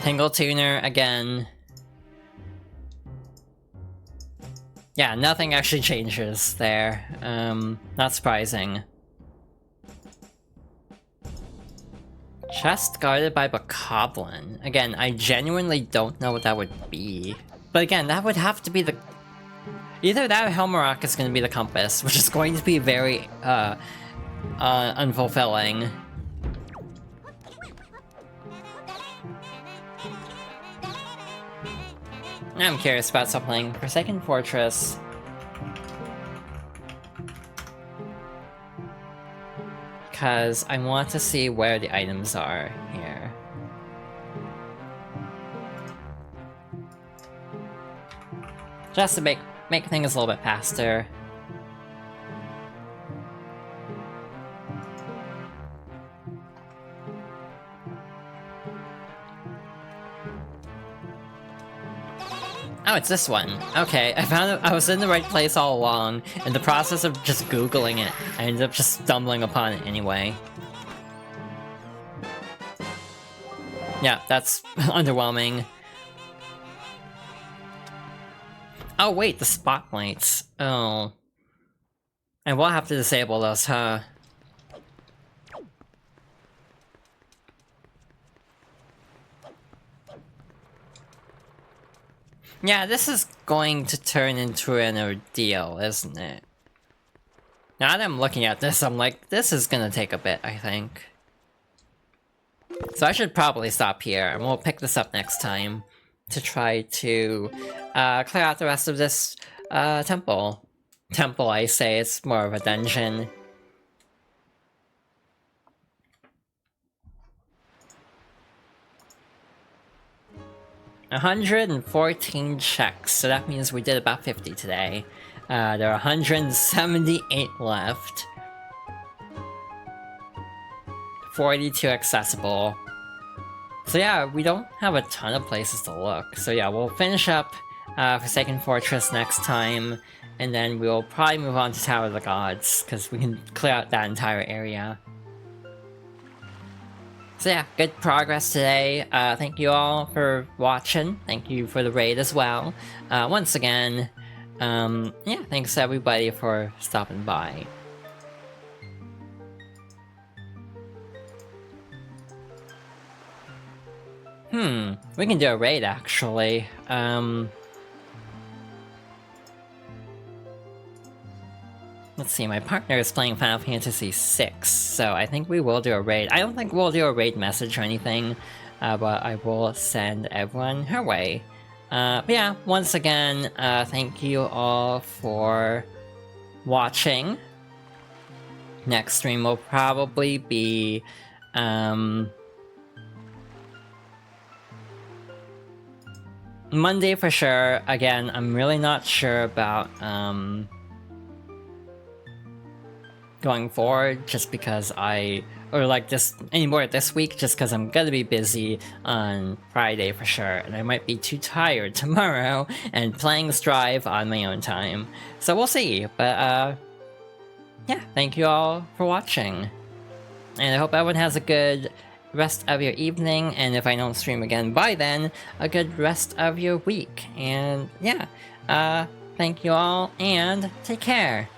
Tingle Tuner again. Yeah, nothing actually changes there. Not surprising. Chest guarded by bokoblin. Again, I genuinely don't know what that would be. But again, that would have to be the... Either that or Helmarock is going to be the compass, which is going to be very, unfulfilling. I'm curious about something. Forsaken Fortress. Because I want to see where the items are here. Just to make things a little bit faster. Oh, it's this one. Okay, I found it. I was in the right place all along. In the process of just Googling it, I ended up just stumbling upon it anyway. Yeah, that's underwhelming. Oh wait, the spotlights. Oh. I will have to disable those, huh? Yeah, this is going to turn into an ordeal, isn't it? Now that I'm looking at this, I'm like, this is gonna take a bit, I think. So I should probably stop here, and we'll pick this up next time to try to clear out the rest of this temple. Temple, I say, it's more of a dungeon. 114 checks, so that means we did about 50 today. There are 178 left. 42 accessible. So yeah, we don't have a ton of places to look. So yeah, we'll finish up Forsaken Fortress next time, and then we'll probably move on to Tower of the Gods, because we can clear out that entire area. So yeah, good progress today. Thank you all for watching. Thank you for the raid as well. Once again, yeah, thanks everybody for stopping by. We can do a raid actually. Let's see, my partner is playing Final Fantasy VI, so I think we will do a raid. I don't think we'll do a raid message or anything, but I will send everyone her way. But yeah, once again, thank you all for watching. Next stream will probably be, Monday for sure. Again, I'm really not sure about, going forward, just because anymore this week, just because I'm gonna be busy on Friday for sure, and I might be too tired tomorrow and playing Strive on my own time. So we'll see, but yeah, thank you all for watching. And I hope everyone has a good rest of your evening, and if I don't stream again by then, a good rest of your week. And yeah, thank you all, and take care.